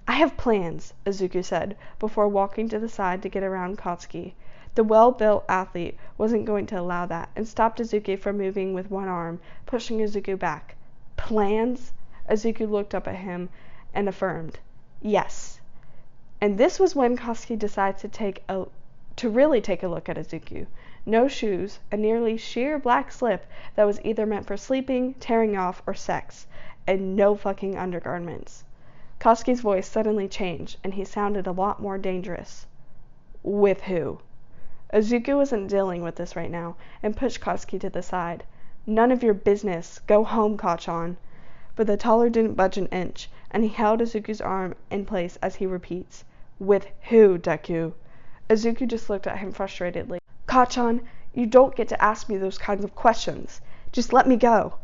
I have plans, Izuku said, before walking to the side to get around Katsuki. The well-built athlete wasn't going to allow that, and stopped Izuku from moving with one arm, pushing Izuku back. Plans? Izuku looked up at him and affirmed. Yes. And this was when Katsuki decided to really take a look at Izuku. No shoes, a nearly sheer black slip that was either meant for sleeping, tearing off, or sex, and no fucking undergarments. Katsuki's voice suddenly changed, and he sounded a lot more dangerous. With who? Izuku wasn't dealing with this right now, and pushed Katsuki to the side. None of your business. Go home, Kachan. But the taller didn't budge an inch, and he held Izuku's arm in place as he repeats, With who, Deku? Izuku just looked at him frustratedly. Kachan, you don't get to ask me those kinds of questions. Just let me go.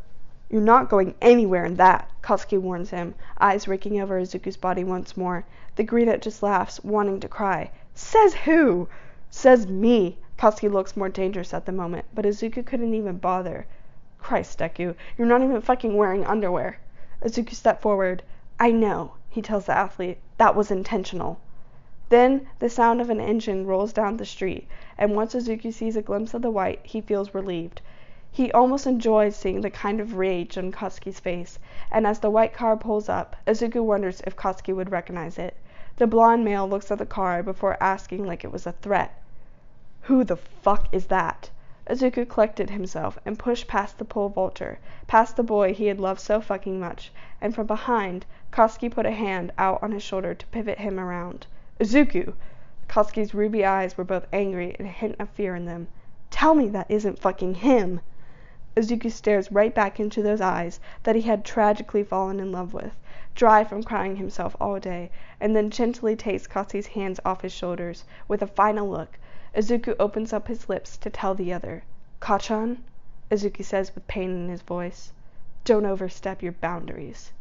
You're not going anywhere in that, Katsuki warns him, eyes raking over Izuku's body once more. The greenette just laughs, wanting to cry. Says who? Says me. Katsuki looks more dangerous at the moment, but Izuku couldn't even bother. Christ, Deku, you're not even fucking wearing underwear. Izuku stepped forward. I know, he tells the athlete. That was intentional. Then the sound of an engine rolls down the street, and once Izuku sees a glimpse of the white, he feels relieved. He almost enjoys seeing the kind of rage on Katsuki's face, and as the white car pulls up, Izuku wonders if Katsuki would recognize it. The blonde male looks at the car before asking like it was a threat. Who the fuck is that? Izuku collected himself and pushed past the pole vaulter, past the boy he had loved so fucking much, and from behind, Katsuki put a hand out on his shoulder to pivot him around. Izuku! Katsuki's ruby eyes were both angry and a hint of fear in them. Tell me that isn't fucking him! Izuku stares right back into those eyes that he had tragically fallen in love with, dry from crying himself all day, and then gently takes Katsuki's hands off his shoulders. With a final look, Izuku opens up his lips to tell the other. Kachan? Izuku says with pain in his voice. Don't overstep your boundaries.